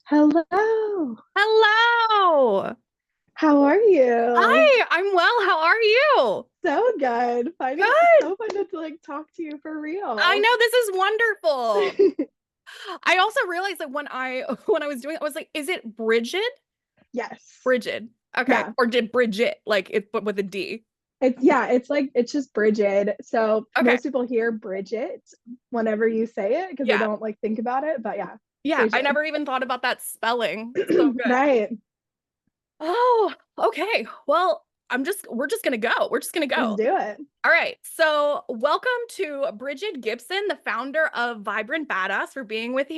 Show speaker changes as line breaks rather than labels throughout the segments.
Hello.
Hello.
How are you?
Hi, I'm well. How are you?
So good. Finally, it's
Good.
so fun to talk to you for
I
real.
know this is wonderful. I also realized that when I was doing it, I was like, is it Brigid?
Yes.
Brigid. Okay.
Yeah.
Or did Bridget like it but with a D?
It's just Brigid. So
Okay.
most people hear Bridget whenever you say it because they
Yeah.
don't think about it. But yeah,
Yeah. I
Brigid.
never even thought about that spelling. So good.
Right.
Oh, okay. Well, we're just gonna go. We're just gonna
Let's
go.
do it.
All right. So, welcome to Brigid Gibson, the founder of Vibrant Badass, for being with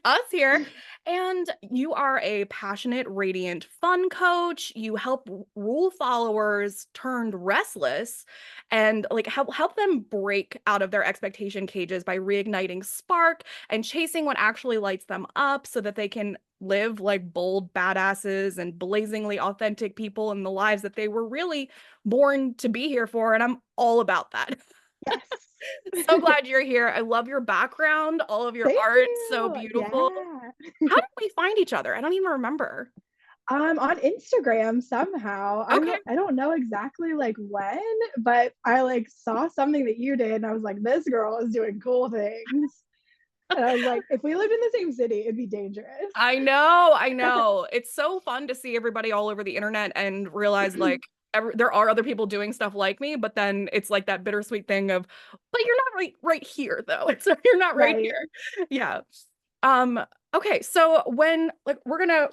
us here. And you are a passionate, radiant fun coach. You help rule followers turned restless and like help them break out of their expectation cages by reigniting spark and chasing what actually lights them up so that they can live like bold badasses and blazingly authentic people in the lives that they were really born to be here for, and I'm all about that.
Yes.
So glad you're here. I love your background, all of your
Thank
art, so
you.
beautiful.
Yeah.
How did we find each other? I don't even remember.
On Instagram somehow.
Okay.
I don't know exactly when, but I saw something that you did and I was like, this girl is doing cool things. And I was like, if we lived in the same city, it'd be dangerous.
I know, I know. It's so fun to see everybody all over the internet and realize like there are other people doing stuff like me, but then it's like that bittersweet thing of, but you're not right here though. It's you're not right
Right.
here. Yeah. Um, okay, so when like we're gonna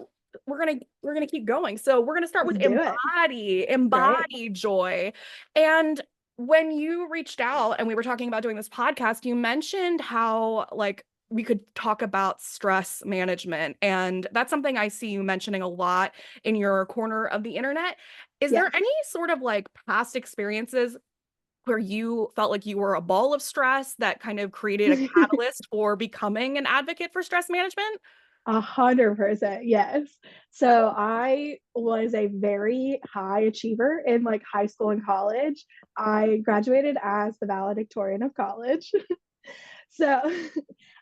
keep going. So we're gonna start with
Let's do it. Right.
embody joy. And when you reached out and we were talking about doing this podcast, you mentioned how like we could talk about stress management. And that's something I see you mentioning a lot in your corner of the internet. Is there
Yes.
any sort of like past experiences where you felt like you were a ball of stress that kind of created a catalyst for becoming an advocate for stress management?
100%. Yes. So I was a very high achiever in high school and college. I graduated as the valedictorian of college. So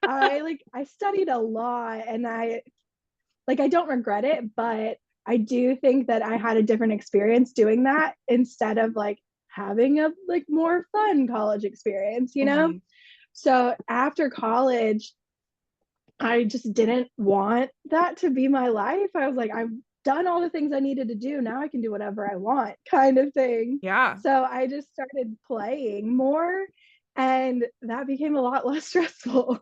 I studied a lot and I don't regret it, but I do think that I had a different experience doing that instead of having a more fun college experience, you know?
Mhm.
So after college, I just didn't want that to be my life. I was like, I've done all the things I needed to do. Now I can do whatever I want, kind of thing.
Yeah.
So I just started playing more, and that became a lot less stressful.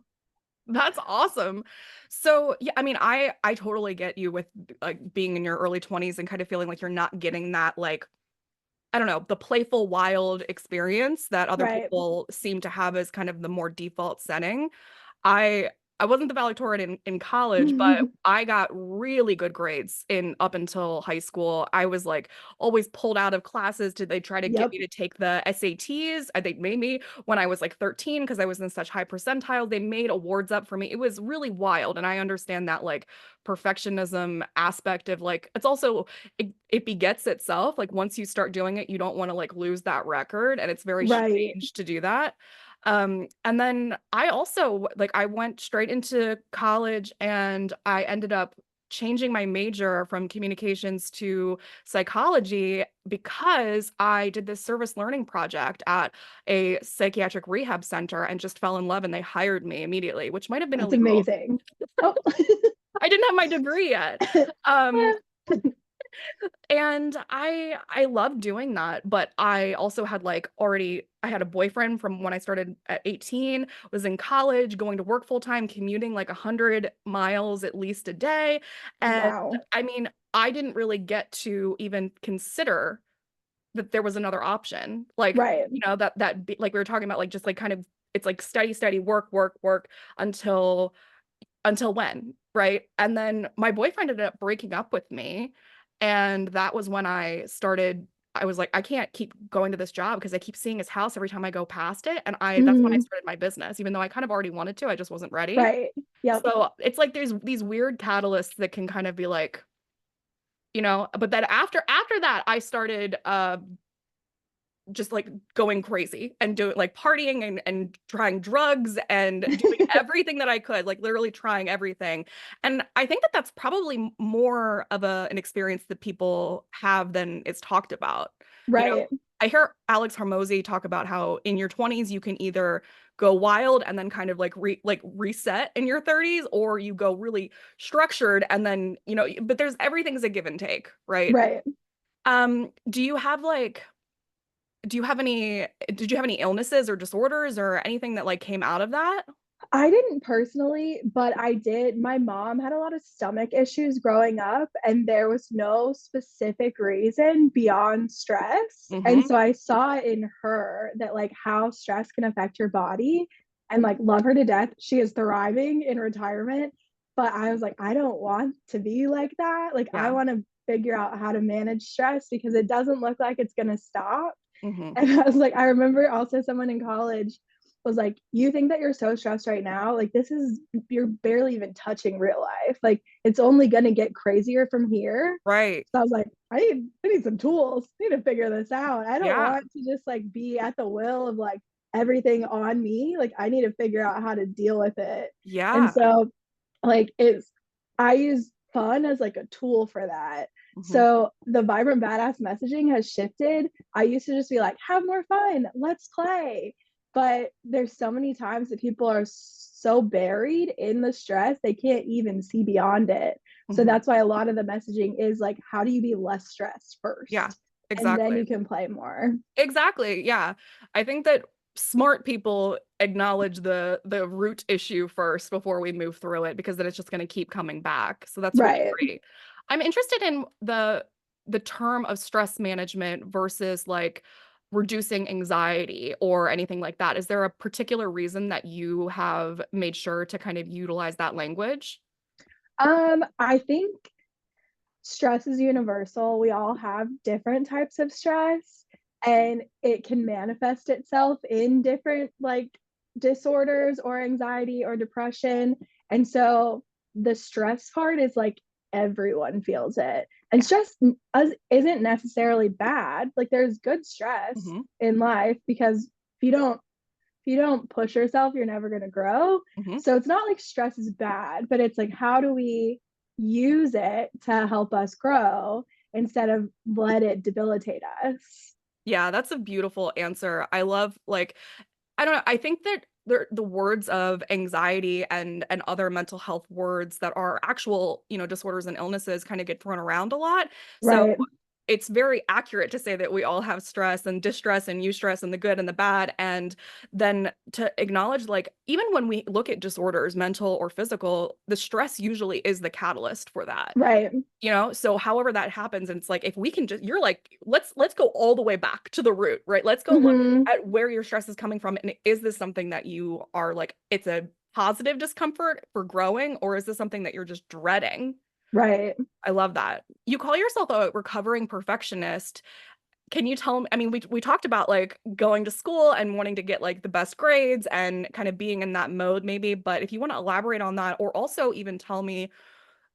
That's awesome. So, yeah, I mean, I totally get you with like being in your early 20s and kind of feeling like you're not getting that like I don't know, the playful wild experience that other
Right.
people seem to have as kind of the more default setting. I I wasn't the valedictorian in college, but I got really good grades in up until high school. I was like always pulled out of classes to they try to get
Yep.
me to take the SATs. They made me when I was like 13 because I was in such high percentile. They made awards up for me. It was really wild. And I understand that like perfectionism aspect of like it's also it begets itself. Like once you start doing it, you don't want to like lose that record. And it's very
Right.
strange to do that. And then I also like I went straight into college and I ended up changing my major from communications to psychology because I did this service learning project at a psychiatric rehab center and just fell in love and they hired me immediately, which might have been
That's
illegal.
amazing. Oh.
I didn't have my degree yet. Um, and I loved doing that, but I also had like already I had a boyfriend from when I started at 18, was in college, going to work full time, commuting like 100 miles at least a day. And
Wow.
I mean, I didn't really get to even consider that there was another option. Like,
Right.
like we were talking about like just like kind of it's like steady, steady work, work, work until when, right? And then my boyfriend ended up breaking up with me. And that was when I was like, I can't keep going to this job because I keep seeing his house every time I go past it. And that's when I
Mhm.
started my business, even though I kind of already wanted to, I just wasn't ready.
Right. Yep.
So it's like there's these weird catalysts that can kind of be like, but then after that, I started just like going crazy and doing like partying and trying drugs and doing everything that I could, like literally trying everything. And I think that that's probably more of an experience that people have than it's talked about. You know,
Right.
I hear Alex Hormozy talk about how in your 20s you can either go wild and then kind of like reset in your 30s, or you go really structured and then, but there's everything's a give and take, right?
Right.
Do you have like did you have any illnesses or disorders or anything that like came out of that?
I didn't personally, but I did. My mom had a lot of stomach issues growing up, and there was no specific reason beyond stress. And
Mm-hmm.
so I saw in her that, like, how stress can affect your body, and like, love her to death. She is thriving in retirement. But I was like, I don't want to be like that. Like, I
Yeah.
want to figure out how to manage stress because it doesn't look like it's going to stop.
Mm-hmm.
And I was like, I remember also someone in college was like, you think that you're so stressed right now? Like, you're barely even touching real life. Like, it's only going to get crazier from here.
Right.
So I was like, I need some tools. I need to figure this out. I don't
Yeah.
want to just like be at the will of like everything on me. Like, I need to figure out how to deal with it. And
Yeah.
so, like, I use fun as like a tool for that.
Mm-hmm.
So the vibrant badass messaging has shifted. I used to just be like, have more fun, let's play. But there's so many times that people are so buried in the stress, they can't even see beyond it. So
Mm-hmm.
that's why a lot of the messaging is like, how do you be less stressed
Yeah.
first? And then
Exactly.
you can play more.
Exactly. Yeah. I think that smart people acknowledge the root issue first before we move through it, because then it's just going to keep coming back. So that's really
Right.
great. I'm interested in the term of stress management versus like reducing anxiety or anything like that. Is there a particular reason that you have made sure to kind of utilize that language?
I think stress is universal. We all have different types of stress, and it can manifest itself in different like disorders or anxiety or depression. And so the stress part is like everyone feels it. And
Yeah.
stress isn't necessarily bad. Like, there's good stress
Hmm.
in life because if you don't push yourself, you're never going to grow.
Hmm.
So it's not like stress is bad, but it's like, how do we use it to help us grow instead of let it debilitate us?
Yeah, that's a beautiful answer. I love like I don't know. I think that the words of anxiety and other mental health words that are actual, disorders and illnesses kind of get thrown around a lot. So
Right.
it's very accurate to say that we all have stress and distress and eustress and the good and the bad. And then to acknowledge, like, even when we look at disorders, mental or physical, the stress usually is the catalyst for that.
Right.
So however that happens, and it's like if we can just you're like let's go all the way back to the root, right? Let's go look
Hmm.
at where your stress is coming from, and is this something that you are like it's a positive discomfort for growing, or is this something that you're just dreading?
Right.
I love that. You call yourself a recovering perfectionist. Can you tell me, I mean, we talked about like going to school and wanting to get like the best grades and kind of being in that mode maybe, but if you want to elaborate on that, or also even tell me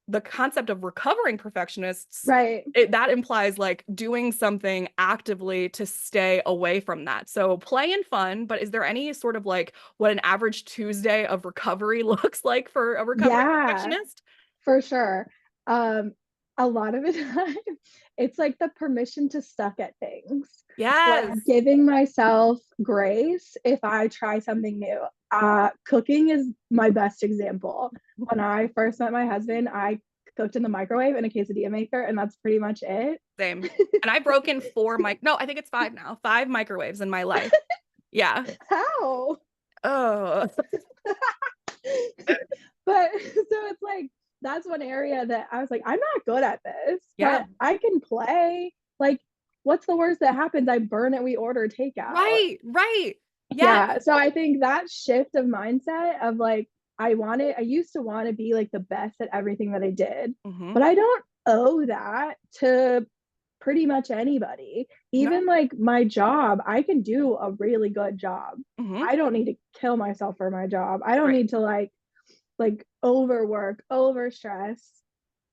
the concept of recovering perfectionists,
Right.
that implies like doing something actively to stay away from that. So play and fun, but is there any sort of like what an average Tuesday of recovery looks like for a recovering
Yeah,
perfectionist?
for sure. Um, a lot of the time, it's like the permission to suck at things, like
Yes.
giving myself grace if I try something new. Cooking is my best example. When I first met my husband, I cooked in the microwave in a quesadilla maker, and that's pretty much it.
Same. And I've broken no, I think it's five now. Five microwaves in my life. Yeah.
How?
Oh.
But so it's like, that's one area that I was like, I'm not good at this,
Yeah.
but I can play. Like, what's the worst that happens? I burn it, we order takeout.
Right. Right. Yes.
Yeah. So I think that shift of mindset of like, I used to want to be like the best at everything that I did,
Hmm.
but I don't owe that to pretty much anybody.
No.
Even like my job, I can do a really good job.
Hmm.
I don't need to kill myself for my job. I don't
Right.
need to like overwork, overstress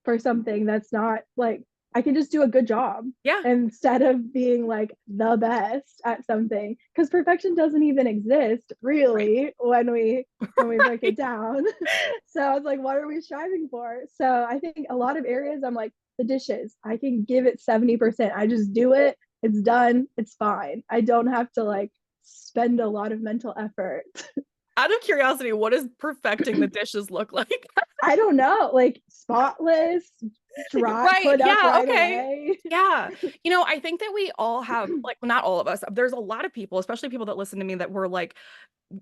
for something that's not like I can just do a good job
Yeah.
instead of being like the best at something, because perfection doesn't even exist
Right.
really when we break
Right.
it down. So I was like, what are we striving for? So I think a lot of areas I'm like, the dishes, I can give it 70%. I just do it, it's done, it's fine. I don't have to like spend a lot of mental effort.
Out of curiosity, what does perfecting the dishes look like?
I don't know, like spotless, dry,
Right.
put up
Yeah.
right
Okay.
away.
Yeah. I think that we all have, like, well, not all of us, there's a lot of people, especially people that listen to me that were like,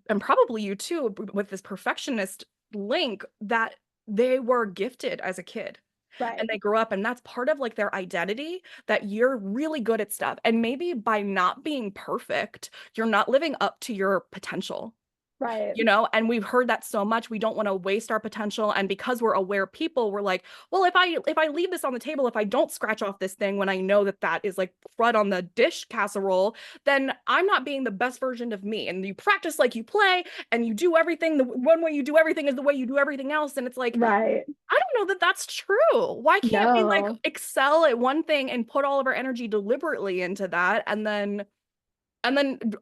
and probably you too, with this perfectionist link, that they were gifted as a kid and
Right,
they grew up, and that's part of like their identity, that you're really good at stuff. And maybe by not being perfect, you're not living up to your potential.
right,
And we've heard that so much. We don't want to waste our potential, and because we're aware people, we're like, well, if I leave this on the table, if I don't scratch off this thing when I know that that is like crud on the dish casserole, then I'm not being the best version of me. And you practice like you play, and you do everything, the one way you do everything is the way you do everything else, and it's like,
right.
I don't know that that's true. Why can't we like
No,
excel at one thing and put all of our energy deliberately into that, and then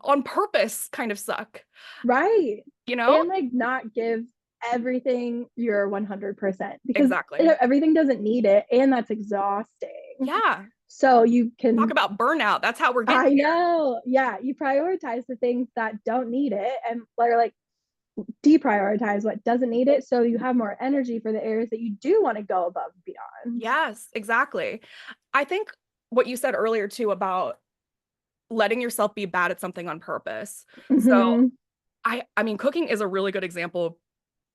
on purpose kind of suck,
right.
you know?
And like not give everything your 100%, because
Exactly.
everything doesn't need it. And that's exhausting.
Yeah.
So you
Talk
can,
about burnout. That's how we're getting
I
here.
know, yeah, you prioritize the things that don't need it and like deprioritize what doesn't need it. So you have more energy for the areas that you do want to go above and beyond.
Yes, exactly. I think what you said earlier too about letting yourself be bad at something on purpose. So
Mm-hmm.
I mean, cooking is a really good example.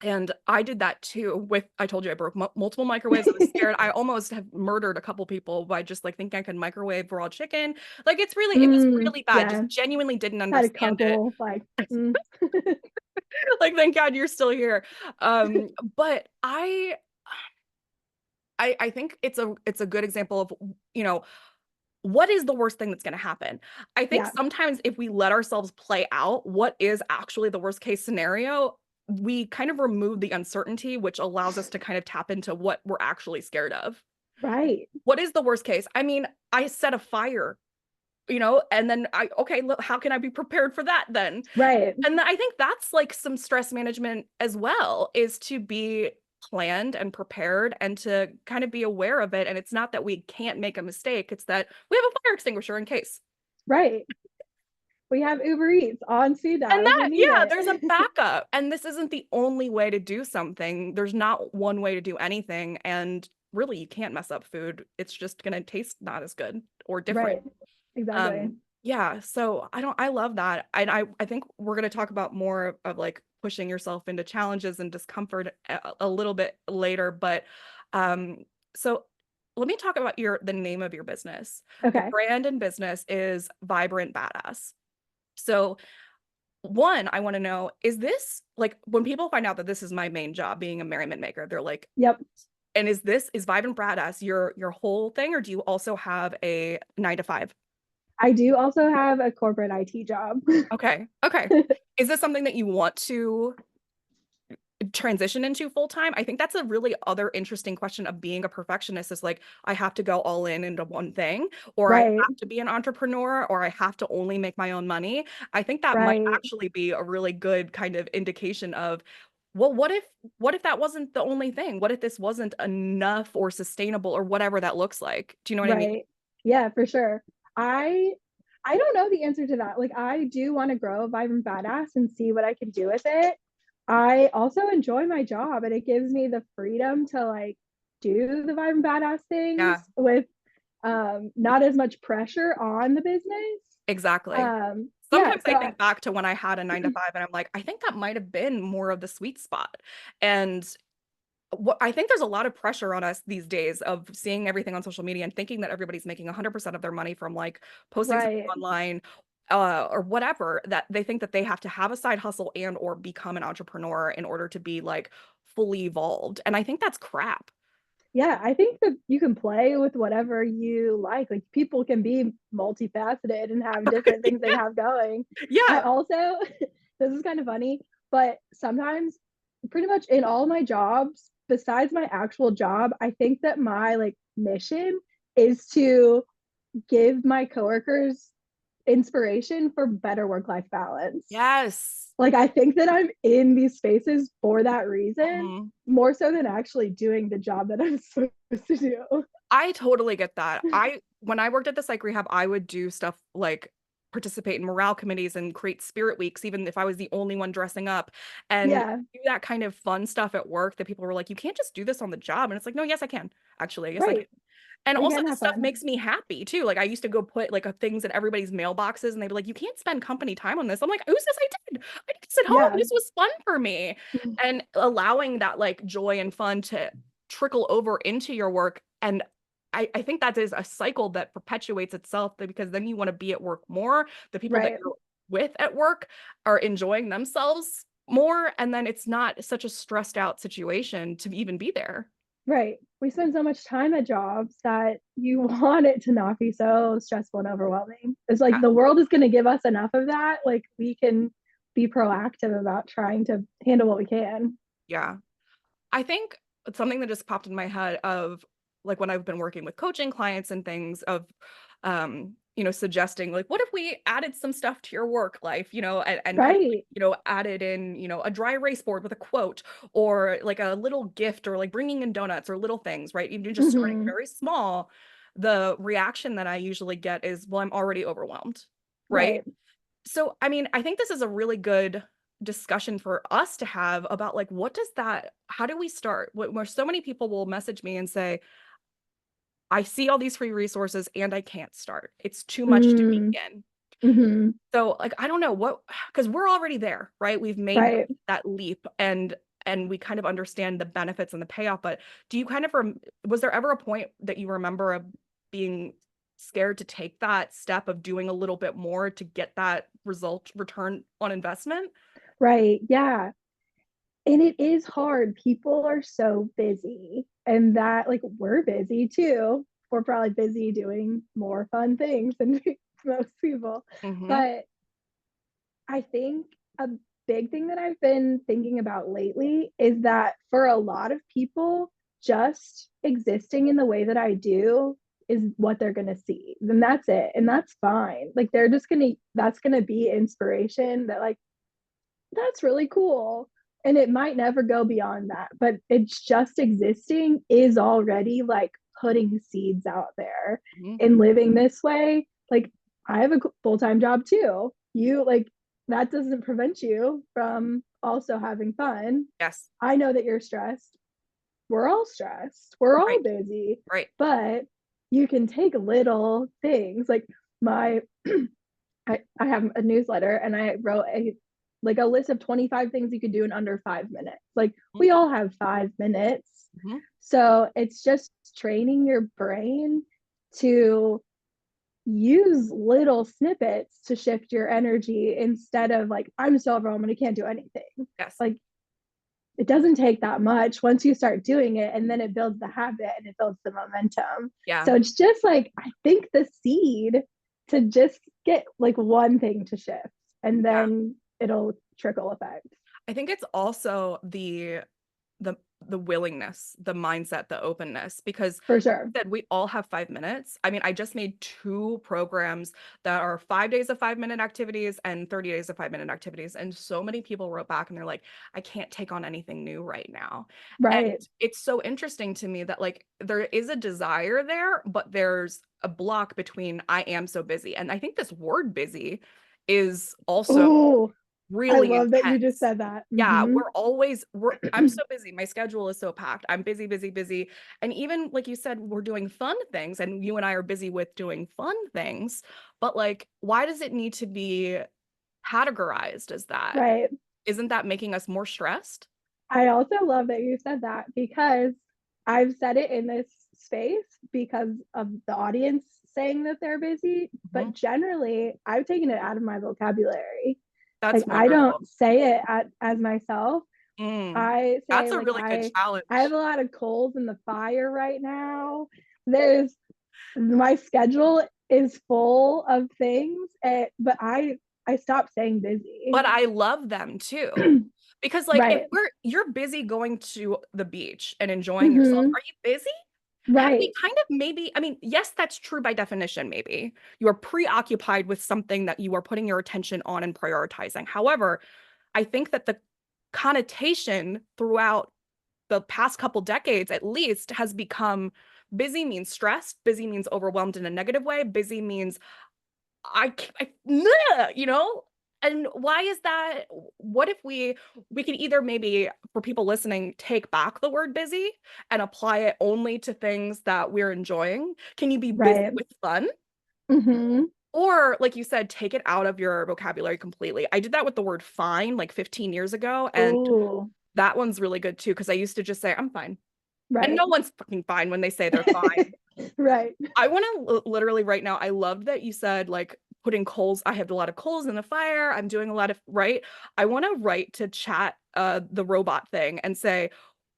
And I did that too with, I told you I broke multiple microwaves. I was scared. I almost have murdered a couple people by just like thinking I could microwave raw chicken. Like it was really bad.
Yeah,
Just genuinely didn't
had a
understand it.
couple like, mm-mm.
Like, thank God you're still here. But I think it's a good example of, you know, what is the worst thing that's going to happen? I think
Yeah,
sometimes if we let ourselves play out what is actually the worst case scenario, we kind of remove the uncertainty, which allows us to kind of tap into what we're actually scared of.
right,
What is the worst case? I mean, I set a fire, and then okay, look, how can I be prepared for that then?
right,
And I think that's like some stress management as well, is to be planned and prepared and to kind of be aware of it. And it's not that we can't make a mistake, it's that we have a fire extinguisher in case.
right. We have Uber Eats on speed
And
dial if we
that,
need
yeah, there's a
it.
backup. And this isn't the only way to do something. There's not one way to do anything. And really, you can't mess up food. It's just going to taste not as good or different.
Right, exactly.
Yeah, so I love that. And I think we're going to talk about more of like pushing yourself into challenges and discomfort a little bit later, but um so let me talk about the name of your business. The
Okay.
brand and business is Vibrant Badass. So one, I want to know, is this like when people find out that this is my main job being a merriment maker, they're like,
Yep.
and is Vibrant Badass your whole thing, or do you also have a 9 to 5?
I do also have a corporate IT job.
Okay. Okay. Is this something that you want to transition into full time? I think that's a really other interesting question of being a perfectionist, is like, I have to go all in into one thing, or I
Right,
have to be an entrepreneur, or I have to only make my own money. I think that might
right,
actually be a really good kind of indication of, well, what if that wasn't the only thing? What if this wasn't enough or sustainable or whatever that looks like? Do you know what I mean?
right. Yeah, for sure. I I don't know the answer to that. Like I do want to grow a Vibrant Badass and see what I can do with it. I also enjoy my job and it gives me the freedom to like do the Vibrant Badass
Yeah,
things with not as much pressure on the business.
exactly.
Yeah,
Sometimes
so
I think back to when I had a 9 to 5 and I'm like, I think that might have been more of the sweet spot. And what I think there's a lot of pressure on us these days of seeing everything on social media and thinking that everybody's making 100% of their money from like posting something
right.
online, or whatever, that they think that they have to have a side hustle and or become an entrepreneur in order to be like fully evolved. And I think that's crap.
Yeah, I think that you can play with whatever you like. Like people can be multifaceted and have different things they have going. I
Yeah.
also, this is kind of funny, but sometimes pretty much in all my jobs, besides my actual job, I think that my like mission is to give my coworkers inspiration for better work-life balance.
Yes.
Like I think that I'm in these spaces for that reason,
Mhm.
more so than actually doing the job that I'm supposed to do.
I totally get that. When I worked at the psych rehab, I would do stuff like participate in morale committees and create spirit weeks, even if I was the only one dressing up, and
Yeah,
do that kind of fun stuff at work that people were like, you can't just do this on the job. And it's like, no, yes, I can. Actually, yes, I can.
right.
And
We
also
can
this
have
stuff
fun.
makes me happy too. Like I used to go put like things in everybody's mailboxes and they'd be like, you can't spend company time on this. I'm like, who's this? I did. I did this at home.
Yeah,
This was fun for me. And allowing that like joy and fun to trickle over into your work. And I think that is a cycle that perpetuates itself because then you want to be at work more. The people that
right,
you're with at work are enjoying themselves more. And then it's not such a stressed out situation to even be there.
right. We spend so much time at jobs that you want it to not be so stressful and overwhelming. It's like
Yeah.
the world is going to give us enough of that. Like we can be proactive about trying to handle what we can.
Yeah. I think something that just popped in my head of like when I've been working with coaching clients and things of suggesting like what if we added some stuff to your work life, and kind of like,
Right.
added in, a dry erase board with a quote or like a little gift or like bringing in donuts or little things, right? Even just starting
Mm-hmm.
very small, the reaction that I usually get is, well, I'm already overwhelmed, right?
Right.
So, I mean, I think this is a really good discussion for us to have about like, how do we start? Where so many people will message me and say, I see all these free resources and I can't start. It's too much to
Mm,
begin.
mm-hmm.
So, like, I don't know because we're already there, right? We've made
Right.
that leap and we kind of understand the benefits and the payoff. But do you kind of, was there ever a point that you remember of being scared to take that step of doing a little bit more to get that return on investment?
Right. Yeah. And it is hard. People are so busy, and that, like, we're busy too. We're probably busy doing more fun things than most people.
Hmm.
But I think a big thing that I've been thinking about lately is that for a lot of people, just existing in the way that I do is what they're going to see. Then that's it. And that's fine. Like, that's going to be inspiration that, like, that's really cool. And it might never go beyond that, but it's just existing is already like putting seeds out there
Hmm.
and living this way. Like, I have a full time job too. You like, that doesn't prevent you from also having fun.
Yes.
I know that you're stressed. We're all stressed. We're all
Right.
busy,
Right.
but you can take little things like my I have a newsletter and I wrote a list of 25 things you could do in under 5 minutes. Like we all have 5 minutes.
Mm-hmm.
So it's just training your brain to use little snippets to shift your energy instead of like, I'm so overwhelmed and I can't do anything.
Yes.
Like it doesn't take that much once you start doing it, and then it builds the habit and it builds the momentum.
Yeah.
So it's just like, I think the seed to just get like one thing to shift, and
Yeah.
then it'll trickle effect.
I think it's also the the willingness, the mindset, the openness, because
For
like
sure.
you said, we all have 5 minutes. I mean, I just made two programs that are 5 days of 5 minute activities and 30 days of 5 minute activities. And so many people wrote back and they're like, I can't take on anything new right now. And
Right.
it's so interesting to me that like there is a desire there, but there's a block between I am so busy. And I think this word busy is also
Oh, I
really
love that you just
intense.
said that.
Yeah,
Mm-hmm.
I'm so busy. My schedule is so packed. I'm busy, busy, busy. And even like you said, we're doing fun things and you and I are busy with doing fun things. But like, why does it need to be categorized as that?
Right.
Isn't that making us more stressed?
I also love that you said that because I've said it in this space because of the audience saying that they're busy,
Mhm.
but generally I've taken it out of my vocabulary. Like
That's
I
wonderful.
don't say it as myself.
Mm,
I
that's
say
a
like
really good
I have
challenge.
a lot of coals in the fire right now. There's my schedule is full of things, but I stopped saying busy.
But I love them too. Because like if
Right.
you're busy going to the beach and enjoying yourself,
Hmm.
are you busy? have we
Right.
kind of maybe, I mean, yes, that's true by definition, maybe. You are preoccupied with something that you are putting your attention on and prioritizing. However, I think that the connotation throughout the past couple decades, at least, has become busy means stressed, busy means overwhelmed in a negative way, busy means you know? And why is that? What if we could either maybe, for people listening, take back the word busy and apply it only to things that we're enjoying? Can you be busy
Right.
with fun?
Mm-hmm.
Or, like you said, take it out of your vocabulary completely. I did that with the word fine like 15 years ago, and
Oh,
that one's really good too, because I used to just say, I'm fine. And
right.
no one's fucking fine when they say they're fine.
Right.
I want to literally right now, I loved that you said like putting coals. I have a lot of coals in the fire. I'm doing a lot of, right? I want to write to chat the robot thing and say,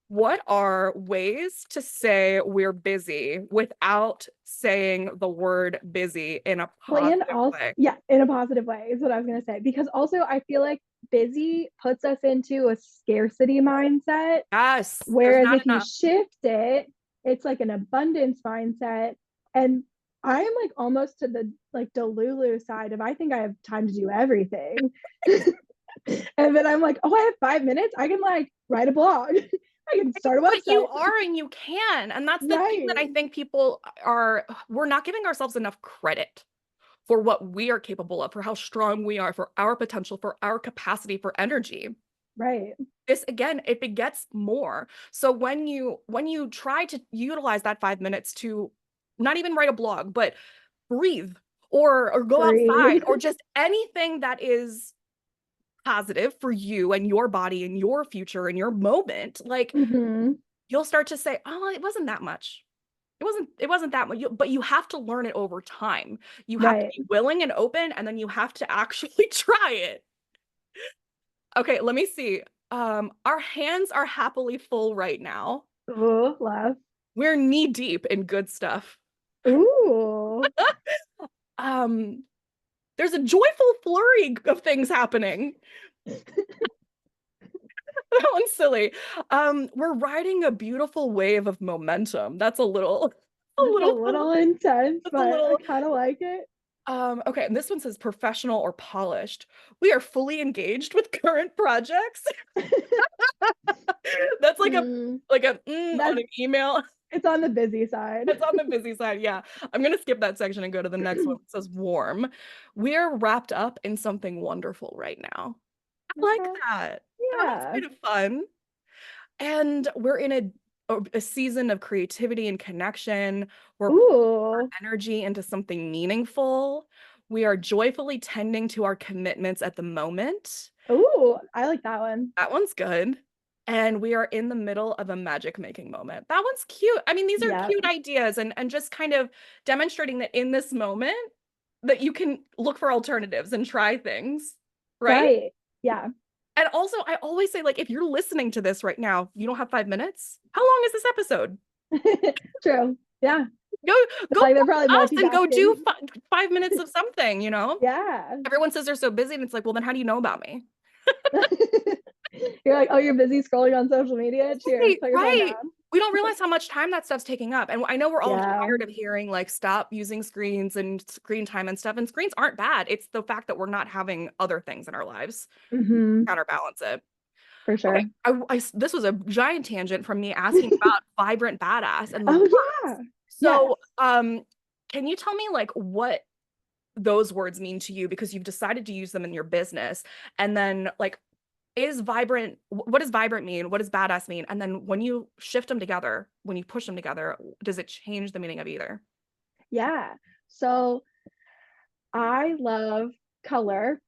what are ways to say we're busy without saying the word busy in a
Well, and
positive
also,
way?
yeah, in a positive way is what I was going to say. Because also, I feel like busy puts us into a scarcity mindset.
Yes, there's
Whereas
not
if you
enough.
shift it, it's like an abundance mindset. And I am like almost to the like Delulu side of I think I have time to do everything. And then I'm like, oh, I have 5 minutes. I can like write a blog. I can start a
But you
website.
are and you can. And that's the thing that
Right.
I think we're not giving ourselves enough credit for what we are capable of, for how strong we are, for our potential, for our capacity, for energy.
Right.
This again, it begets more. So when you try to utilize that 5 minutes to not even write a blog, but breathe or go outside
Breathe.
or just anything that is positive for you and your body and your future and your moment, like
Mm-hmm.
you'll start to say, "Oh, it wasn't that much. It wasn't that much." But you have to learn it over time. You have to
Right.
be willing and open, and then you have to actually try it. Okay, let me see. Our hands are happily full right now.
Ooh, love.
We're knee deep in good stuff.
Ooh.
Um, there's a joyful flurry of things happening. That one's silly. We're riding a beautiful wave of momentum. That's a
That's a
little,
little intense,
that's a
but I
little.
kind of like it.
Okay, and this one says professional or polished. We are fully engaged with current projects. That's
Mm,
like a on
that's
an email.
it's on the busy side.
It's on the busy side. Yeah. I'm gonna skip that section and go to the next one. It says warm. We're wrapped up in something wonderful right now. I like
Okay.
that. That one's
Yeah.
kind of fun. And we're in a season of creativity and connection. We're putting our
Ooh.
energy into something meaningful. We are joyfully tending to our commitments at the moment.
Ooh, I like that one.
That one's good. And we are in the middle of a magic making moment. That one's cute. I mean, these are
Yeah.
cute ideas and just kind of demonstrating that in this moment that you can look for alternatives and try things, right?
Right. Yeah.
And also, I always say, like, if you're listening to this right now, you don't have 5 minutes. How long is this episode?
True. Yeah.
Go go
Like they're
watch
probably
us and go
multitasking.
do 5 minutes of something, you know?
Yeah.
Everyone says they're so busy, and it's like, well, then how do you know about me?
You're like, oh, you're busy scrolling on social media. Cheers.
Right,
Put your phone
right.
down.
We don't realize how much time that stuff's taking up. And I know we're all
Yeah.
tired of hearing like stop using screens and screen time and stuff. And screens aren't bad. It's the fact that we're not having other things in our lives
Mm-hmm.
counterbalance it.
For
Okay.
sure.
This was a giant tangent from me asking about Vibrant Badass and the
Oh
books.
yeah. Yes.
So, can you tell me like what those words mean to you because you've decided to use them in your business? And then like what does vibrant mean? What does badass mean? And then when you shift them together, when you push them together, does it change the meaning of either?
Yeah. So I love color.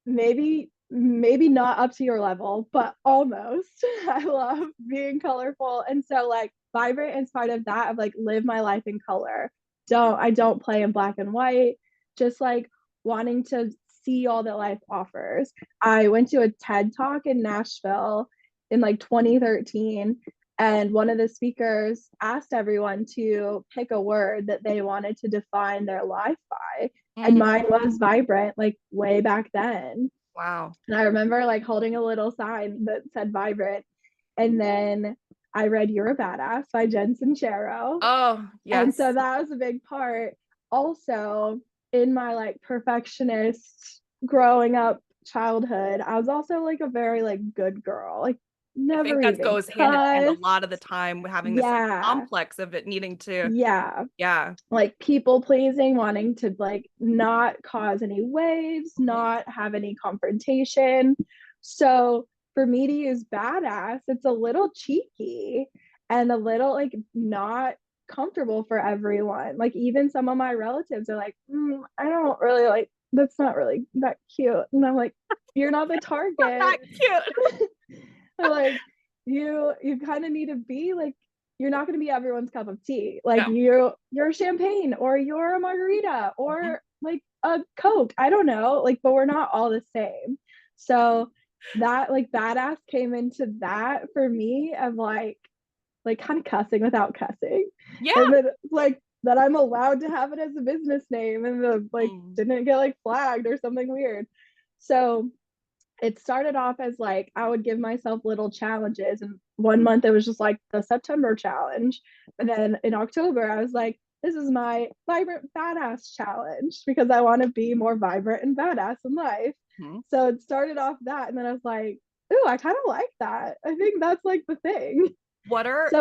Maybe not up to your level, but almost. I love being colorful. And so like vibrant is part of that of like live my life in color. I don't play in black and white, just like wanting to see all that life offers. I went to a TED talk in Nashville in like 2013, and one of the speakers asked everyone to pick a word that they wanted to define their life by, and
Mhm.
mine was vibrant, like way back then.
Wow.
And I remember like holding a little sign that said vibrant. And then I read You're a Badass by Jen Sincero.
Oh,
And so
yes.
that was a big part. Also, in my like perfectionist growing up childhood, I was also like a very like good girl. Like
I
never
think that
even
goes hand in hand a
cussed.
lot of the time with having this like
Yeah.
complex of it needing to,
Yeah.
yeah.
Like people pleasing, wanting to like not cause any waves,
Mhm.
not have any confrontation. So for me to use badass, it's a little cheeky and a little like not comfortable for everyone. Like even some of my relatives are like, I don't really like that's not really that cute. And I'm like, you're not the
Not that
target.
cute.
Like you kind of need to be like you're not going to be everyone's cup of tea. Like
No.
you're champagne or you're a margarita
Mhm.
or like a Coke. I don't know. Like, but we're not all the same. So that like badass came into that for me of like kind of cussing without cussing.
Yeah.
And then like that I'm allowed to have it as a business name and the like
Mm.
didn't get like flagged or something weird. So it started off as like I would give myself little challenges. And one month it was just like the September challenge. And then in October, I was like, this is my vibrant badass challenge because I want to be more vibrant and badass in life.
Mhm.
So it started off that. And then I was like, ooh, I kind of like that. I think that's like the thing. So,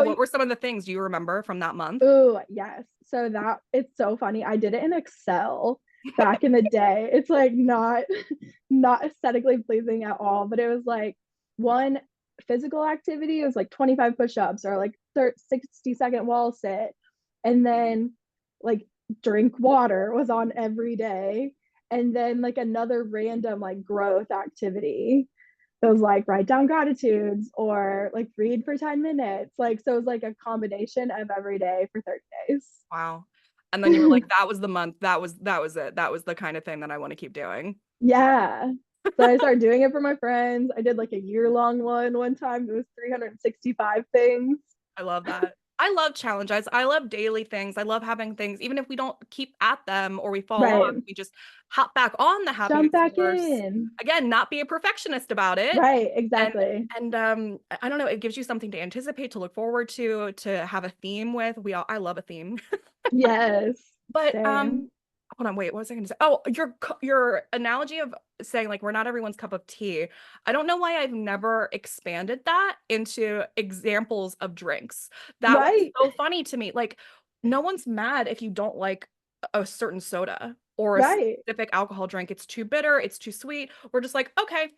What were some of the things do you remember from that month?
ooh, yes. So that it's so funny. I did it in Excel back in the day. It's like not aesthetically pleasing at all, but it was like one physical activity was like 25 push-ups or like 60-second wall sit. And then like drink water was on every day. And then like another random like growth activity. It was like write down gratitudes or like read for 10 minutes. Like so it was like a combination of every day for 30
Wow. And then you were
days.
like, that was the month. That was it. That was the kind of thing that I want to keep doing.
Yeah. So I started doing it for my friends. I did like a year-long one time. It was 365 things.
I love that. I love challenges. I love daily things. I love having things, even if we don't keep at them or we fall off,
Right.
we just hop back on the
Jump
happiness
back
horse.
in.
Again, not be a perfectionist about it.
Right,
And
exactly.
I don't know, it gives you something to anticipate, to look forward to have a theme with. I love a theme.
Yes.
But
Same.
hold on, wait, what was I going to say? Oh, your analogy of saying like we're not everyone's cup of tea. I don't know why I've never expanded that into examples of drinks. That was
Right.
so funny to me. Like no one's mad if you don't like a certain soda or a
Right.
specific alcohol drink. It's too bitter, it's too sweet. We're just like, okay.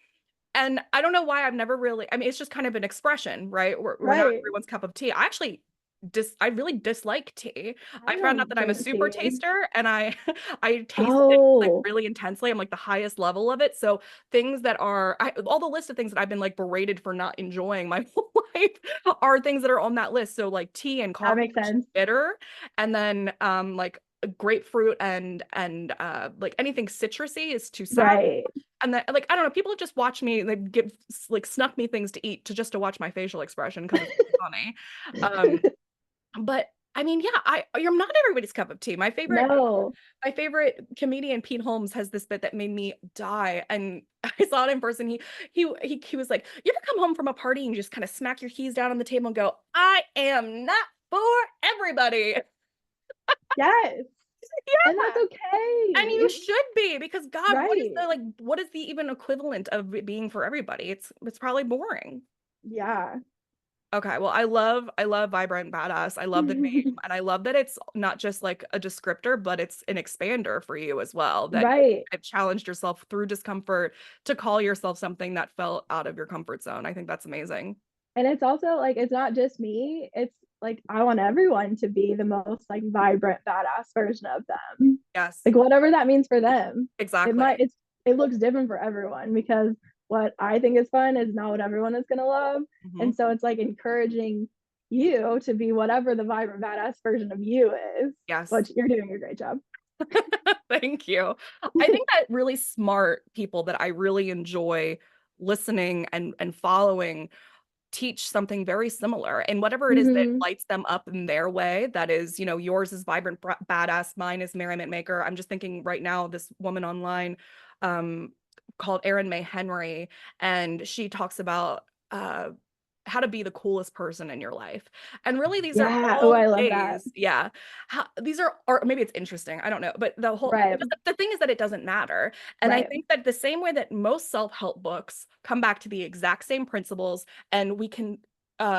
And I don't know why I've never really, I mean, it's just kind of an expression, right? We're not
Right.
everyone's cup of tea. I really dislike tea.
I
I found out
don't
that I'm a
drink
super
tea.
taster and I taste it like
Oh,
really intensely. I'm like the highest level of it. So things that are all the list of things that I've been like berated for not enjoying my whole life are things that are on that list. So like tea and
that
coffee,
makes
which is
sense.
bitter, and then like grapefruit and like anything citrusy is too sour.
Right.
And then like I don't know, people have just watched me like give like snuck me things to eat to watch my facial expression because it's funny. Um, but I mean, yeah, you're not everybody's cup of tea.
No.
My favorite comedian Pete Holmes has this bit that made me die, and I saw it in person. He was like, "You ever come home from a party and you just kind of smack your keys down on the table and go, I am not for everybody."
Yes. And
Yeah.
that's
And you
okay.
should be because God,
Right.
what is the even equivalent of it being for everybody? It's probably boring.
Yeah.
Okay, well, I love vibrant badass. I love the name and I love that it's not just like a descriptor, but it's an expander for you as well. That
Right.
you've challenged yourself through discomfort to call yourself something that felt out of your comfort zone. I think that's amazing.
And it's also like it's not just me. It's like I want everyone to be the most like vibrant, badass version of them.
Yes,
Like whatever that means for them. It
exactly.
might it looks different for everyone because what I think is fun is not what everyone is gonna love.
Mhm.
And so it's like encouraging you to be whatever the vibrant, badass version of you is,
Yes.
which you're doing a great job.
Thank you. I think that really smart people that I really enjoy listening and following teach something very similar and whatever it is that
Mm-hmm.
lights them up in their way. That is, yours is vibrant badass, mine is merriment maker. I'm just thinking right now this woman online um called Erin May Henry, and she talks about how to be the coolest person in your life. And really these are
Yeah. Oh,
all
I love that.
ways, yeah. These are, or maybe it's interesting, I don't know, but
Right.
the thing is that it doesn't matter. And I
Right.
think that the same way that most self-help books come back to the exact same principles, and we can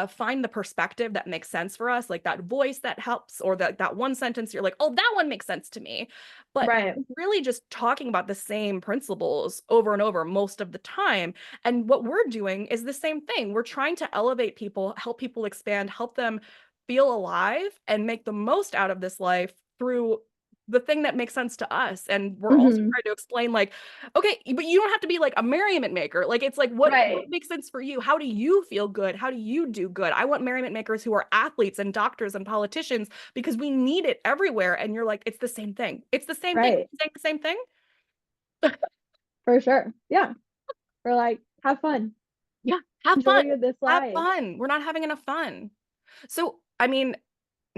find the perspective that makes sense for us, like that voice that helps, or that one sentence you're like, oh, that one makes sense to me. But
Right.
really just talking about the same principles over and over most of the time. And what we're doing is the same thing. We're trying to elevate people, help people expand, help them feel alive and make the most out of this life through the thing that makes sense to us. And we're also
Hmm.
trying to explain, like, okay, but you don't have to be like a merriment maker. Like, it's like, what
Right.
makes sense for you? How do you feel good? How do you do good? I want merriment makers who are athletes and doctors and politicians, because we need it everywhere. And you're like, it's the same thing. It's the same thing.
Right.
Saying the same thing.
For sure. Yeah. We're like, have fun.
Yeah. Have fun.
Enjoy this
Have
life.
fun. We're not having enough fun. So, I mean,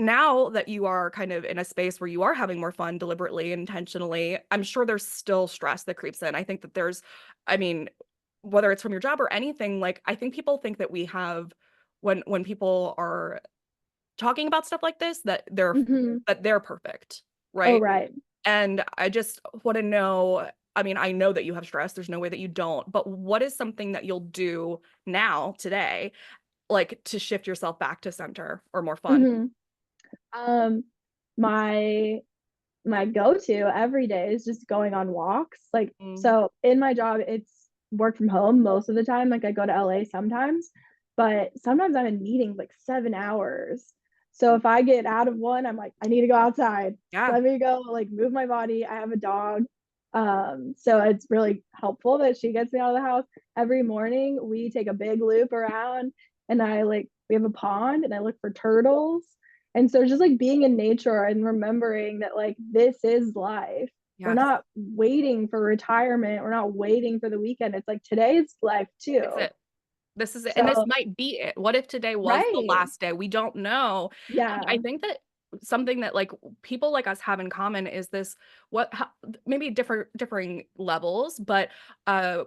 now that you are kind of in a space where you are having more fun deliberately, intentionally, I'm sure there's still stress that creeps in. I think that there's, I mean, whether it's from your job or anything, like I think people think that we have, when people are talking about stuff like this,
Hmm.
that they're perfect,
Oh,
right?
right.
And I just want to know, I mean, I know that you have stress. There's no way that you don't, but what is something that you'll do now, today, like to shift yourself back to center or more fun?
Hmm. Um, my my go-to every day is just going on walks. Like,
Mm,
so in my job, it's work from home most of the time. Like, I go to LA sometimes, but sometimes I'm in meetings like 7 hours. So if I get out of one, I'm like, I need to go outside.
yeah.
Let me go, like, move my body. I have a dog. So it's really helpful that she gets me out of the house. Every morning we take a big loop around, and we have a pond, and I look for turtles. And so just like being in nature and remembering that like this is life. We're
Yes.
not waiting for retirement. We're not waiting for the weekend. It's like today's life
It's
too.
it. This is it. And this
So,
might be it. What if today was the
right.
last day? We don't know. And
Yeah.
I think that something that like people like us have in common is this, maybe differing levels, but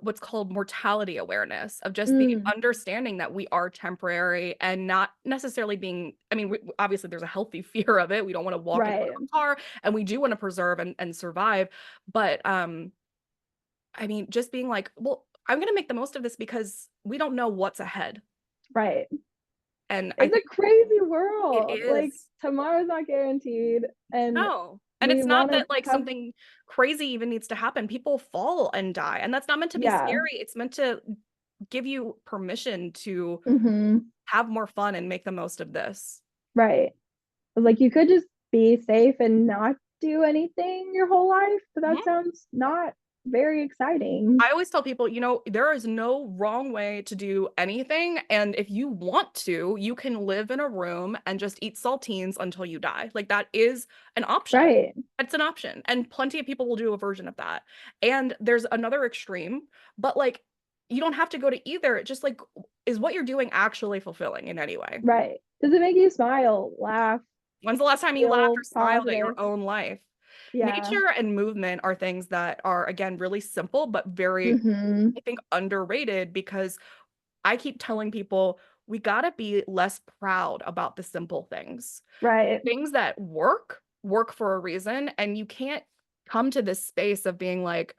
what's called mortality awareness, of just the
Mm,
understanding that we are temporary, and not necessarily being, I mean, obviously there's a healthy fear of it. We don't want to walk in front
right.
of a car, and we do want to preserve and survive. But I mean, just being like, well, I'm going to make the most of this because we don't know what's ahead.
Right.
And I
It's
think
a crazy
it
world. Like
is.
tomorrow's not guaranteed. And
No. And
we
it's not
want to
that like
have,
something crazy even needs to happen. People fall and die. And that's not meant to be
yeah.
scary. It's meant to give you permission to
Hmm.
have more fun and make the most of this.
Right. Like you could just be safe and not do anything your whole life, but that
Mhm.
sounds not very exciting.
I always tell people, there is no wrong way to do anything. And if you want to, you can live in a room and just eat saltines until you die. Like that is an option.
Right.
It's an option. And plenty of people will do a version of that. And there's another extreme, but like you don't have to go to either. It just like, is what you're doing actually fulfilling in any way?
Right. Does it make you smile, laugh,
When's the last time you laughed or
feel
smiled at your
positive?
own life?
Yeah.
Nature and movement are things that are, again, really simple, but very,
Hmm.
I think, underrated, because I keep telling people we got to be less proud about the simple things.
Right.
Things that work for a reason. And you can't come to this space of being like,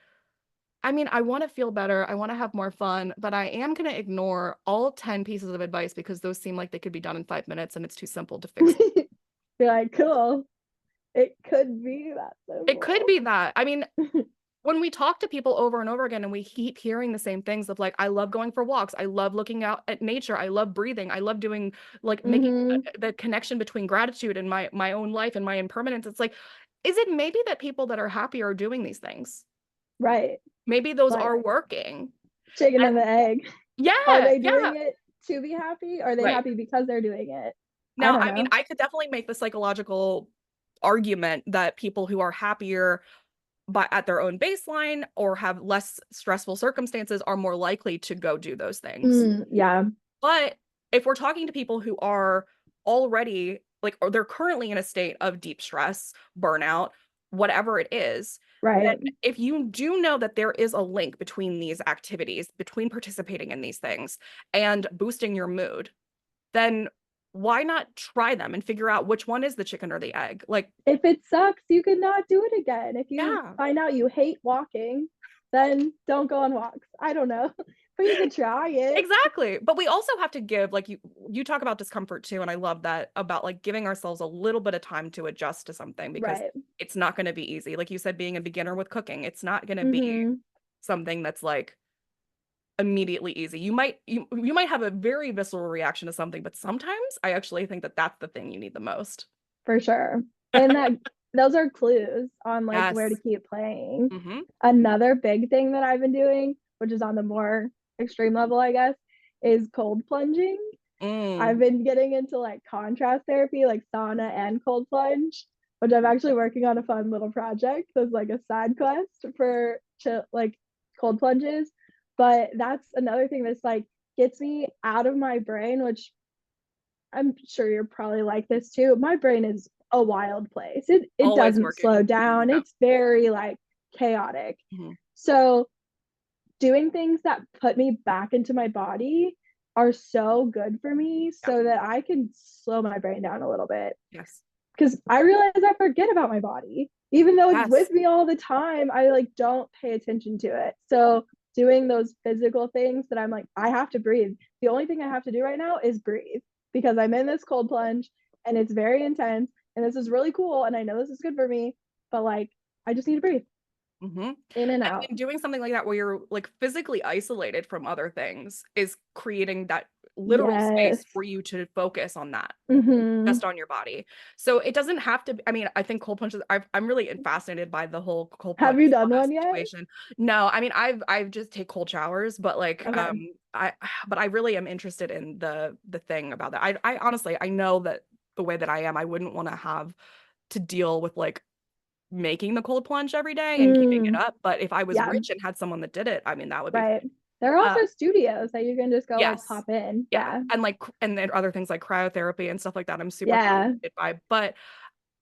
I mean, I want to feel better. I want to have more fun, but I am going to ignore all 10 pieces of advice because those seem like they could be done in 5 minutes and it's too simple to fix.
You're like, cool. It could be that
It could
simple.
be that. I mean, when we talk to people over and over again and we keep hearing the same things of like, I love going for walks, I love looking out at nature, I love breathing, I love doing, like, making
Hmm.
the connection between gratitude and my own life and my impermanence. It's like, is it maybe that people that are happy are doing these things?
Right.
Maybe those
Like
are working.
chicken and
And
the egg. Are
yeah,
they
yeah,
doing it to be happy? Are they
right.
happy because they're doing it? I
Now,
don't
I mean,
know.
I could definitely make the psychological argument that people who are happier but at their own baseline or have less stressful circumstances are more likely to go do those things.
Mm, yeah.
But if we're talking to people who are already like, or they're currently in a state of deep stress, burnout, whatever it is,
Right.
If you do know that there is a link between these activities, between participating in these things and boosting your mood, then why not try them and figure out which one is the chicken or the egg? Like,
If it sucks, you could not do it again. If you
yeah,
find out you hate walking, then don't go on walks. I don't know. But you could try it.
exactly. But we also have to give, like, you talk about discomfort too, and I love that about like giving ourselves a little bit of time to adjust to something because
Right.
it's not going to be easy. Like you said, being a beginner with cooking, it's not going to be
Mm-hmm.
something that's like immediately easy. You might have a very visceral reaction to something, but sometimes I actually think that that's the thing you need the most.
For sure. And that those are clues on like where to
Yes.
keep playing.
Hmm.
Another big thing that I've been doing, which is on the more extreme level, I guess, is cold plunging. I've
Mm.
been getting into like contrast therapy, like sauna and cold plunge, which I'm actually working on a fun little project that's like a side quest for like cold plunges. But that's another thing that's like gets me out of my brain, which I'm sure you're probably like this too. My brain is a wild place. It
Always
doesn't
working.
slow down.
Yeah.
It's very like chaotic.
Hmm.
So doing things that put me back into my body are so good for me
Yeah.
so that I can slow my brain down a little bit.
Yes.
Because I realize I forget about my body. Even though it's
Yes.
with me all the time, I like don't pay attention to it. So doing those physical things that I'm like, I have to breathe. The only thing I have to do right now is breathe because I'm in this cold plunge and it's very intense and this is really cool and I know this is good for me, but like I just need to breathe
Hmm.
in and out.
And doing something like that where you're like physically isolated from other things is creating that literal
Yes.
space for you to focus on that,
Mm-hmm.
just on your body. So it doesn't have to be, I mean, I think cold plunges, I'm really fascinated by the whole cold
Have
plunge
you done one yet?
situation. No, I mean, I've just take cold showers, but like,
Okay.
I, but I really am interested in the thing about that. I honestly, I know that the way that I am, I wouldn't want to have to deal with like making the cold plunge every day and keeping it
Mm,
up. But if I was
yeah,
rich and had someone that did it, I mean, that would be
right. There are
uh
also studios that you can just go like
yes.
pop in.
Yeah.
Yeah.
And like and then other things like cryotherapy and stuff like that, I'm super
Yeah.
fascinated by. But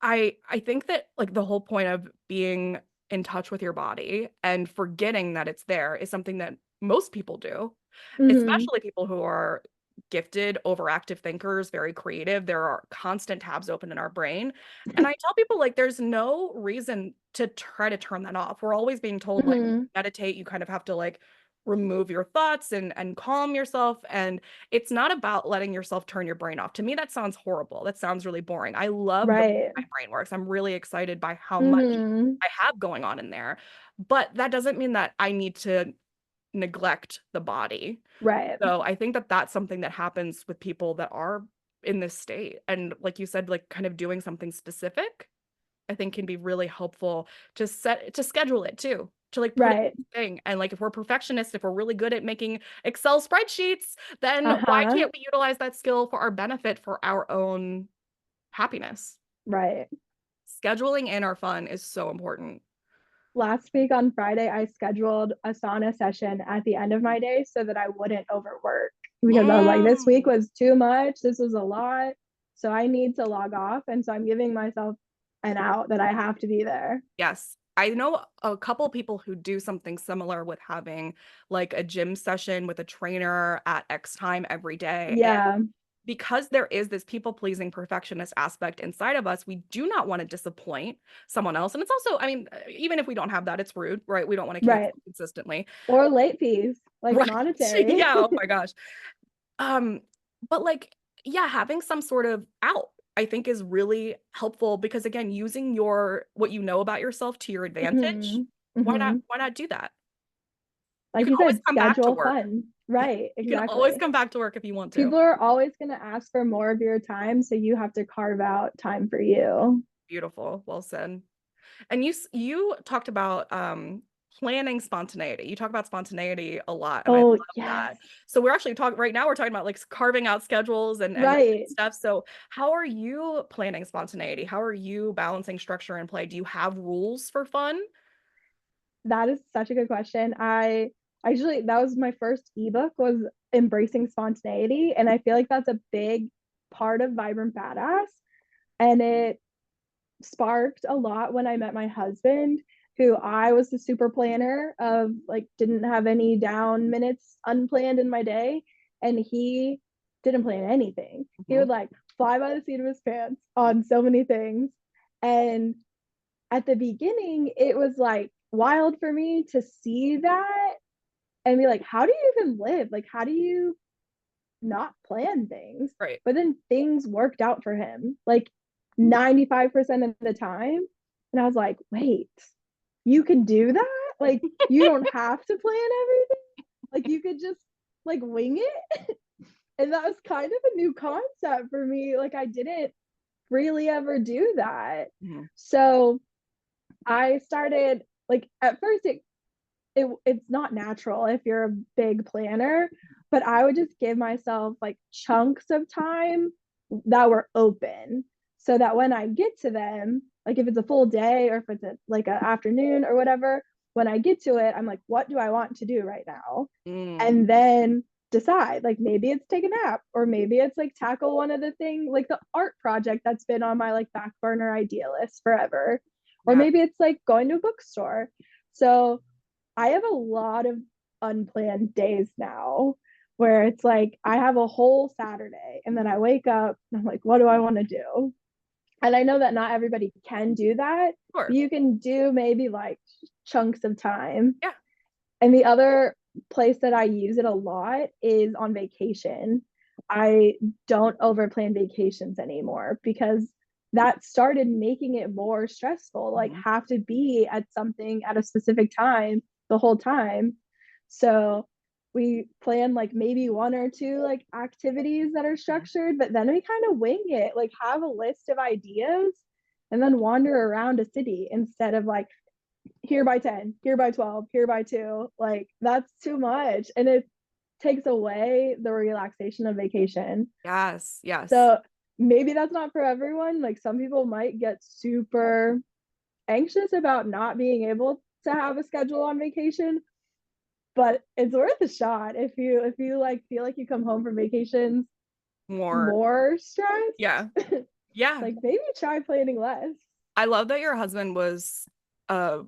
I think that like the whole point of being in touch with your body and forgetting that it's there is something that most people do,
Mm-hmm.
especially people who are gifted, overactive thinkers, very creative. There are constant tabs open in our brain. And I tell people like there's no reason to try to turn that off. We're always being told like
Mm-hmm.
meditate, you kind of have to like remove your thoughts and calm yourself, and it's not about letting yourself turn your brain off. To me that sounds horrible. That sounds really boring. I love the way
Right.
my brain works. I'm really excited by how much
Mm-hmm.
I have going on in there. But that doesn't mean that I need to neglect the body.
Right.
So I think that that's something that happens with people that are in this state. And like you said, like kind of doing something specific, I think can be really helpful to schedule it too, to like put it
Right.
in the thing. And like if we're perfectionists, if we're really good at making Excel spreadsheets, then why
Uh-huh.
can't we utilize that skill for our benefit for our own happiness?
Right.
Scheduling in our fun is so important.
Last week on Friday, I scheduled a sauna session at the end of my day so that I wouldn't overwork because I was like, this week
Mm.
was too much. This was a lot. So I need to log off. And so I'm giving myself an out that I have to be there.
Yes. I know a couple people who do something similar with having like a gym session with a trainer at X time every day. And
Yeah.
because there is this people pleasing perfectionist aspect inside of us, we do not want to disappoint someone else. And it's also, I mean, even if we don't have that, it's rude, right? We don't want to
Right.
cancel consistently.
Or late fees, like
Right.
monetary.
Yeah. Oh my gosh. Um, but like, yeah, having some sort of out, I think is really helpful because again, using your what you know about yourself to your advantage,
Hmm. Hmm.
why not do that? You
Like
can
you
always
said,
come back to
schedule
work.
fun. Right.
You can always
Exactly.
come back to work if you want to.
People are always going to ask for more of your time. So you have to carve out time for you.
Beautiful. Well said. And you talked about planning spontaneity. You talk about spontaneity a lot, and I
Oh,
love
yes.
that. So we're actually talking right now, we're talking about like carving out schedules and
Right.
stuff. So how are you planning spontaneity? How are you balancing structure and play? Do you have rules for fun?
That is such a good question. I actually, that was my first ebook was embracing spontaneity. And I feel like that's a big part of Vibrant Badass. And it sparked a lot when I met my husband, who I was the super planner of like didn't have any down minutes unplanned in my day. And he didn't plan anything. He
Mhm.
would like fly by the seat of his pants on so many things. And at the beginning, it was like wild for me to see that and be like, how do you even live? Like, how do you not plan things?
Right.
But then things worked out for him like 95% of the time. And I was like, wait, you can do that? Like, you don't have to plan everything. Like, you could just like wing it. And that was kind of a new concept for me. Like, I didn't really ever do that.
Mhm.
So I started like at first it's not natural if you're a big planner, but I would just give myself like chunks of time that were open so that when I get to them, like if it's a full day or if it's like an afternoon or whatever, when I get to it, I'm like, what do I want to do right now?
Mm.
And then decide like maybe it's take a nap or maybe it's like tackle one of the things like the art project that's been on my like back burner idea list forever, or
Yeah.
maybe it's like going to a bookstore. So I have a lot of unplanned days now where it's like I have a whole Saturday and then I wake up and I'm like, what do I want to do? And I know that not everybody can do that, but
Sure.
you can do maybe like chunks of time.
Yeah.
And the other place that I use it a lot is on vacation. I don't overplan vacations anymore because that started making it more stressful, like
Mhm.
have to be at something at a specific time the whole time. So we plan like maybe one or two like activities that are
Mhm.
structured, but then we kind of wing it, like have a list of ideas and then wander around a city instead of like here by 10, here by 12, here by 2. Like that's too much. And it takes away the relaxation of vacation.
Yes. Yes.
So maybe that's not for everyone. Like some people might get super anxious about not being able to have a schedule on vacation, but it's worth a shot if you like feel like you come home from vacations
More.
more stressed.
Yeah. Yeah.
Like maybe try planning less.
I love that your husband was uh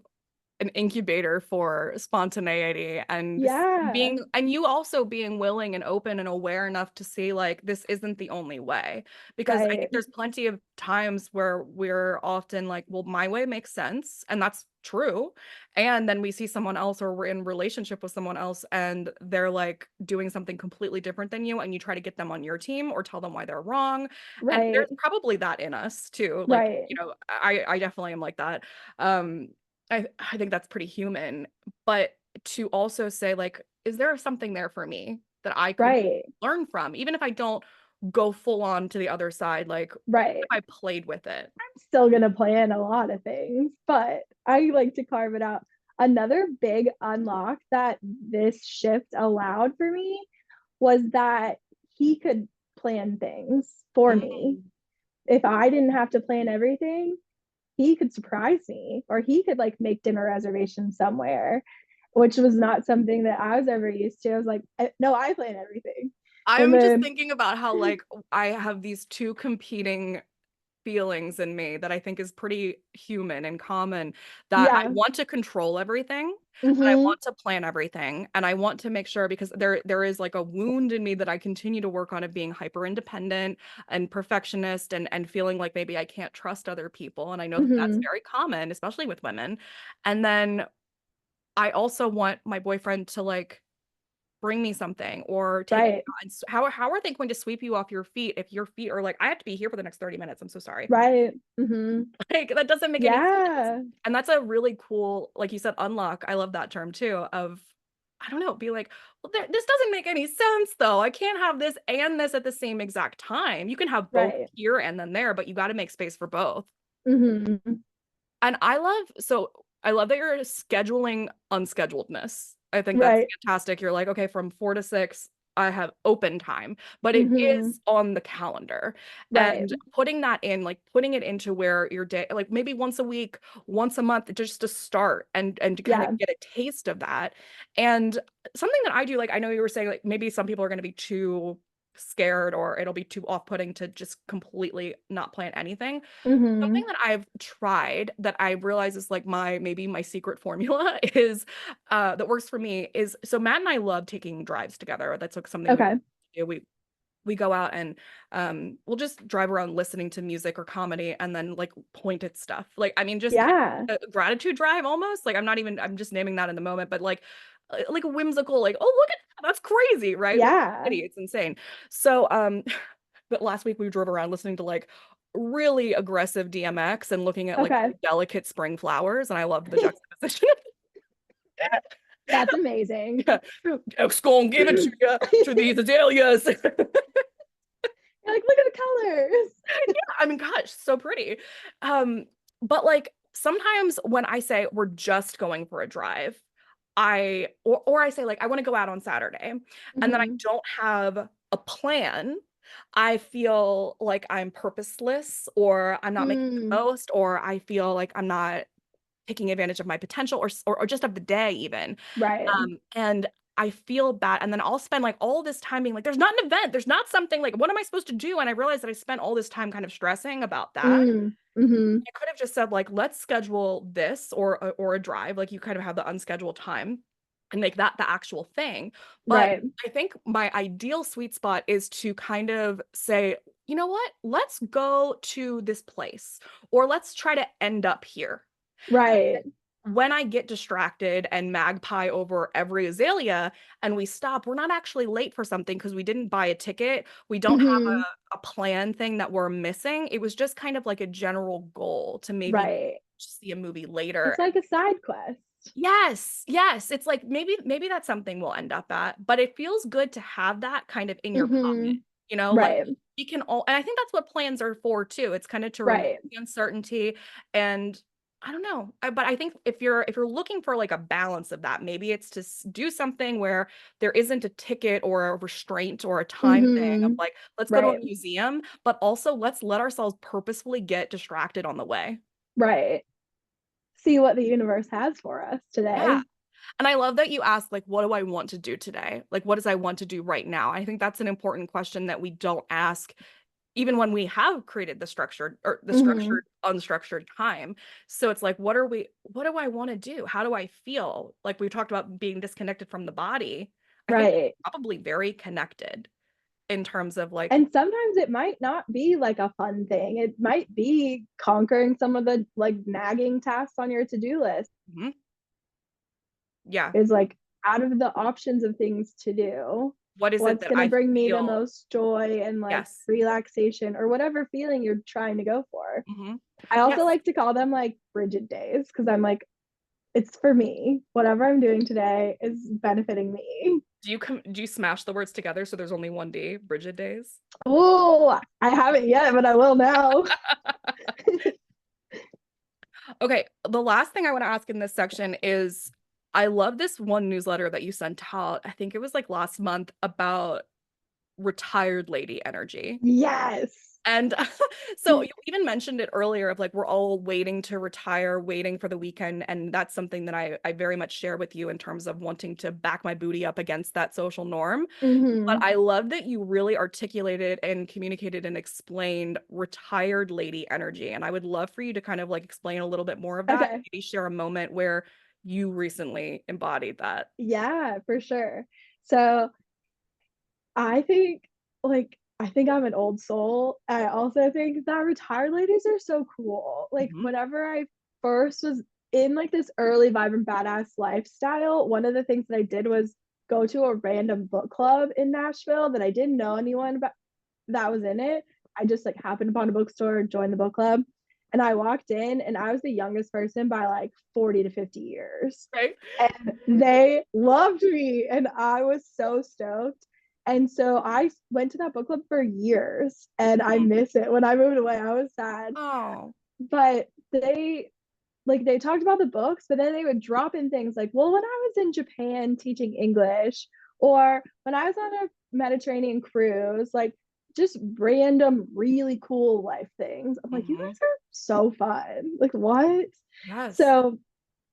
an incubator for spontaneity and
Yeah.
being, and you also being willing and open and aware enough to see like this isn't the only way, because I
Right.
think there's plenty of times where we're often like, well, my way makes sense, and that's true, and then we see someone else or we're in relationship with someone else and they're like doing something completely different than you, and you try to get them on your team or tell them why they're wrong, and there's
Right.
probably that in us too, like,
Right.
I definitely am like that. um I think that's pretty human, but to also say like, is there something there for me that I could
Right.
learn from, even if I don't go full on to the other side, like
Right.
if I played with it.
Still gonna plan a lot of things, but I like to carve it out. Another big unlock that this shift allowed for me was that he could plan things for me.
Mm.
If I didn't have to plan everything, he could surprise me or he could like make dinner reservations somewhere, which was not something that I was ever used to. I was like, no, I plan everything. And
I'm just
then,
thinking about how like I have these two competing feelings in me that I think is pretty human and common, that I
yeah.
want to control everything and I
Mm-hmm.
want to plan everything and I want to make sure, because there is like a wound in me that I continue to work on, of being hyper independent and perfectionist and feeling like maybe I can't trust other people, and I know that that's
Mm-hmm.
very common, especially with women. And then I also want my boyfriend to like bring me something or take me
Right.
out. And how are they going to sweep you off your feet if your feet are like, I have to be here for the next 30 minutes. I'm so sorry.
Right. Mm-hmm.
Like that doesn't make any sense.
Yeah.
And that's a really cool, like you said, unlock. I love that term too, of I don't know, be like, well, this doesn't make any sense though. I can't have this and this at the same exact time. You can have both
Right.
here and then there, but you got to make space for both.
Mm-hmm.
And I love that you're scheduling unscheduledness. I think that's
Right.
fantastic. You're like, okay, from 4 to 6, I have open time, but it
Mm-hmm.
is on the calendar.
Right.
And putting that in, like putting it into where your day, like maybe once a week, once a month, just to start and to kind of
Yeah.
get a taste of that. And something that I do, like I know you were saying, like maybe some people are going to be too scared or it'll be too off-putting to just completely not plan anything. Something
Mhm.
that I've tried that I realize is like maybe my secret formula is that works for me is so Matt and I love taking drives together. That's like something we
Okay.
do. We go out and we'll just drive around listening to music or comedy and then like point at stuff. Like I mean just kind
Yeah.
of a gratitude drive almost. Like I'm just naming that in the moment, but like a whimsical like, oh look at that, that's crazy, right? We're
Yeah.
it's insane. So but last week we drove around listening to like really aggressive DMX and looking at like
Okay.
really delicate spring flowers, and I loved the juxtaposition of that.
That's amazing.
Yeah. X gonna give it to you to these azaleas.
You're like, look at the colors.
I mean, gosh, so pretty. But like sometimes when I say we're just going for a drive, or I say like I want to go out on Saturday, and then I
Mhm.
don't have a plan, I feel like I'm purposeless or I'm not making the
Mm.
most, or I feel like I'm not taking advantage of my potential or just of the day even.
Right.
And I feel bad. And then I'll spend like all this time being like, there's not an event, there's not something like, what am I supposed to do? And I realized that I spent all this time kind of stressing about that.
Mm. Mhm.
I could have just said like, let's schedule this or a drive, like you kind of have the unscheduled time and make that the actual thing. But
Right.
I think my ideal sweet spot is to kind of say, you know what? Let's go to this place or let's try to end up here.
Right.
When I get distracted and magpie over every azalea and we stop, we're not actually late for something because we didn't buy a ticket. We don't have
Mhm.
a plan thing that we're missing. It was just kind of like a general goal to maybe
Right.
see a movie later.
It's like a side quest.
Yes, yes. It's like maybe that's something we'll end up at, but it feels good to have that kind of in your pocket,
Mhm.
like
Right.
we can all, and I think that's what plans are for too. It's kind of to remove
Right.
the uncertainty and I don't know. But I think if you're looking for like a balance of that, maybe it's to do something where there isn't a ticket or a restraint or a time thing of
Mhm.
like, let's go to a
Right.
museum, but also let's let ourselves purposefully get distracted on the way.
Right. See what the universe has for us
Yeah.
today.
And I love that you asked, like, what do I want to do today? Like, what does I want to do right now? I think that's an important question that we don't ask, even when we have created the
Mhm.
structured, unstructured time. So it's like, what do I want to do? How do I feel? Like we talked about being disconnected from the body. I think
Right.
probably very connected in terms of like,
And sometimes it might not be like a fun thing. It might be conquering some of the like nagging tasks on your to-do list
mhm, yeah,
is like out of the options of things to do.
what is it
What's
that
going to
I
bring me the
feel?
most joy and like
Yes.
relaxation or whatever feeling you're trying to go for.
Hmm.
I also
Yes.
like to call them like Brigid days because I'm like, it's for me. Whatever I'm doing today is benefiting me.
Do you smash the words together so there's only one D, Brigid days?
Oh, I haven't yet, but I will now.
Okay, the last thing I want to ask in this section is I love this one newsletter that you sent out. I think it was like last month about retired lady energy.
Yes.
And so you even mentioned it earlier of like we're all waiting to retire, waiting for the weekend. And that's something that I very much share with you in terms of wanting to back my booty up against that social norm. But
Hmm.
I love that you really articulated and communicated and explained retired lady energy. And I would love for you to kind of like explain a little bit more of that,
Okay.
maybe share a moment where you recently embodied that.
Yeah, for sure. So I think I think I'm an old soul. I also think that retired ladies are so cool. Like
Mhm,
whenever I first was in like this early vibrant badass lifestyle, one of the things that I did was go to a random book club in Nashville that I didn't know anyone about that was in it. I just like happened upon a bookstore, joined the book club, and I walked in and I was the youngest person by like 40 to 50 years.
right?
And they loved me and I was so stoked. And so I went to that book club for years and I
Mhm.
miss it. When I moved away, I was sad.
Oh.
But they talked about the books, but then they would drop in things like, well, when I was in Japan teaching English, or when I was on a Mediterranean cruise, like just random, really cool life things. I'm like, you
Mhm.
guys are so fun. Like, what?
Yes.
So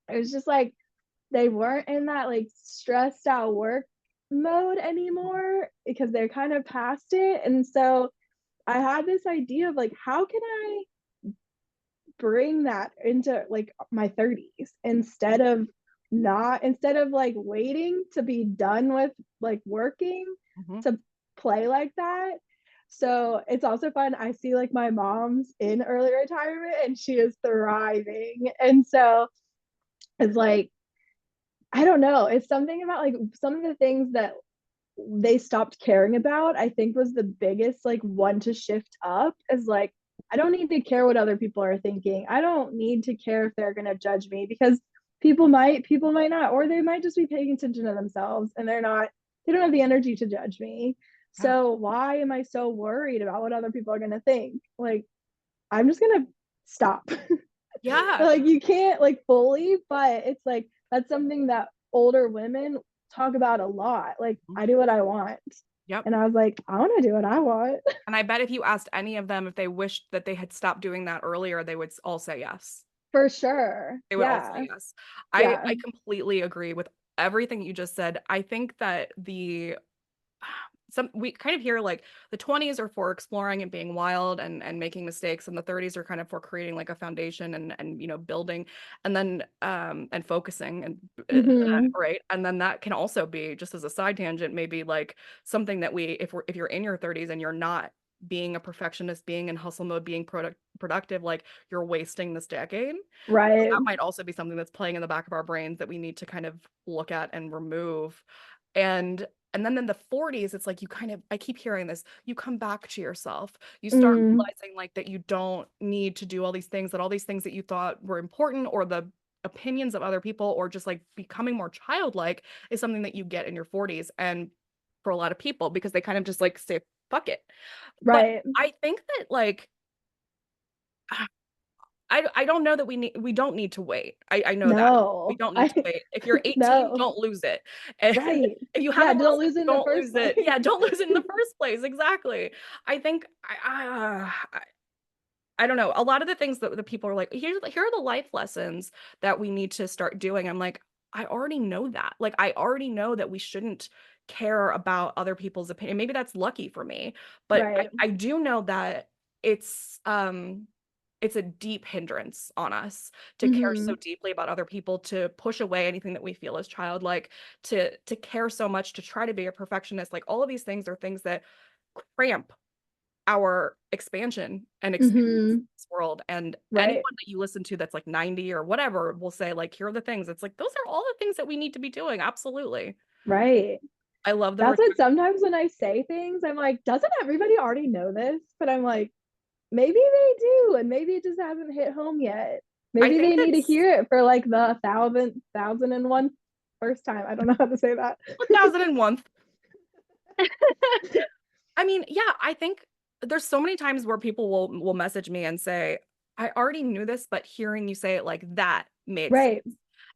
it was just like they weren't in that like stressed out work. mode anymore because they're kind of past it. And so I had this idea of like, how can I bring that into like my 30s instead of like waiting to be done with like working
Mhm.
to play like that. So it's also fun. I see like my mom's in early retirement and she is thriving. And so it's like, I don't know. It's something about like some of the things that they stopped caring about, I think was the biggest like one to shift up is like, I don't need to care what other people are thinking. I don't need to care if they're going to judge me because people might not, or they might just be paying attention to themselves and they don't have the energy to judge me.
Yeah.
So why am I so worried about what other people are going to think? Like, I'm just going to stop.
Yeah.
Like, you can't like fully, but it's like, that's something that older women talk about a lot. Like,
Mhm.
I do what I want.
Yep.
And I was like, I want to do what I want.
And I bet if you asked any of them if they wished that they had stopped doing that earlier, they would all say yes.
For sure.
They would all
Yeah.
say yes.
Yeah.
I completely agree with everything you just said. I think that we kind of hear like the 20s are for exploring and being wild and making mistakes, and the 30s are kind of for creating like a foundation and building, and then and focusing and
Hmm.
right. And then that can also be, just as a side tangent, maybe like something that if you're in your 30s and you're not being a perfectionist, being in hustle mode, being productive, like you're wasting this decade.
Right.
That might also be something that's playing in the back of our brains that we need to kind of look at and remove. And and then in the 40s, it's like I keep hearing this, you come back to yourself. You start
Mm.
realizing like that you don't need to do all these things, that all these things that you thought were important, or the opinions of other people, or just like becoming more childlike, is something that you get in your 40s. And for a lot of people, because they kind of just like say, fuck it. But
Right.
I think that like I don't know that we don't need to wait. I know that. We
No.
don't need to
I
wait. If you're 18,
no.
don't lose it. And
Right.
if you
Yeah,
haven't
don't
lost it,
lose it in the
don't
first
lose it.
place.
Yeah, don't lose it in the first place. Exactly. I think I don't know. A lot of the things that the people are like, here are the life lessons that we need to start doing. I'm like, I already know that. Like, I already know that we shouldn't care about other people's opinion. Maybe that's lucky for me, but
Right.
I do know that it's a deep hindrance on us to care so
Hmm.
deeply about other people, to push away anything that we feel is childlike, to care so much, to try to be a perfectionist. Like all of these things are things that cramp our expansion and experience
Hmm.
this world. And anyone
Right.
that you listen to that's like 90 or whatever will say, like, here are the things. It's like, those are all the things that we need to be doing. Absolutely.
Right.
I love the
That's
return.
what sometimes when I say things, I'm like, doesn't everybody already know this? But I'm like, maybe they do, and maybe it just hasn't hit home yet.
I
Maybe
think
they need to
that's
hear it for like the thousand and one first time. I don't know how to say that.
1001. I mean, yeah, I think there's so many times where people will message me and say, I already knew this, but hearing you say it like that made sense.
Right.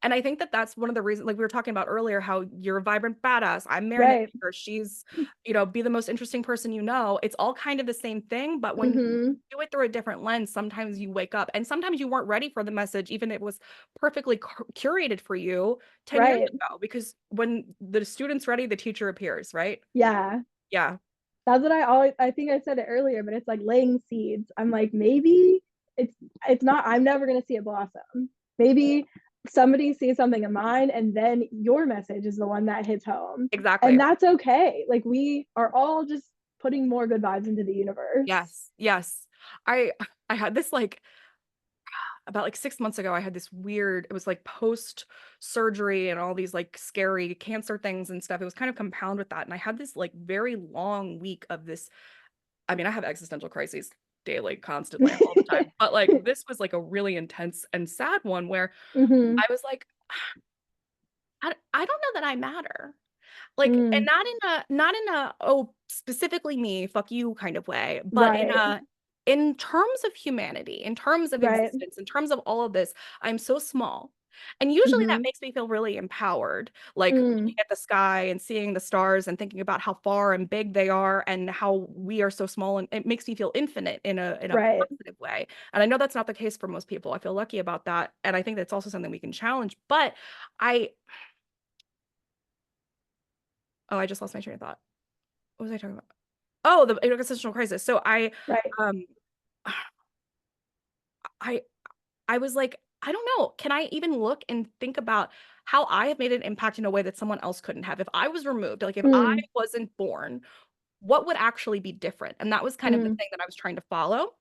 And I think that that's one of the reasons, like we were talking about earlier, how you're a vibrant badass. I'm Marinette
Right.
Baker. She's, be the most interesting person you know. It's all kind of the same thing, but when you
Hmm.
do it through a different lens, sometimes you wake up, and sometimes you weren't ready for the message, even if it was perfectly curated for you 10 years
Right.
ago. Because when the student's ready, the teacher appears, right?
Yeah.
Yeah,
That's what I think I said it earlier, but it's like laying seeds. I'm like, maybe it's it's not, I'm never gonna see it blossom. Maybe somebody sees something in mine and then your message is the one that hits home.
exactly.
And that's okay. Like we are all just putting more good vibes into the universe.
Yes, yes. I I had this like about like 6 months ago, I had this weird, it was like post surgery and all these like scary cancer things and stuff. It was kind of compound with that. And I had this like very long week of this. I mean, I have existential crises daily, constantly, all the time. But like this was like a really intense and sad one where
Hmm.
I was like, I don't know that I matter. Like, and
Mm.
not in a, oh, specifically me, fuck you kind of way, but
Right.
in terms of humanity, in terms of
Right.
existence, in terms of all of this, I'm so small. And usually that
Hmm.
makes me feel really empowered, like looking
Mm.
at the sky and seeing the stars and thinking about how far and big they are and how we are so small, and it makes me feel infinite in a
Right.
positive way. And I know that's not the case for most people. I feel lucky about that, and I think that's also something we can challenge. But I Oh, I just lost my train of thought. What was I talking about? Oh, the existential crisis. So
Right.
um, I, I was like, I don't know. Can I even look and think about how I have made an impact in a way that someone else couldn't have? If I was removed, like if I
Mm,
wasn't born, what would actually be different? And that was kind of the
mm,
thing that I was trying to follow.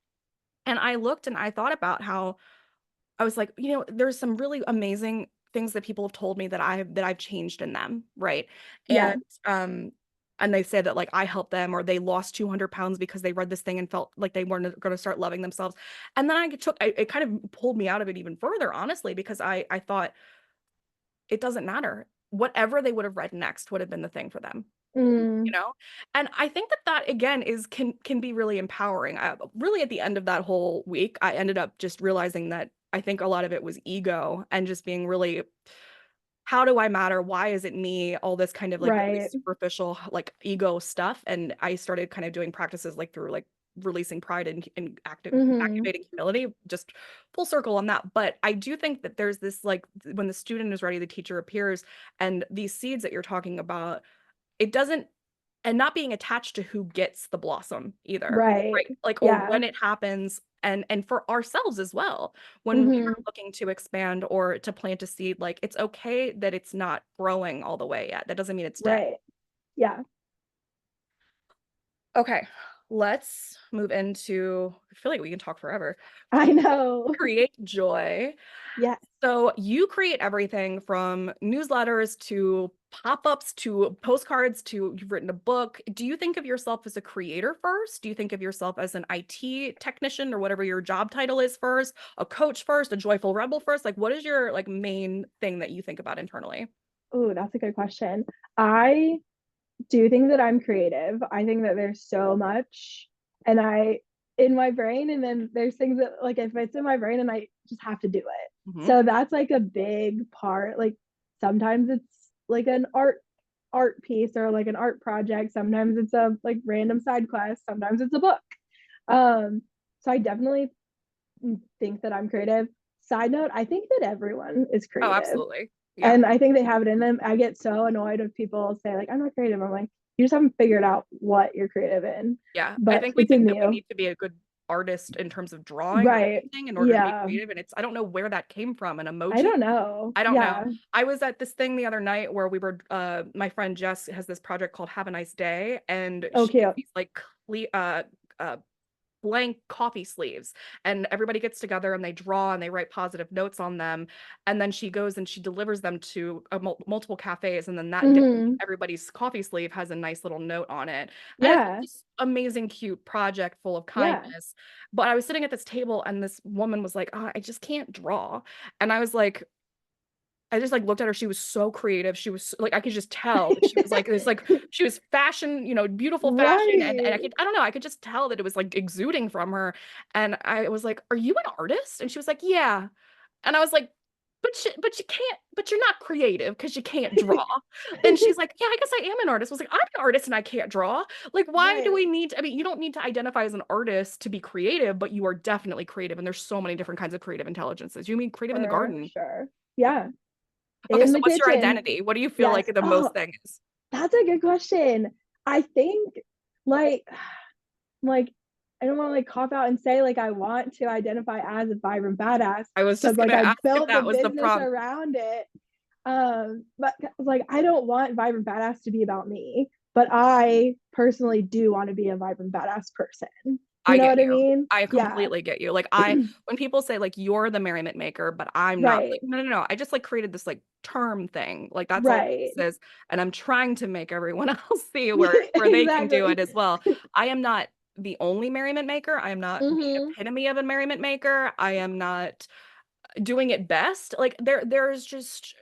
And I looked and I thought about how I was like, there's some really amazing things that people have told me that I've changed in them, right?
yeah.
Um and they said that like I helped them or they lost 200 pounds because they read this thing and felt like they weren't going to start loving themselves. And then it kind of pulled me out of it even further, honestly, because I thought it doesn't matter. Whatever they would have read next would have been the thing for them, you
Mm,
know. And I think that that again is can be really empowering. Really at the end of that whole week I ended up just realizing that I think a lot of it was ego and just being really, how do I matter, why is it me, all this kind of like really
right.
superficial like ego stuff. And I started kind of doing practices like through like releasing pride and
Hmm.
activating humility, just full circle on that. But I do think that there's this like when the student is ready the teacher appears, and these seeds that you're talking about, it doesn't, and not being attached to who gets the blossom either,
Right.
right? Like, or
Yeah.
when it happens, and for ourselves as well, when we are
Hmm.
looking to expand or to plant a seed, like it's okay that it's not growing all the way yet. That doesn't mean it's dead.
Right. Yeah.
Okay, let's move into, I feel like we can talk forever.
I know.
Create joy.
Yeah.
So you create everything from newsletters to pop-ups to postcards to you've written a book. Do you think of yourself as a creator first? Do you think of yourself as an IT technician or whatever your job title is first, a coach first, a joyful rebel first? Like what is your like main thing that you think about internally?
Oh, that's a good question. I do think that I'm creative. I think that there's so much and I in my brain and then there's things that like if it's in my brain and I just have to do it.
Hmm.
So that's like a big part. Like sometimes it's like an art piece or like an art project. Sometimes it's a like random side quest. Sometimes it's a book. Um so I definitely think that I'm creative. Side note, I think that everyone is
Oh,
creative.
absolutely. Yeah.
And I think they have it in them. I get so annoyed if people say, like, I'm not creative. I'm like, you just haven't figured out what you're creative in.
Yeah. I
But
think we
it's
think
in
that we
you.
need to be a good artist in terms of drawing or
Right.
painting in order to be
Yeah.
creative. And it's, I don't know where that came from. An
I
emoji.
don't know.
I don't know.
Yeah.
I was at this thing the other night where we were my friend Jess has this project called Have a Nice Day, and she
Okay.
gets these like uh blank coffee sleeves, and everybody gets together and they draw and they write positive notes on them, and then she goes and she delivers them to multiple cafes, and then that day
Hmm.
everybody's coffee sleeve has a nice little note on it, and it's
Yeah.
this amazing cute project full of
Yeah.
kindness. But I was sitting at this table and this woman was like, oh, I just can't draw. And I was like, I just like looked at her. She was so creative. She was like, I could just tell that she was like, it's like she was fashion, beautiful fashion. And
Right.
I don't know, I could just tell that it was like exuding from her. And I was like, are you an artist? And she was like, yeah. And I was like, but you can't, but you're not creative because you can't draw. And she's like, yeah, I guess I am an artist. I was like, I'm an artist and I can't draw. Like, why do
Right.
we need to, I mean, you don't need to identify as an artist to be creative, but you are definitely creative. And there's so many different kinds of creative intelligences. You mean creative in the
For
garden?
sure. Yeah.
Okay,
In
so
the
what's your
kitchen.
identity? What do you feel
Yes.
like the most
Oh,
thing is?
that's a good question. I think like like I don't want to like cop out and say like I want to identify as a vibrant badass
I was
because
just
like
gonna
I
ask if
built the
that was the
business
prompt.
around it. But like I don't want vibrant badass to be about me, but I personally do want to be a vibrant badass person. You
I
know
get
what I
you.
mean?
I
Yeah.
completely get you. Like when people say like you're the merriment maker, but I'm not,
Right.
like, no, no, no. I just like created this like term thing. Like that's all
Right.
this is. And I'm trying to make everyone else see where they can do it
Exactly.
as well. I am not the only merriment maker. I am not the
Hmm.
epitome of a merriment maker. I am not doing it best. Like there's just,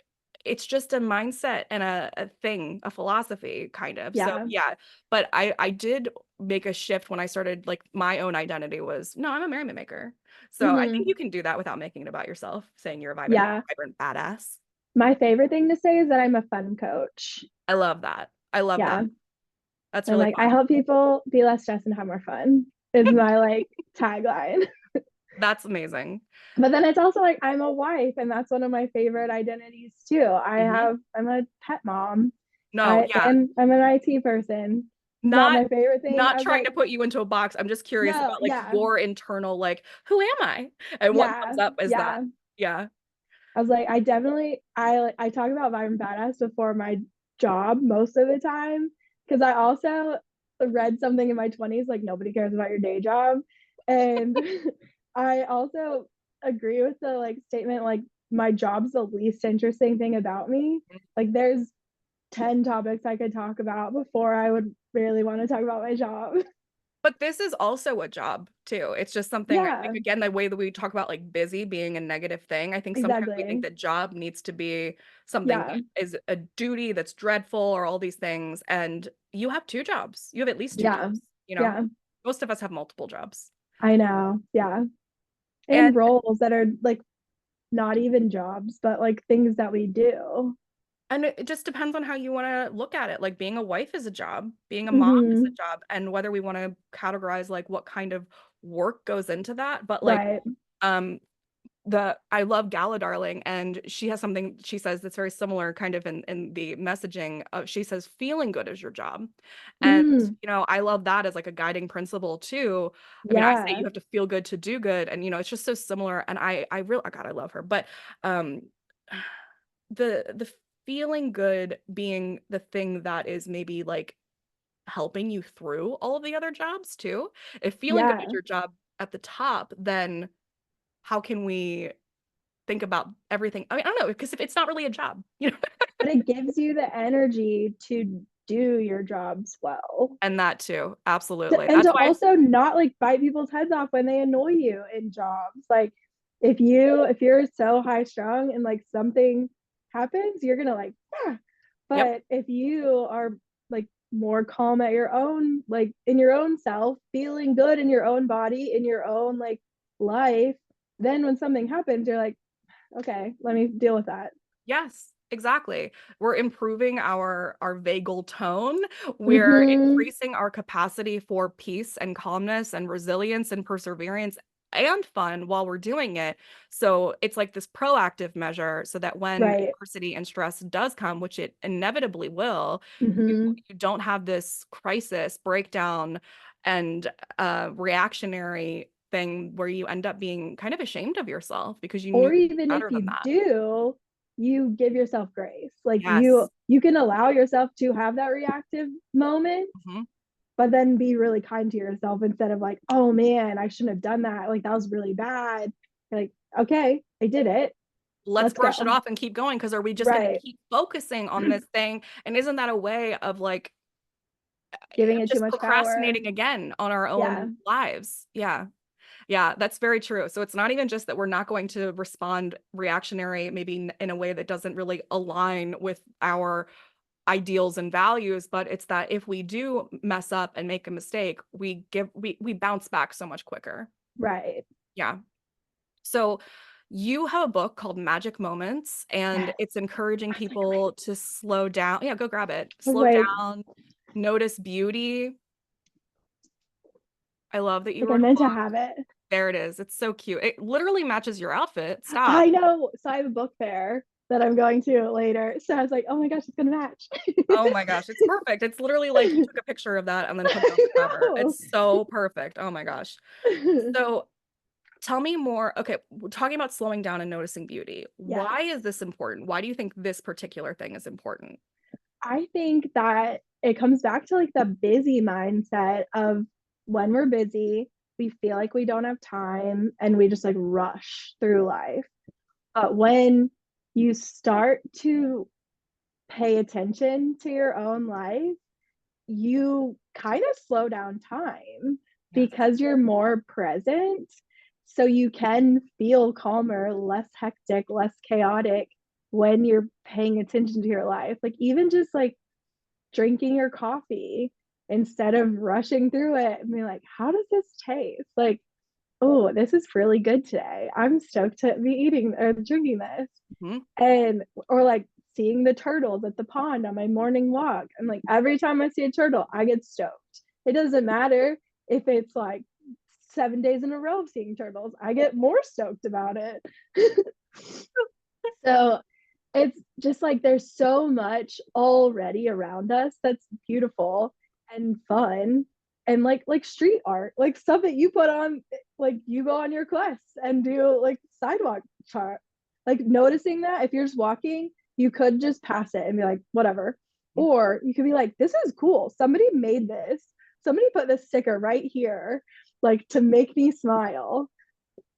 it's just a mindset and a thing, a philosophy kind of. So
Yeah.
yeah, but I did make a shift when I started, like my own identity was, no, I'm a merriment maker. So I think
Hmm.
you can do that without making it about yourself, saying you're a
Yeah.
vibrant badass.
My favorite thing to say is that I'm a fun coach.
I love that. I love that.
Yeah.
That's
And
really
like I
fun.
help people be less stressed and have more fun is my like tagline.
That's amazing.
But then it's also like I'm a wife and that's one of my favorite identities too.
Hmm.
I'm a pet mom
No, yeah.
I'm an IT person. Not
Not
my favorite thing.
not
I was
trying
like,
to put you into a box. I'm just curious
no,
about like
yeah,
your internal like, who am I? And what
yeah,
comes up is that.
yeah.
Yeah.
I was like, I talk about Vibrant Badass before my job most of the time because I also read something in my 20s like nobody cares about your day job, and I also agree with the like statement like my job's the least interesting thing about me. Like there's 10 topics I could talk about before I would really want to talk about my job.
But this is also a job too. It's just something I
Yeah,
think again, the way that we talk about like busy being a negative thing, I think sometimes we think
exactly.
that job needs to be something
Yeah,
that is a duty that's dreadful or all these things. And you have two jobs. You have at least two
yeah,
jobs, you know?
yeah.
Most of us have multiple jobs.
I know. Yeah.
And
And roles that are like not even jobs, but like things that we do.
and it just depends on how you want to look at it. Like being a wife is a job, being a mom is a
Hmm.
job, and whether we want to categorize like what kind of work goes into that. But like
Right.
um the I love Gala Darling, and she has something she says that's very similar kind of in the messaging of she says feeling good is your job. And
Mm,
I love that as like a guiding principle too. I mean, I say
yeah.
you have to feel good to do good, and it's just so similar. And I really, God, I love her. But um the feeling good being the thing that is maybe like helping you through all of the other jobs too. If feeling good is
Yeah.
your job at the top, then how can we think about everything? I mean, I don't know, because if it's not really a job,
But it gives you the energy to do your jobs well.
and that too, absolutely.
And
That's
to
why
also not like bite people's heads off when they annoy you in jobs. Like if you're so high strung and like something happens, you're gonna like, yeah.
yep,
But if you are like more calm at your own, like in your own self, feeling good in your own body, in your own like life, then when something happens, you're like, okay, let me deal with that.
yes, exactly. We're improving our vagal tone. We're
Mm-hmm.
increasing our capacity for peace and calmness and resilience and perseverance and fun while we're doing it. So it's like this proactive measure so that when
Right.
adversity and stress does come, which it inevitably will,
Mm-hmm.
you don't have this crisis, breakdown, and reactionary thing where you end up being kind of ashamed of yourself because you knew
Or even if
better
you
than that.
do, you give yourself grace. Like
Yes.
you can allow yourself to have that reactive moment,
Mhm.
but then be really kind to yourself instead of like, oh man, I shouldn't have done that. Like that was really bad. You're like, okay, I did it.
Let's
Let's
brush it
go.
off and keep going, because are we just going to
Right.
keep focusing on this thing? And isn't that a way of like
Giving it too
just
much power.
procrastinating again on our
Yeah.
own lives? Yeah. Yeah, that's very true. So it's not even just that we're not going to respond reactionary, maybe in a way that doesn't really align with our ideals and values, but it's that if we do mess up and make a mistake, we bounce back so much quicker.
Right.
Yeah. So you have a book called Magic Moments, and
Yes.
it's encouraging
I was like, wait.
people to slow down. Yeah, go grab it.
I was
Slow
like,
down, notice beauty. I love that you
I
wrote a
meant to
book.
have it.
There it is. It's so cute. It literally matches your outfit. Stop.
I know. So I have a book fair that I'm going to later. So I was like, oh my gosh, it's gonna match.
Oh my gosh, it's perfect. It's literally like you took a picture of that and then put it on the
I
cover.
know.
It's so perfect. Oh my gosh. So tell me more. Okay, we're talking about slowing down and noticing beauty.
Yes.
Why is this important? Why do you think this particular thing is important?
I think that it comes back to like the busy mindset of when we're busy, we feel like we don't have time and we just like rush through life. But when you start to pay attention to your own life, you kind of slow down time
Yes.
because you're more present. So you can feel calmer, less hectic, less chaotic when you're paying attention to your life. Like, even just like drinking your coffee instead of rushing through it and be like, how does this taste? Like, oh, this is really good today. I'm stoked to be eating or drinking this.
Mhm.
And or like seeing the turtles at the pond on my morning walk. And like every time I see a turtle, I get stoked. It doesn't matter if it's like 7 days in a row of seeing turtles. I get more stoked about it. So It's just like there's so much already around us that's beautiful and fun and like street art, like stuff that you put on, like you go on your quests and do like sidewalk chart. Like noticing that if you're just walking, you could just pass it and be like, whatever. Or you could be like, this is cool. Somebody made this. Somebody put this sticker right here, like to make me smile.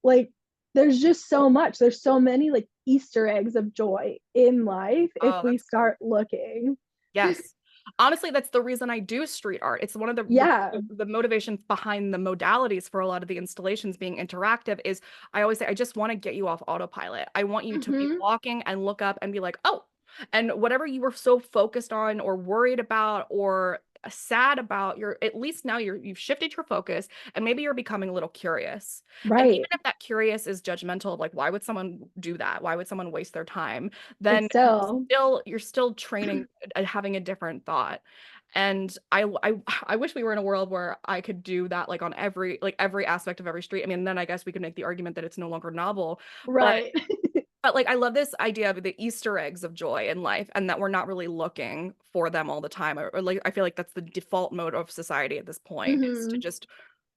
Like there's just so much. There's so many like Easter eggs of joy in life if
Oh,
we
that's great.
start looking.
Yes. Honestly, that's the reason I do street art. It's one of
Yeah.
the motivations behind the modalities for a lot of the installations being interactive is I always say, I just want to get you off autopilot. I want you to be
Mm-hmm.
walking and look up and be like, oh, and whatever you were so focused on or worried about or sad about, you're at least now you've shifted your focus and maybe you're becoming a little curious. And even
Right.
if that curious is judgmental, like why would someone do that? Why would someone waste their time?
It's
Then
still
you're still training having a different thought. And I wish we were in a world where I could do that like on every aspect of every street. I mean, then I guess we could make the argument that it's no longer novel, but
right.
like I love this idea of the Easter eggs of joy in life and that we're not really looking for them all the time. Or like I feel like that's the default mode of society at this point is to
Mm-hmm.
just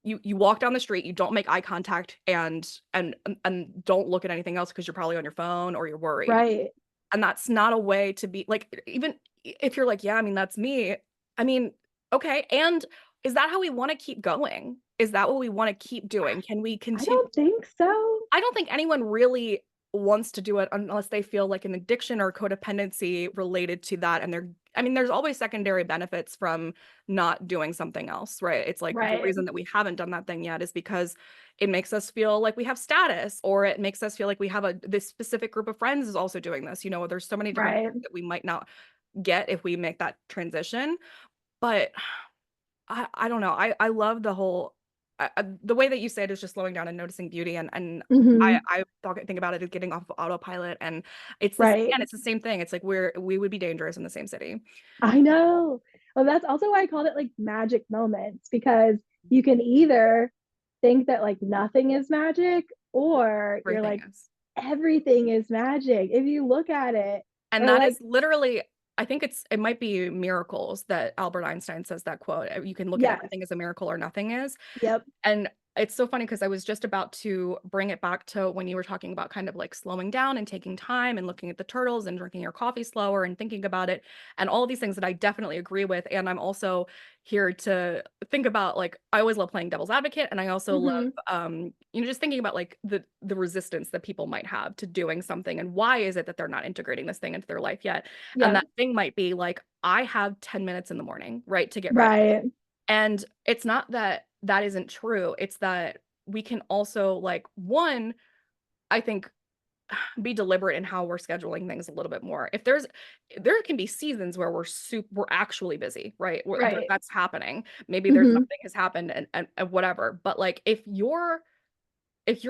you walk down the street, you don't make eye contact and don't look at anything else because you're probably on your phone or you're worried.
Right.
And that's not a way to be like, even if you're like, yeah, I mean, that's me. I mean, okay. And is that how we want to keep going? Is that what we want to keep doing? Can we
I
continue?
don't think so.
I don't think anyone really wants to do it unless they feel like an addiction or codependency related to that. And I mean, there's always secondary benefits from not doing something else, right? It's like the
Right.
reason that we haven't done that thing yet is because it makes us feel like we have status, or it makes us feel like we have this specific group of friends is also doing this. You know, there's so many different
Right.
things that we might not get if we make that transition. But I don't know. I love the whole the way that you say it is just slowing down and noticing beauty and
Mm-hmm.
think about it as getting off of autopilot and it's this
Right.
again it's the same thing. It's like we would be dangerous in the same city.
I know. Well, that's also why I called it like magic moments because you can either think that like nothing is magic or you're
Everything
like,
is.
everything is magic if you look at it.
And
Or
that
like,
is literally I think it might be Miracles that Albert Einstein says that quote. You can look at
yes.
everything as a miracle or nothing is.
Yep.
And it's so funny because I was just about to bring it back to when you were talking about kind of like slowing down and taking time and looking at the turtles and drinking your coffee slower and thinking about it and all these things that I definitely agree with. And I'm also here to think about like I always love playing devil's advocate and I also love
Mm-hmm.
just thinking about like the resistance that people might have to doing something and why is it that they're not integrating this thing into their life yet. And
Yep.
that thing might be like I have 10 minutes in the morning, right, to get ready.
Right.
And it's not that that isn't true. It's that we can also like one, I think be deliberate in how we're scheduling things a little bit more. If there can be seasons where we're actually busy, right?
Right.
That's happening. Maybe there's
Mm-hmm.
something has happened and whatever. But like if your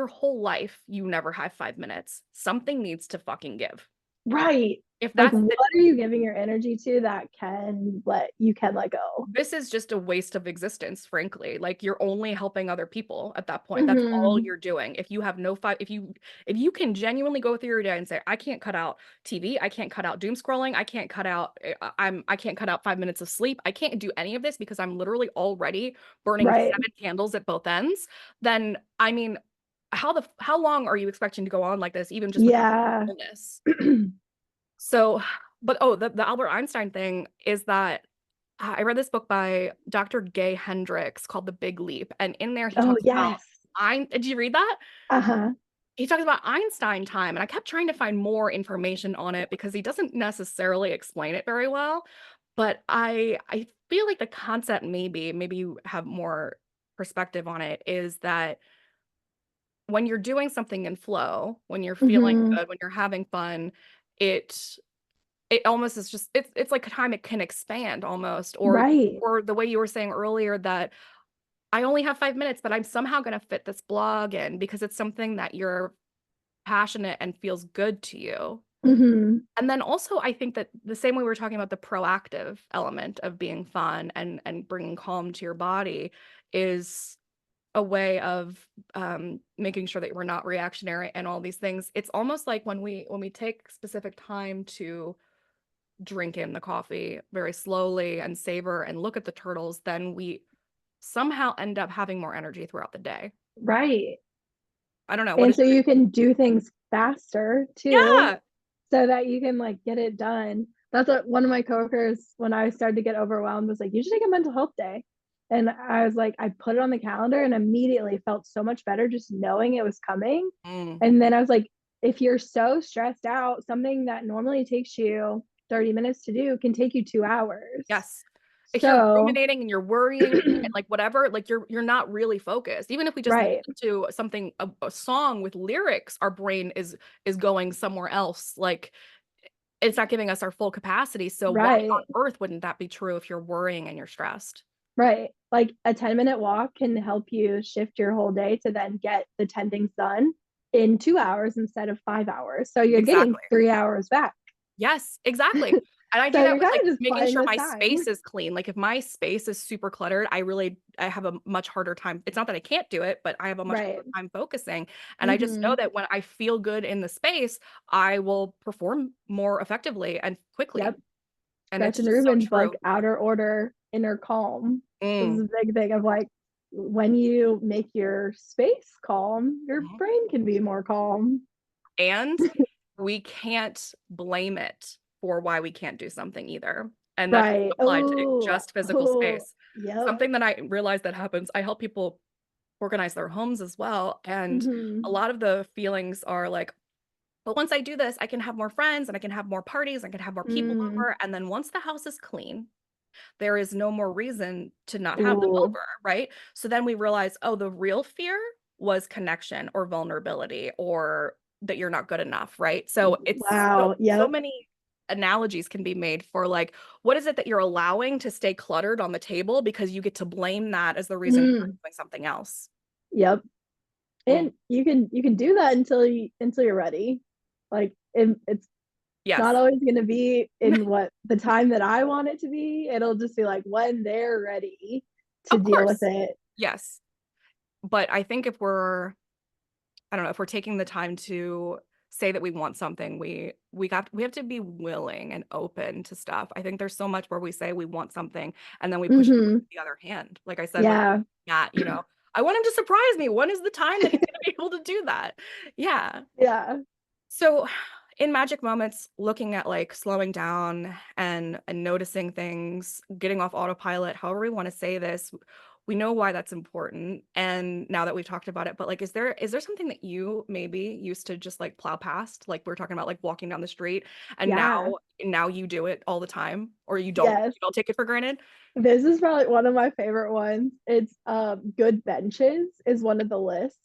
whole life you never have 5 minutes, something needs to fucking give.
Right.
If
Like,
that's
what are you giving your energy to that can let go?
this is just a waste of existence, frankly. Like you're only helping other people at that point. That's all
Mm-hmm.
you're doing. If you have no five, if you can genuinely go through your day and say, I can't cut out TV, I can't cut out doom scrolling, I can't cut out I can't cut out 5 minutes of sleep, I can't do any of this because I'm literally already burning
Right.
seven candles at both ends, then I mean, how long are you expecting to go on like this, even just with
Yeah.
illness? So, but oh, the Albert Einstein thing is that I read this book by Dr. Gay Hendricks called The Big Leap. And in there, he
Oh,
talks about,
yes.
did you read that?
Uh-huh.
He talks about Einstein time. And I kept trying to find more information on it because he doesn't necessarily explain it very well. But I feel like the concept maybe you have more perspective on it, is that when you're doing something in flow, when you're feeling
Mm-hmm.
good, when you're having fun, it it almost is just it's like time it can expand almost,
Right.
or the way you were saying earlier that I only have 5 minutes, but I'm somehow going to fit this blog in because it's something that you're passionate and feels good to you.
Mm-hmm.
And then also I think that the same way we were talking about the proactive element of being fun and bringing calm to your body is a way of making sure that we're not reactionary and all these things. It's almost like when we take specific time to drink in the coffee very slowly and savor and look at the turtles, then we somehow end up having more energy throughout the day.
Right.
I don't know. What
And
is
so
your
you can do things faster too,
Yeah.
so that you can like get it done. That's what one of my coworkers, when I started to get overwhelmed, was like, you should take a mental health day. And I was like, I put it on the calendar and immediately felt so much better just knowing it was coming.
Mm,
And then I was like, if you're so stressed out, something that normally takes you 30 minutes to do can take you 2 hours.
yes. If you're
So,
ruminating and you're worrying and like whatever, like you're not really focused. Even if we just
right,
listen to something, a song with lyrics, our brain is going somewhere else. Like it's not giving us our full capacity. So why on
right,
earth wouldn't that be true if you're worrying and you're stressed?
right. Like a 10-minute walk can help you shift your whole day to then get the 10 things done in 2 hours instead of 5 hours. So you're getting
Exactly.
3 hours back.
Yes, exactly. And I do
So
that
you're
with
kind
like
of just
making
buying
sure
this
my
time.
space is clean. Like if my space is super cluttered, I have a much harder time. It's not that I can't do it, but I have a much
Right.
harder time focusing. And I just know
Mm-hmm.
that when I feel good in the space, I will perform more effectively and quickly.
Yep.
And it's
Gretchen
just so
Rubin's like
true.
outer order, inner calm. This is
Mm.
a big thing of like when you make your space calm, your
Mhm.
brain can be more calm.
And we can't blame it for why we can't do something either. And that doesn't
Right.
apply to
Oh,
just physical
oh,
space.
yep.
Something that I realize that happens, I help people organize their homes as well. And a
Mm-hmm.
lot of the feelings are like, but once I do this, I can have more friends and I can have more parties, I can have more people
Mm.
over. And then once the house is clean, there is no more reason to not have them
Ooh.
over, right? So then we realize, oh, the real fear was connection or vulnerability or that you're not good enough, right? So it's so,
Wow.
so
Yep.
many analogies can be made for like, what is it that you're allowing to stay cluttered on the table because you get to blame that as the reason you're
Mm.
doing something else.
Yep.
Mm.
And you can do that until you're ready. Like it's not
Yes,
always going to be in what the time that I want it to be. It'll just be like when they're ready to
of
deal with
course.
it.
Yes. But I think if we're I don't know, if we're taking the time to say that we want something, we have to be willing and open to stuff. I think there's so much where we say we want something and then we push it away
Hmm.
with the other hand. Like I said with
Yeah.
Matt, I want him to surprise me. When is the time that he's going to be able to do that? Yeah.
Yeah.
So in magic moments, looking at like slowing down and noticing things, getting off autopilot, however we want to say this, we know why that's important. And now that we've talked about it, but like is there something that you maybe used to just like plow past? Like we're talking about like walking down the street and
Yeah.
now you do it all the time or
Yes.
you don't take it for granted?
This is probably one of my favorite ones. It's good benches is one of the lists.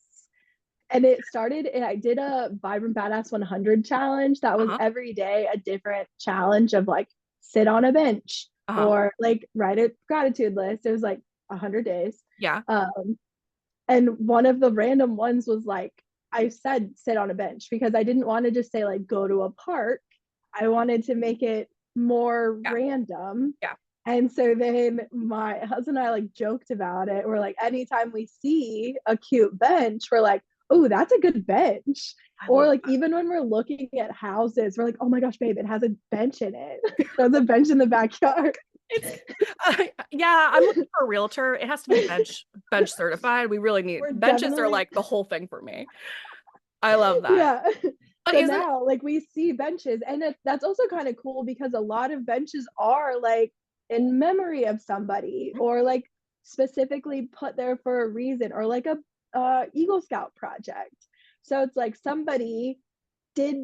And it started, and I did a Vibrant Badass 100 challenge that was
Uh-huh.
every day a different challenge of like sit on a bench
Uh-huh.
or like write a gratitude list. It was like 100 days.
Yeah.
Um, and one of the random ones was like, I said sit on a bench because I didn't want to just say like go to a park. I wanted to make it more
Yeah.
random.
Yeah.
And so then my husband and I like joked about it. We're like, anytime we see a cute bench, we're like, oh, that's a good bench.
I
Or
love
like
that.
even when we're looking at houses, we're like, oh my gosh, babe, it has a bench in it. There's a bench in the backyard.
It's yeah, I'm looking for a realtor. It has to be bench certified. We really need
We're
benches are
definitely,
like the whole thing for me. I love that.
yeah.
But
So
isn't
now like we see benches, and that's also kind of cool because a lot of benches are like in memory of somebody or like specifically put there for a reason or like a Eagle Scout project. So it's like somebody did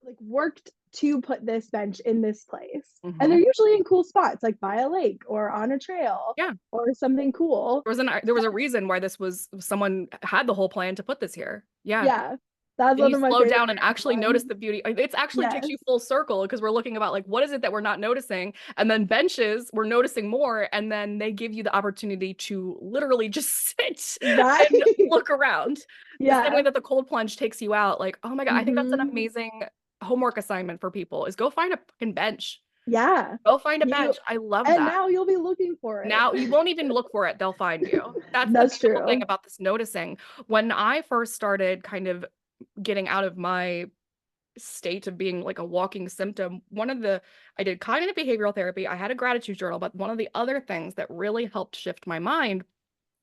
like worked to put this bench in this place. And
Mhm.
they're usually in cool spots like by a lake or on a trail
Yeah.
or something cool.
There was a reason why this was someone had the whole plan to put this here. Yeah.
Yeah. That's
And
one
you
of my
slow
favorite
down and actually notice
ones.
the beauty. It's actually takes
Yes.
you full circle because we're looking about like what is it that we're not noticing? And then benches, we're noticing more, and then they give you the opportunity to literally just sit
Right.
and look around. The same way
Yeah.
that the cold plunge takes you out. Like, oh my God, I think that's an
Hmm.
amazing homework assignment for people is go find a fucking bench.
Yeah.
Go find a
You
bench. I love
and
that.
now you'll be looking for it.
Now you won't even look for it, they'll find you. That's the
That's
beautiful thing
true.
about this noticing. When I first started kind of getting out of my state of being like a walking symptom, I did cognitive behavioral therapy, I had a gratitude journal, but one of the other things that really helped shift my mind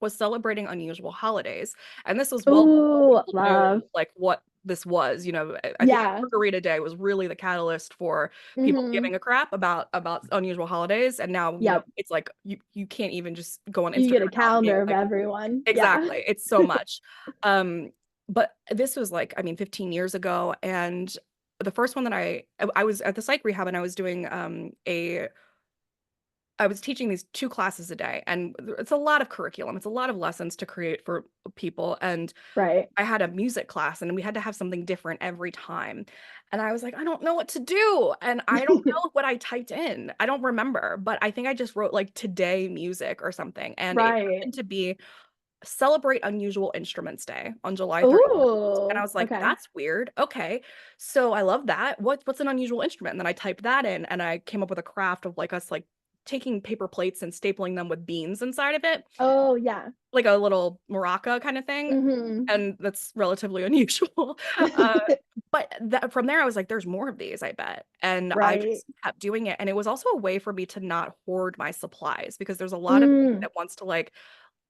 was celebrating unusual holidays. And this was well before
Ooh,
people
love.
knew like what this was. I think
Yeah.
Margarita Day was really the catalyst for people
Hmm.
giving a crap about unusual holidays. And now,
Yep.
it's like you can't even just go on
You get
Instagram
a
without being
calendar of
like,
everyone. Yeah.
exactly. It's so much. Um, but this was like, I mean, 15 years ago. And the first one that I was at the psych rehab and I was doing I was teaching these two classes a day, and it's a lot of curriculum. It's a lot of lessons to create for people. And
Right.
I had a music class, and we had to have something different every time. And I was like, I don't know what to do. And I don't know what I typed in. I don't remember, but I think I just wrote like today music or something. And it
Right.
happened to be Celebrate Unusual Instruments Day on July 31st. And I
Ooh,
was like,
okay.
that's weird. Okay. So I love that. What's an unusual instrument? And then I typed that in and I came up with a craft of like us like taking paper plates and stapling them with beans inside of it,
Oh, yeah.
like a little maraca kind of thing.
Hmm.
And that's relatively unusual. But from there, I was like, there's more of these, I bet. And I
Right.
just kept doing it. And it was also a way for me to not hoard my supplies because there's a lot of me
Mm,
that wants to like,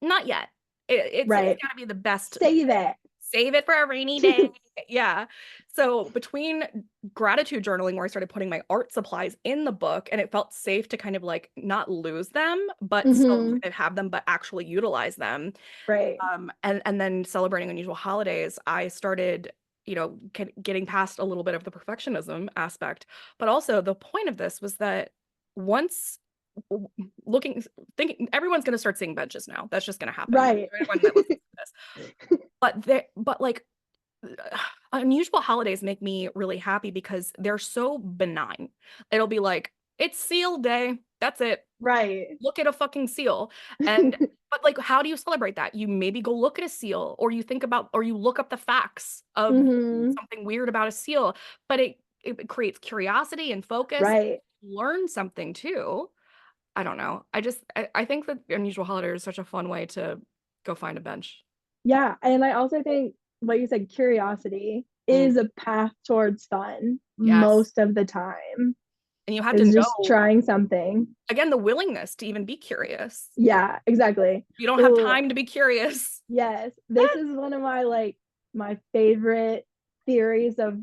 not yet. It's
right.
got to be the best.
Save it.
Save it for a rainy day. Yeah. So between gratitude journaling, where I started putting my art supplies in the book, and it felt safe to kind of like not lose them, but still
Hmm.
kind of have them, but actually utilize them.
Right.
And then celebrating unusual holidays, I started, getting past a little bit of the perfectionism aspect. But also the point of this was that once looking, thinking everyone's going to start seeing benches now. That's just going to happen.
Right.
Everyone that listens to this. But like unusual holidays make me really happy because they're so benign. It'll be like, it's seal day. That's it.
Right.
Look at a fucking seal. And but like how do you celebrate that? You maybe go look at a seal or you think about or you look up the facts of
Hmm.
something weird about a seal, but it creates curiosity and focus.
Right.
Learn something too. I don't know. I think that unusual holiday is such a fun way to go find a bench.
Yeah. And I also think, like you said, curiosity
Mm,
is a path towards fun
yes.
most of the time,
And you have to
is just
know,
trying something.
again, the willingness to even be curious.
Yeah, exactly.
You don't have
Ooh,
time to be curious.
yes. This is one of my favorite theories of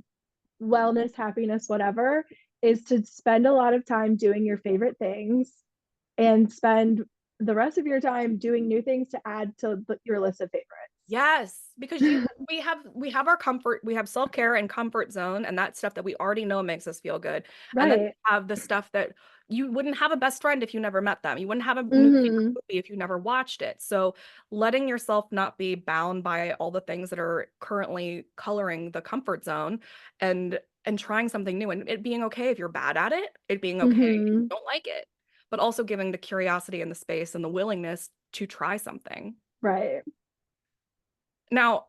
wellness, happiness, whatever, is to spend a lot of time doing your favorite things and spend the rest of your time doing new things to add to your list of favorites.
Yes, because we have our comfort, we have self-care and comfort zone and that stuff that we already know makes us feel good. And then we
Right.
have the stuff that you wouldn't have a best friend if you never met them. You wouldn't have a new favorite
Hmm.
movie if you never watched it. So letting yourself not be bound by all the things that are currently coloring the comfort zone and trying something new and it being okay if you're bad at it, it being okay if you
Hmm.
don't like it, but also giving the curiosity and the space and the willingness to try something.
Right.
Now,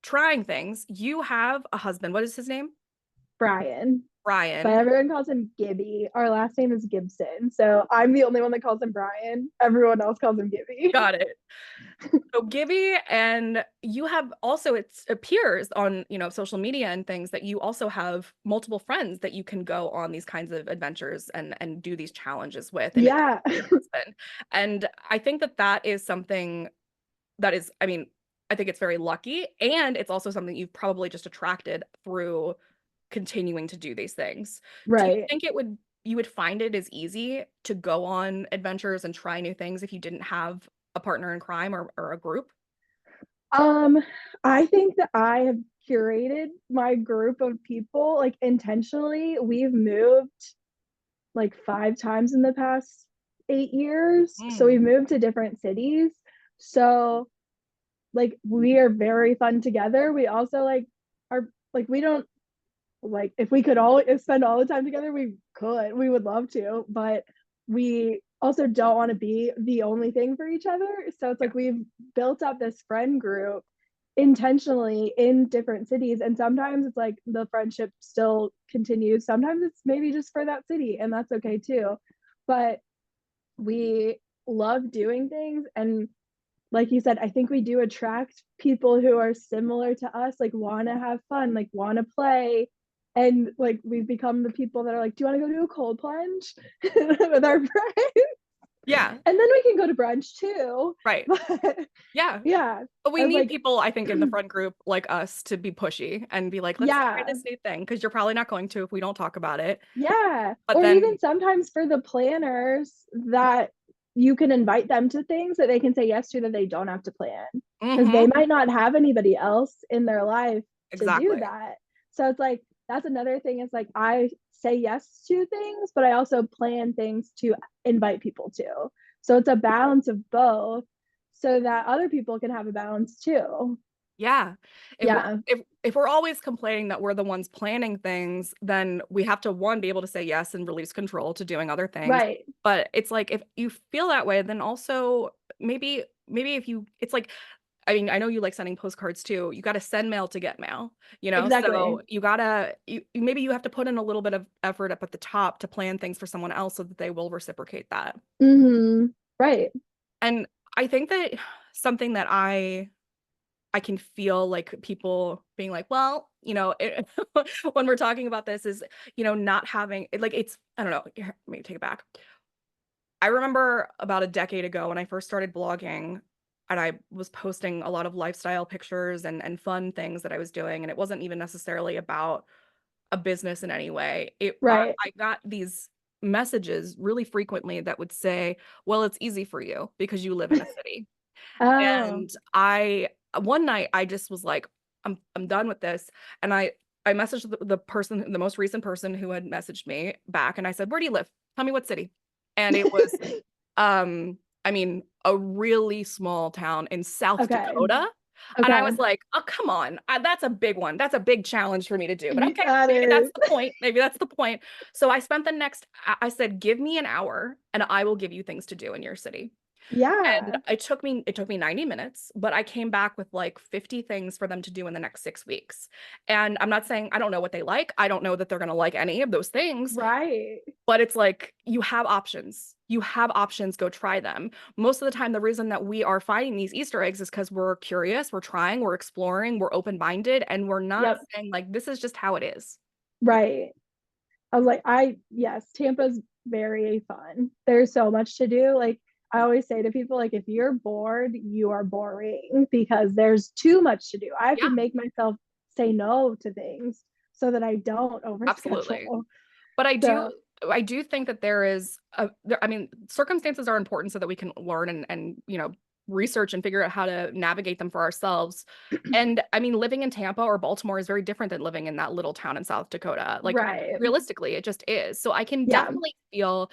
trying things, you have a husband. What is his name?
Brian. But
Brian.
everyone calls him Gibby. Our last name is Gibson. So I'm the only one that calls him Brian. Everyone else calls him Gibby.
Got it. So Gibby, and you have also, it appears on, social media and things that you also have multiple friends that you can go on these kinds of adventures and do these challenges with, in addition
Yeah.
to your husband. And I think that that is something that is, I mean, I think it's very lucky, and it's also something you've probably just attracted through continuing to do these things. Do you
Right.
think you would find it as easy to go on adventures and try new things if you didn't have a partner in crime or a group?
Um, I think that I have curated my group of people like intentionally. We've moved like 5 times in the past 8 years. So
Mm,
we've moved to different cities. So like we are very fun together. We also like are like we don't like if we could all spend all the time together, we would love to, but we also don't want to be the only thing for each other. So it's
yeah.
like we've built up this friend group intentionally in different cities. And sometimes it's like the friendship still continues. Sometimes it's maybe just for that city, and that's okay too. But we love doing things. And like you said, I think we do attract people who are similar to us, like want to have fun, like want to play. And like we've become the people that are like, do you want to go do a cold plunge with our friends?
Yeah.
And then we can go to brunch too.
Right.
But
Yeah.
yeah,
But we
I was
need
like,
people, I think, in the friend group like us to be pushy and be like, let's try
yeah,
this new thing because you're probably not going to if we don't talk about it.
yeah.
But
Or
then,
even sometimes for the planners that you can invite them to things that they can say yes to that they don't have to plan because they
mhm,
might not have anybody else in their life to do
exactly.
that. So it's like that's another thing is like I say yes to things, but I also plan things to invite people to. So it's a balance of both so that other people can have a balance too.
Yeah. If we're
Yeah.
if we're always complaining that we're the ones planning things, then we have to one be able to say yes and release control to doing other things.
Right.
But it's like if you feel that way, then also maybe if you it's like I mean, I know you like sending postcards too. You got to send mail to get mail, you know?
Exactly.
So you gotta maybe you have to put in a little bit of effort up at the top to plan things for someone else so that they will reciprocate that.
Right.
And I think that something that I can feel like people being like, well, when we're talking about this is, not having like it's, I don't know, here, let me take it back. I remember about a decade ago when I first started blogging and I was posting a lot of lifestyle pictures and fun things that I was doing. And it wasn't even necessarily about a business in any way.
Right.
I got these messages really frequently that would say, well, it's easy for you because you live in a city.
Oh,
And I one night I just was like, I'm done with this. And I messaged the person, the most recent person who had messaged me back, and I said, where do you live? Tell me what city. And it was I mean, a really small town in South
okay.
Dakota. And I
Okay.
was like, oh, come on. That's a big one. That's a big challenge for me to do. But okay,
That
maybe that's
is.
the point. Maybe that's the point. So I spent the next, I said, give me an hour and I will give you things to do in your city. And
Yeah.
it took me 90 minutes, but I came back with like 50 things for them to do in the next 6 weeks. And I'm not saying I don't know what they like. I don't know that they're going to like any of those things,
Right.
but it's like you have options. You have options, go try them. Most of the time, the reason that we are finding these Easter eggs is because we're curious, we're trying, we're exploring, we're open-minded, and we're not
Yep.
saying like this is just how it is.
Right. I was like, yes, Tampa's very fun. There's so much to do. Like, I always say to people, like, if you're bored, you are boring because there's too much to do. I have to
Yeah,
make myself say no to things so that I don't
absolutely.
overschedule.
But
So,
I do think that there is I mean, circumstances are important so that we can learn and research and figure out how to navigate them for ourselves. And I mean, living in Tampa or Baltimore is very different than living in that little town in South Dakota. Like
right.
realistically, it just is. So I can
Yeah.
definitely feel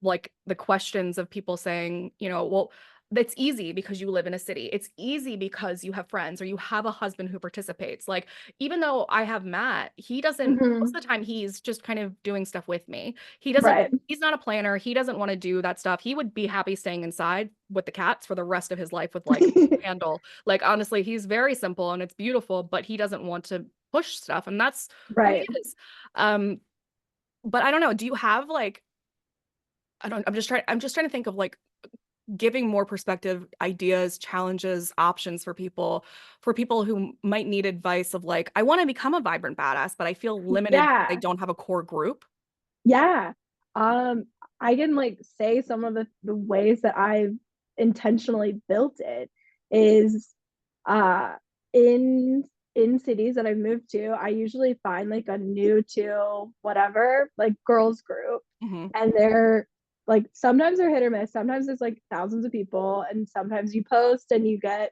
like the questions of people saying, well, that's easy because you live in a city. It's easy because you have friends or you have a husband who participates. Like, even though I have Matt, he doesn't, most
Hmm.
of the time, he's just kind of doing stuff with me.
Right.
He's not a planner. He doesn't want to do that stuff. He would be happy staying inside with the cats for the rest of his life with like handle. Like, honestly, he's very simple and it's beautiful, but he doesn't want to push stuff. And that's who he
Right.
is. Um, but I don't know. Do you have like, I'm just trying to think of like giving more perspective, ideas, challenges, options for people who might need advice of like, I want to become a vibrant badass, but I feel limited because I
Yeah.
don't have a core group.
Yeah. Um, I can like say some of the ways that I've intentionally built it is uh in in cities that I've moved to, I usually find like a new to whatever, like girls group.
Hmm.
And they're like sometimes they're hit or miss. Sometimes there's like thousands of people, and sometimes you post and you get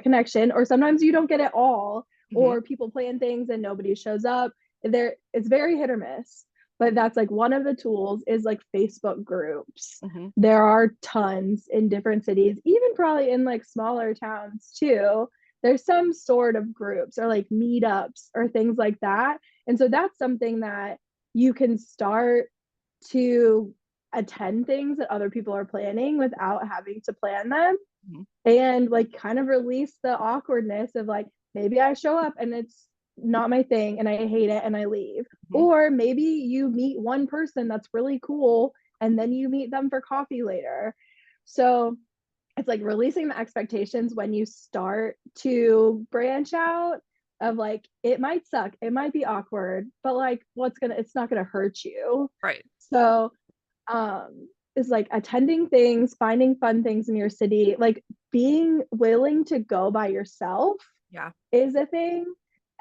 connection, or sometimes you don't get it all,
Hmm.
or people plan things and nobody shows up. It's very hit or miss. But that's like one of the tools is like Facebook groups.
Hmm.
There are tons in different cities, even probably in like smaller towns too. There's some sort of groups or like meetups or things like that. And so that's something that you can start to attend things that other people are planning without having to plan them,
Mhm.
and like kind of release the awkwardness of like maybe I show up and it's not my thing and I hate it and I leave.
Mhm.
Or maybe you meet one person that's really cool and then you meet them for coffee later. So it's like releasing the expectations when you start to branch out of like it might suck, it might be awkward, but like it's not gonna hurt you.
Right.
So is like attending things, finding fun things in your city, like being willing to go by yourself
Yeah.
is a thing.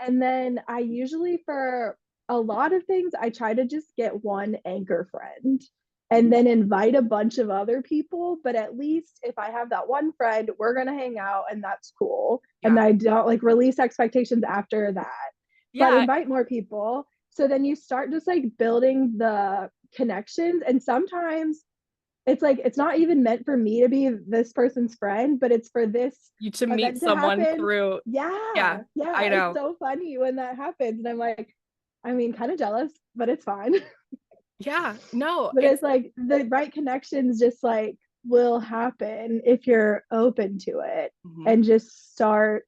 And then I usually, for a lot of things, I try to just get one anchor friend and then invite a bunch of other people. But at least if I have that one friend, we're going to hang out and that's cool. And
Yeah.
I don't like release expectations after that, but
Yeah.
invite more people. So then you start just like building the connections. And sometimes it's like it's not even meant for me to be this person's friend, but it's for this
You to meet
event to
someone
happen.
through,
Yeah,
yeah,
yeah,
I
it's
know.
so funny when that happens, and I'm like, I mean, kind of jealous, but it's fine.
Yeah. No,
But
it's
it's like the right connections just like will happen if you're open to it
mhm.
and just start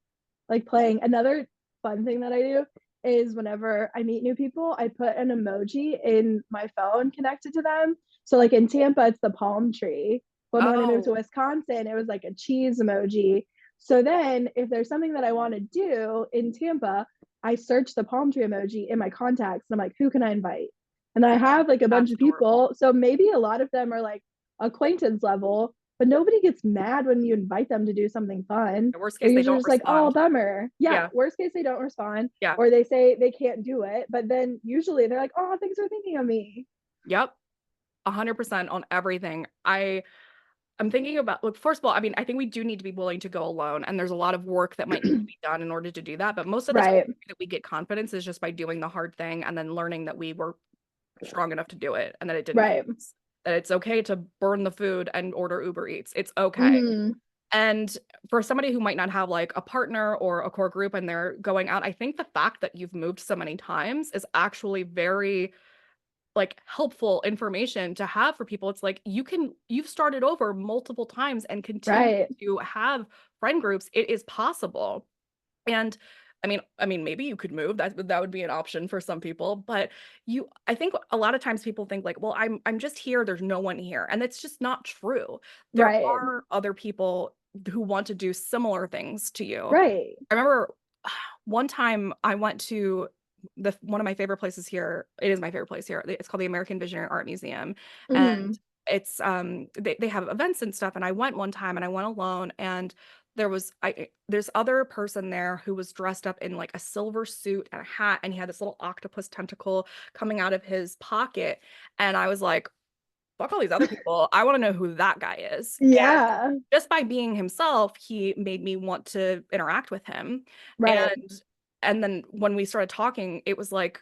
like playing. Another fun thing that I do is whenever I meet new people, I put an emoji in my phone connected to them. So like in Tampa, it's the palm tree. But when I moved to
Oh,
Wisconsin, it was like a cheese emoji. So then if there's something that I want to do in Tampa, I search the palm tree emoji in my contacts and I'm like, who can I invite? And I have like a bunch
that's
of
adorable.
people. So maybe a lot of them are like acquaintance level, but nobody gets mad when you invite them to do something fun.
The worst
They're
case, they
usually
don't
just like, oh,
respond.
bummer. Yeah.
Yeah.
Worst case, they don't respond
Yeah.
or they say they can't do it. But then usually they're like, oh, thanks for thinking of me.
Yep. 100% on everything. I'm thinking about, look, first of all, I mean, I think we do need to be willing to go alone, and there's a lot of work that might need to be done in order to do that. But most of the time
Right.
that we get confidence is just by doing the hard thing and then learning that we were strong enough to do it and that it didn't hurt
Right.
us. That it's okay to burn the food and order Uber Eats. It's okay.
Mm-hmm.
And for somebody who might not have like a partner or a core group and they're going out, I think the fact that you've moved so many times is actually very like helpful information to have for people. It's like you've started over multiple times and continue
Right.
to have friend groups. It is possible. And I mean, maybe you could move. That would be an option for some people. But I think a lot of times people think like, well, I'm just here. There's no one here, and it's just not true. There
Right.
are other people who want to do similar things to you.
Right.
I remember one time I went to the one of my favorite places here. It is my favorite place here. It's called the American Visionary Art Museum,
Mm-hmm.
and it's they have events and stuff. And I went one time and I went alone, and there's other person there who was dressed up in like a silver suit and a hat, and he had this little octopus tentacle coming out of his pocket, and I was like, fuck all these other people. I want to know who that guy is. And
Yeah.
just by being himself, he made me want to interact with him.
Right.
And then when we started talking, it was like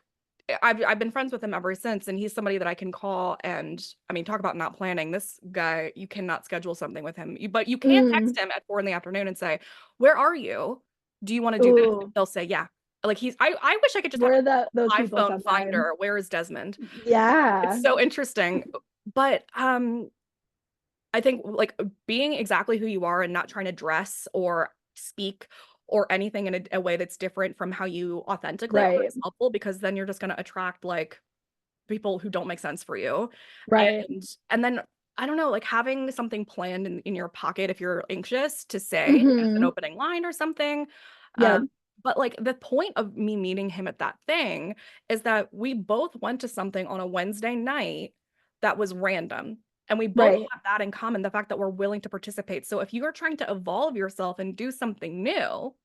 I've been friends with him ever since, and he's somebody that I can call. And I mean, talk about not planning. This guy, you cannot schedule something with him, but you can text
Mm.
him at 4 in the afternoon and say, "Where are you? Do you want to do this?"
Ooh,
He'll say, "Yeah." Like I wish I could just have
we're the those
an
people
iPhone
sometimes.
finder. Where is Desmond?
Yeah.
It's so interesting. But I think like being exactly who you are and not trying to dress or speak or anything in a way that's different from how you authentically are
Right.
is helpful, because then you're just going to attract like people who don't make sense for you.
Right.
And then I don't know, like having something planned in your pocket if you're anxious to say as an
Mm-hmm.
opening line or something. Um,
Yep.
but like the point of me meeting him at that thing is that we both went to something on a Wednesday night that was random. And we both
Right.
have that in common, the fact that we're willing to participate. So if you are trying to evolve yourself and do something new,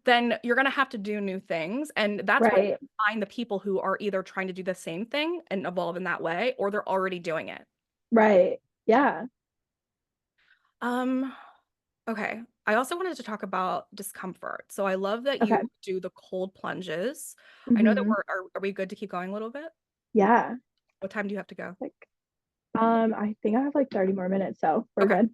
then you're going to have to do new things. And that's where
Right.
you find the people who are either trying to do the same thing and evolve in that way, or they're already doing it.
Right. Yeah.
Um, okay. I also wanted to talk about discomfort. So I love that
Okay.
you do the cold plunges. I know that
Mm-hmm.
are we good to keep going a little bit?
Yeah.
What time do you have to go?
Like, I think I have like 30 more minutes, so we're
Okay.
good.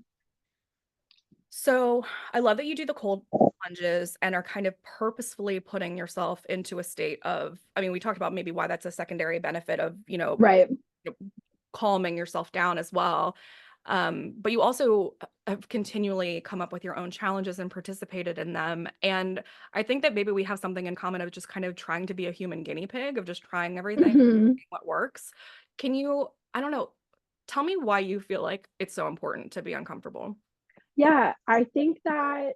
So I love that you do the cold plunges and are kind of purposefully putting yourself into a state of, I mean, we talked about maybe why that's a secondary benefit of,
Right.
calming yourself down as well. But you also have continually come up with your own challenges and participated in them. And I think that maybe we have something in common of just kind of trying to be a human guinea pig, of just trying everything,
Mhm.
what works. Can you, I don't know, tell me why you feel like it's so important to be uncomfortable?
Yeah, I think that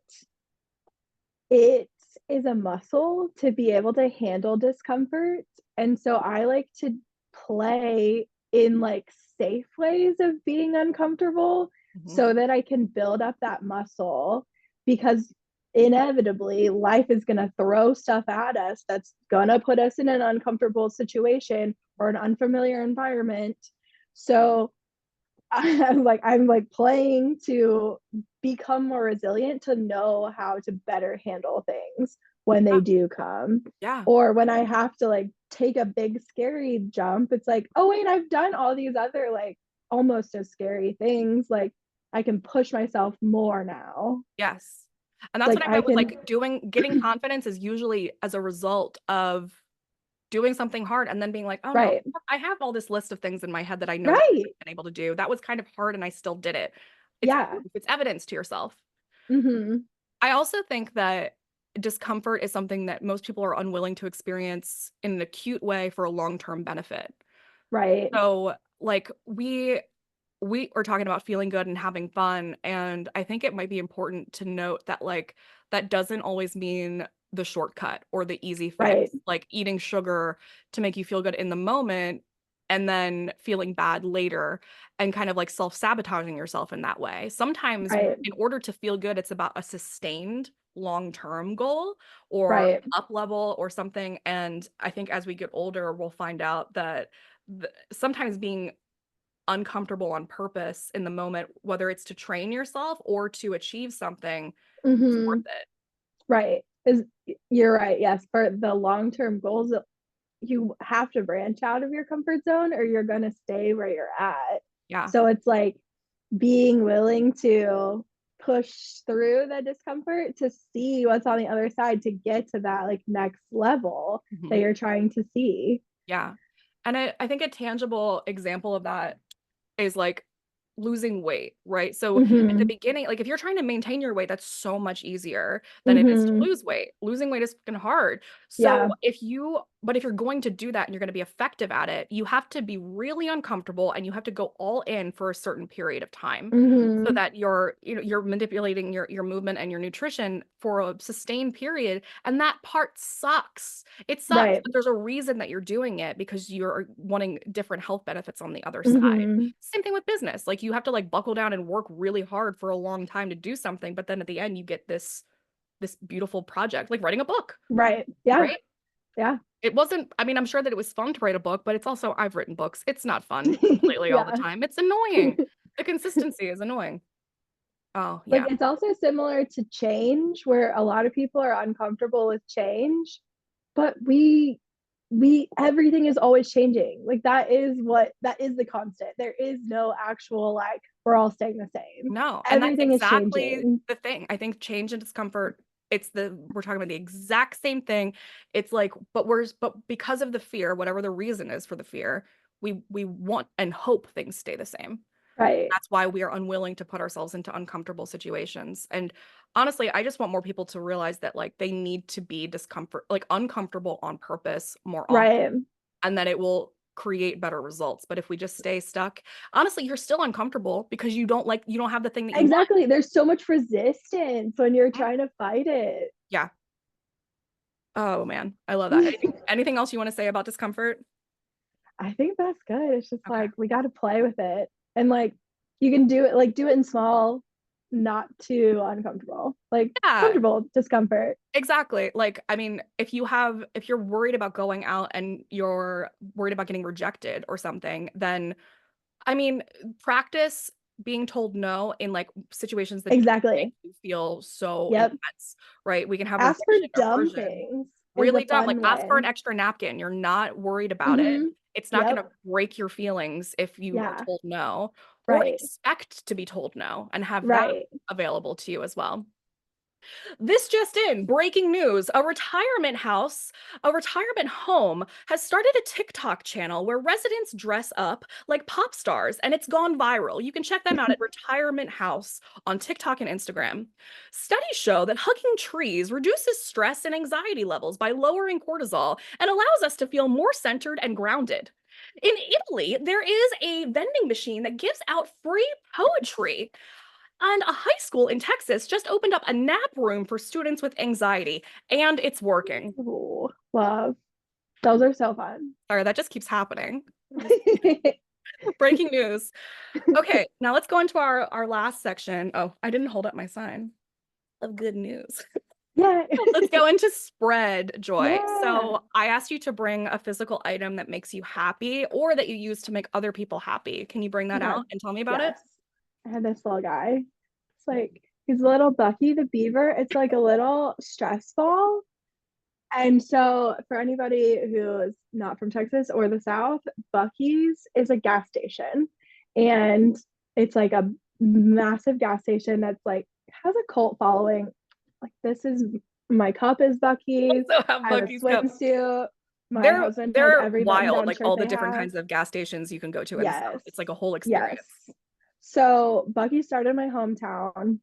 it is a muscle to be able to handle discomfort, and so I like to play in, like, safe ways of being uncomfortable
Mhm.
so that I can build up that muscle because inevitably, life is gonna throw stuff at us that's gonna put us in an uncomfortable situation or an unfamiliar environment. So I'm like playing to become more resilient to know how to better handle things when
Yeah.
they do come.
Yeah.
Or when I have to like take a big scary jump, it's like, oh wait, I've done all these other like almost as scary things. Like I can push myself more now.
Yes. And that's
Like
what I
I
meant with
can
like getting confidence is usually as a result of doing something hard and then being like, oh no,
right.
I have all this list of things in my head that I know that
Right.
I've been able to do. That was kind of hard and I still did it. It's
Yeah.
proof, it's evidence to yourself.
Mhm.
I also think that discomfort is something that most people are unwilling to experience in an acute way for a long-term benefit.
Right.
So, like we are talking about feeling good and having fun, and I think it might be important to note that like that doesn't always mean the shortcut or the easy
Right.
fix, like eating sugar to make you feel good in the moment and then feeling bad later and kind of like self-sabotaging yourself in that way. Sometimes
Right.
in order to feel good, it's about a sustained long-term goal or
Right.
up level or something. And I think as we get older, we'll find out that sometimes being uncomfortable on purpose in the moment, whether it's to train yourself or to achieve something, it's worth
Mhm.
it.
Right. Is you're right. Yes, for the long-term goals, you have to branch out of your comfort zone or you're going to stay where you're at.
Yeah.
So it's like being willing to push through the discomfort to see what's on the other side to get to that like next level that
Mhm.
you're trying to see.
Yeah. And I think a tangible example of that is like losing weight, right? So at the
Mhm.
beginning, like if you're trying to maintain your weight, that's so much easier than it is to
Mhm.
lose weight. Losing weight is fucking hard. So
Yeah.
but if you're going to do that and you're going to be effective at it, you have to be really uncomfortable and you have to go all in for a certain period of time so
Mhm.
that you're manipulating your movement and your nutrition for a sustained period. And that part sucks. It sucks,
Right.
but there's a reason that you're doing it because you're wanting different health benefits on the other side.
Mhm.
Same thing with business. Like you have to like buckle down and work really hard for a long time to do something, but then at the end you get this beautiful project, like writing a book,
Right. Yeah.
right?
Yeah.
It wasn't, I mean, I'm sure that it was fun to write a book, but it's also I've written books. It's not fun completely all the
Yeah.
time. It's annoying. The consistency is annoying. Oh,
Like,
yeah.
it's also similar to change where a lot of people are uncomfortable with change, but we everything is always changing. Like, that is the constant. There is no actual, like, we're all staying the same.
No, and that's
Everything is
exactly
changing.
the thing. I think change and discomfort, we're talking about the exact same thing. It's like, but because of the fear, whatever the reason is for the fear, we want and hope things stay the same.
Right.
That's why we are unwilling to put ourselves into uncomfortable situations. And honestly, I just want more people to realize that like they need to be like uncomfortable on purpose more often
Right.
and that it will create better results. But if we just stay stuck, honestly, you're still uncomfortable because you don't have the thing that you want.
Exactly. There's so much resistance when you're
Mhm.
trying to fight it.
Yeah. Oh man, I love that. Anything else you want to say about discomfort?
I think that's good. It's just
Okay.
like we got to play with it. And like you can do it like do it in small, not too uncomfortable. Like
Yeah,
comfortable discomfort.
exactly. Like, I mean, if you're worried about going out and you're worried about getting rejected or something, then I mean, practice being told no in like situations that don't make
Exactly.
you feel so
Yep.
intense, right? We can have
Ask for
rejection
dumb
aversion.
things is a
Really dumb. Like
fun
ask for an
way.
extra napkin. You're not worried about it.
Mhm.
It's not going
Yep.
to break your feelings if you are
Yeah.
told no, or
Right.
expect to be told no and have that
Right.
available to you as well. This just in, breaking news. A retirement home has started a TikTok channel where residents dress up like pop stars, and it's gone viral. You can check them out at Retirement House on TikTok and Instagram. Studies show that hugging trees reduces stress and anxiety levels by lowering cortisol and allows us to feel more centered and grounded. In Italy, there is a vending machine that gives out free poetry. And a high school in Texas just opened up a nap room for students with anxiety, and it's working.
Ooh, love. Those are so fun.
Sorry, that just keeps happening. Breaking news. Okay, now let's go into our last section. Oh, I didn't hold up my sign of good news.
Yeah.
Let's go into spread joy.
Yeah.
So I asked you to bring a physical item that makes you happy or that you use to make other people happy. Can you bring that
Okay.
out and tell me about it?
Yes. I had this little guy. It's like he's a little Bucky the Beaver. It's like a little stress ball. And so for anybody who is not from Texas or the South, Bucky's is a gas station. And it's like a massive gas station that's like has a cult following. Like this is my cup is Bucky's.
Also have
I have a
Bucky's cup.
swimsuit. My
They're
husband has
they're
every button
wild,
down
like
shirt
all the
they
different
have.
kinds of gas stations you can go to in the South.
Yes.
It's like a whole
Yes.
experience.
So Bucky started in my hometown.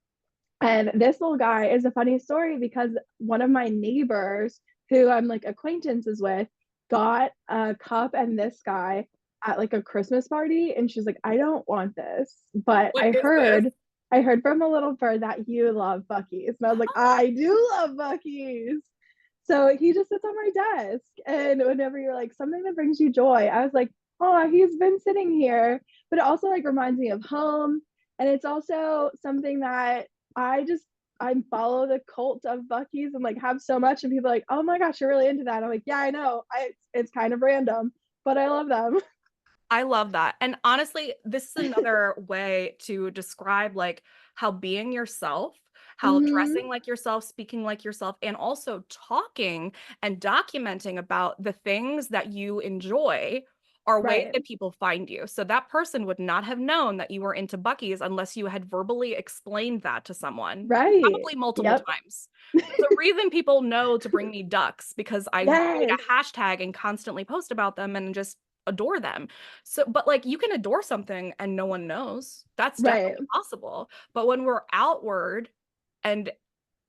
And this little guy is a funny story because one of my neighbors, who I'm like acquaintances with, got a cup and this guy at like a Christmas party. And she's like, I don't want this. But
What is this?
I heard from a little bird that you love Bucky's. And I was like, I do love Bucky's. So he just sits on my desk. And whenever you're like, something that brings you joy, I was like, oh, he's been sitting here. But it also like reminds me of home. And it's also something that I follow the cult of Bucky's and like have so much, and people are like, oh my gosh, you're really into that. I'm like, yeah, I know. It's kind of random, but I love them.
I love that. And honestly, this is another way to describe like how being yourself, how
Mm-hmm.
dressing like yourself, speaking like yourself, and also talking and documenting about the things that you enjoy are ways
Right.
that people find you. So that person would not have known that you were into Bucky's unless you had verbally explained that to someone,
Right.
probably multiple
Yep.
times. There's a reason people know to bring me ducks because I create
Yes.
a hashtag and constantly post about them and just adore them. So, but like you can adore something and no one knows. That's
Right.
definitely possible. But when we're outward and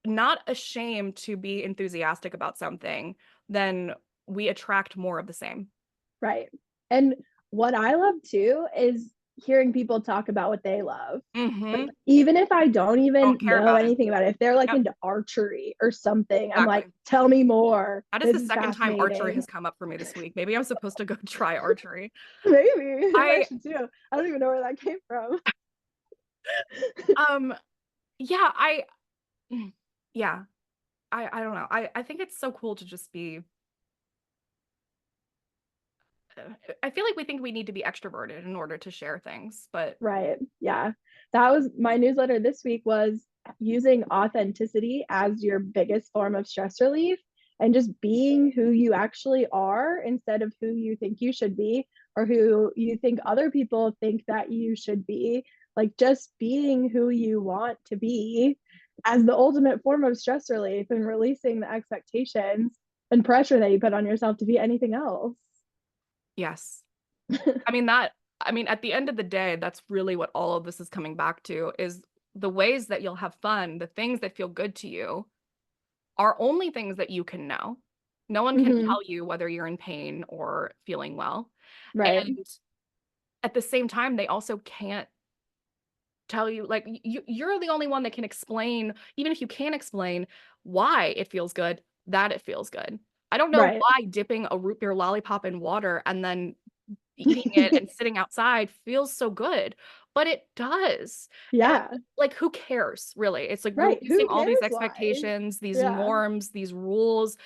not ashamed to be enthusiastic about something, then we attract more of the same.
Right. And what I love too is hearing people talk about what they love. Like,
Mm-hmm.
even if I don't even
Don't care
know
about it.
anything about it, if they're like
Yep,
into archery or something, I'm like,
exactly.
tell me more.
That is the
This is
second time archery
fascinating.
has come up for me this week. Maybe I'm supposed to go try archery.
Maybe. Maybe I
I
should too. I don't even know where that came from.
um yeah, yeah, I don't know. I think it's so cool to just be I feel like we think we need to be extroverted in order to share things, but
Right. Yeah. That was my newsletter this week was using authenticity as your biggest form of stress relief and just being who you actually are instead of who you think you should be or who you think other people think that you should be. Like just being who you want to be as the ultimate form of stress relief and releasing the expectations and pressure that you put on yourself to be anything else.
yes. I mean, at the end of the day, that's really what all of this is coming back to is the ways that you'll have fun, the things that feel good to you are only things that you can know. No one can
Mm-hmm.
tell you whether you're in pain or feeling well.
Right.
And at the same time, they also can't tell you, like, you're the only one that can explain, even if you can't explain why it feels good, that it feels good. I don't know
Right.
why dipping a root beer lollipop in water and then eating it and sitting outside feels so good, but it does. And
Yeah.
like, who cares, really? It's like
Right.
releasing
Who
all
cares
these
why?
expectations, these
Yeah.
norms, these rules.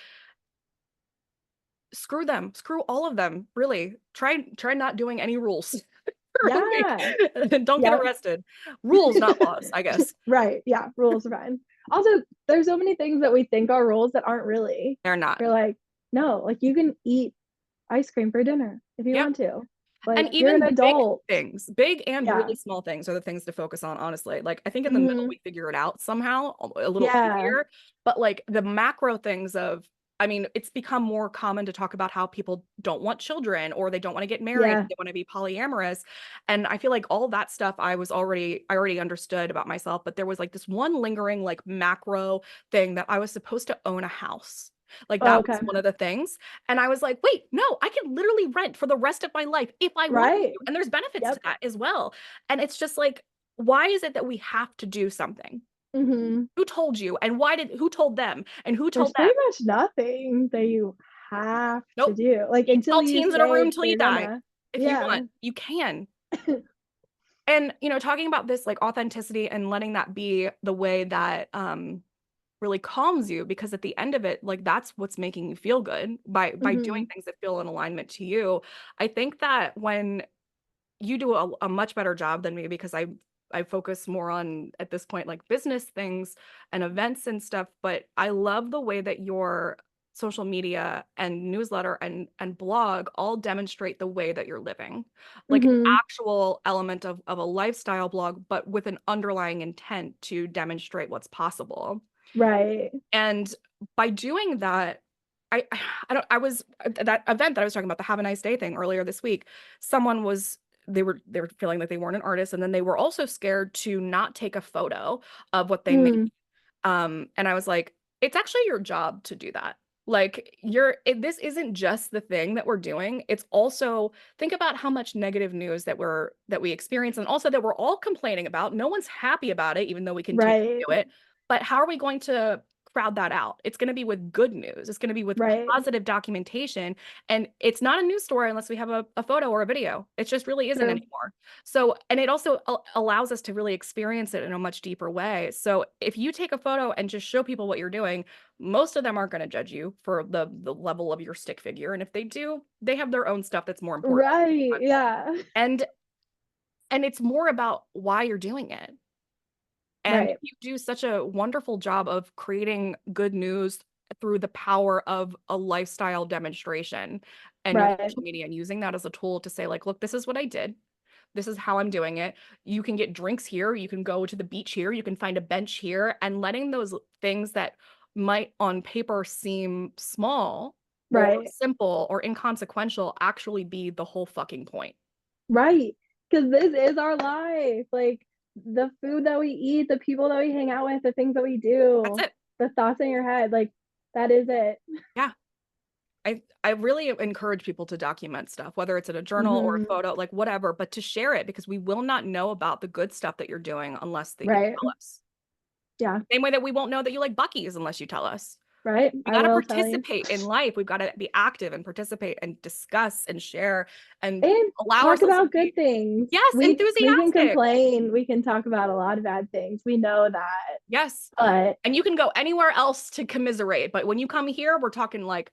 Screw them. Screw all of them. Really. Try not doing any rules for a week.
Yeah.
And don't get
Yep.
arrested. Rules, not laws, I guess.
Right. Yeah. Rules are fine. Also, there's so many things that we think are rules that aren't really.
They're not.
You're like, no, like you can eat ice cream for dinner if you
Yep.
want to. Like,
And
you're an
even
adult.
big and
Yeah.
really small things are the things to focus on, honestly. Like, I think in the middle
Mhm.
we figure it out somehow a little
Yeah.
easier, but like the macro things of, I mean, it's become more common to talk about how people don't want children or they don't want to get married,
Yeah.
they want to be polyamorous. And I feel like all that stuff I already understood about myself, but there was like this one lingering like macro thing that I was supposed to own a house. Like that was
Okay.
one of the things. And I was like, wait, no, I can literally rent for the rest of my life if I wanted
Right.
to. And there's benefits to
Yep.
that as well. And it's just like, why is it that we have to do something?
Mhm.
Who told you? And who told them? And who
There's
told them?
pretty much nothing that you have to
Nope.
do. Like,
You can
until
tell
you
teens in a room
say
till you
you're
die.
gonna.
If you
Yeah.
want, you can. And, talking about this like authenticity and letting that be the way that really calms you, because at the end of it, like that's what's making you feel good by doing
Mhm.
things that feel in alignment to you. I think that when you do a much better job than me, because I focus more on at this point like business things and events and stuff, but I love the way that your social media and newsletter and blog all demonstrate the way that you're living, like an
Mhm.
actual element of a lifestyle blog, but with an underlying intent to demonstrate what's possible.
Right.
And by doing that, I I don't I was that event that I was talking about, the Have a Nice Day thing earlier this week, someone was they were feeling like they weren't an artist, and then they were also scared to not take a photo of what they made.
Mm.
And I was like, it's actually your job to do that. Like this isn't just the thing that we're doing. It's also, think about how much negative news that we experience, and also that we're all complaining about. No one's happy about it, even though we continue
Right.
to do it. But how are we going to crowd that out? It's going to be with good news. It's going to be with
Right.
positive documentation. And it's not a news story unless we have a photo or a video. It just really isn't
True.
anymore. So, and it also allows us to really experience it in a much deeper way. So, if you take a photo and just show people what you're doing, most of them aren't going to judge you for the level of your stick figure. And if they do, they have their own stuff that's more important.
Right. Yeah.
And and it's more about why you're doing it. And
Right.
you do such a wonderful job of creating good news through the power of a lifestyle demonstration and your
Right.
social media, and using that as a tool to say like, look, this is what I did. This is how I'm doing it. You can get drinks here. You can go to the beach here. You can find a bench here. And letting those things that might on paper seem small or
Right.
simple or inconsequential actually be the whole fucking point.
Right. Because this is our life. Like, the food that we eat, the people that we hang out with, the things that we
That's
do,
it.
the thoughts in your head, like, that is it.
Yeah. I really encourage people to document stuff, whether it's in a journal or a
Mhm.
photo, like whatever, but to share it, because we will not know about the good stuff that you're doing unless that you
Right.
tell us.
Yeah.
Same way that we won't know that you like Bucky's unless you tell us.
Right.
We
I
got to
will tell you.
participate in life. We've got to be active and participate and discuss and share and
And
allow
talk
ourselves to
about good
be,
things.
yes,
We can
enthusiastic.
complain. We can talk about a lot of bad things. We know that.
Yes.
But
And you can go anywhere else to commiserate. But when you come here, we're talking like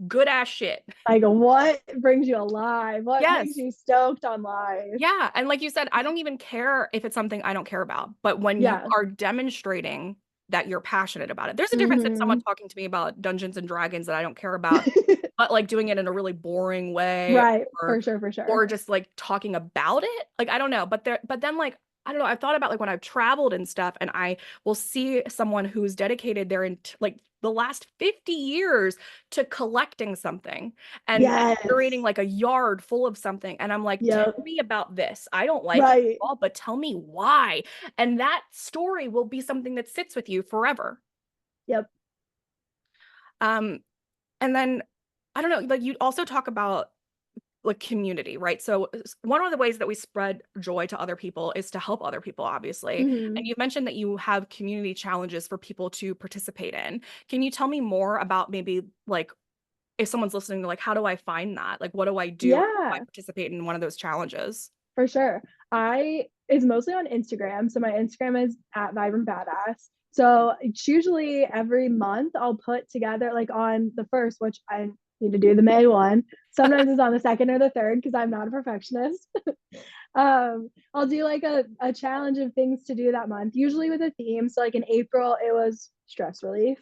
good ass shit.
like, what brings you alive? What makes
Yes.
you stoked on life?
Yeah. And like you said, I don't even care if it's something I don't care about. But when you
Yeah.
are demonstrating that you're passionate about it, there's a difference in someone
Mhm.
talking to me about Dungeons and Dragons that I don't care about, but like doing it in a really boring way,
Right.
or
For sure, for sure.
or just like talking about it. Like I don't know, but then like I don't know, I've thought about like when I've traveled and stuff, and I will see someone who's dedicated like the last 50 years to collecting something and curating
Yes.
like a yard full of something. And I'm like, tell
Yep.
me about this. I don't like it at
Right.
all, but tell me why. And that story will be something that sits with you forever.
Yep.
Um, and then I don't know, like you also talk about like community, right? So one of the ways that we spread joy to other people is to help other people, obviously. And
Mhm.
you mentioned that you have community challenges for people to participate in. Can you tell me more about maybe like if someone's listening to like, how do I find that? Like, what do I do if I
Yeah.
participate in one of those challenges?
For sure. I It's mostly on Instagram. So my Instagram is at Vibrant Badass. So it's usually every month I'll put together like on the first, which I need to do the May one. Sometimes it's on the second or the third because I'm not a perfectionist. I'll do like a challenge of things to do that month, usually with a theme. So like in April, it was stress relief.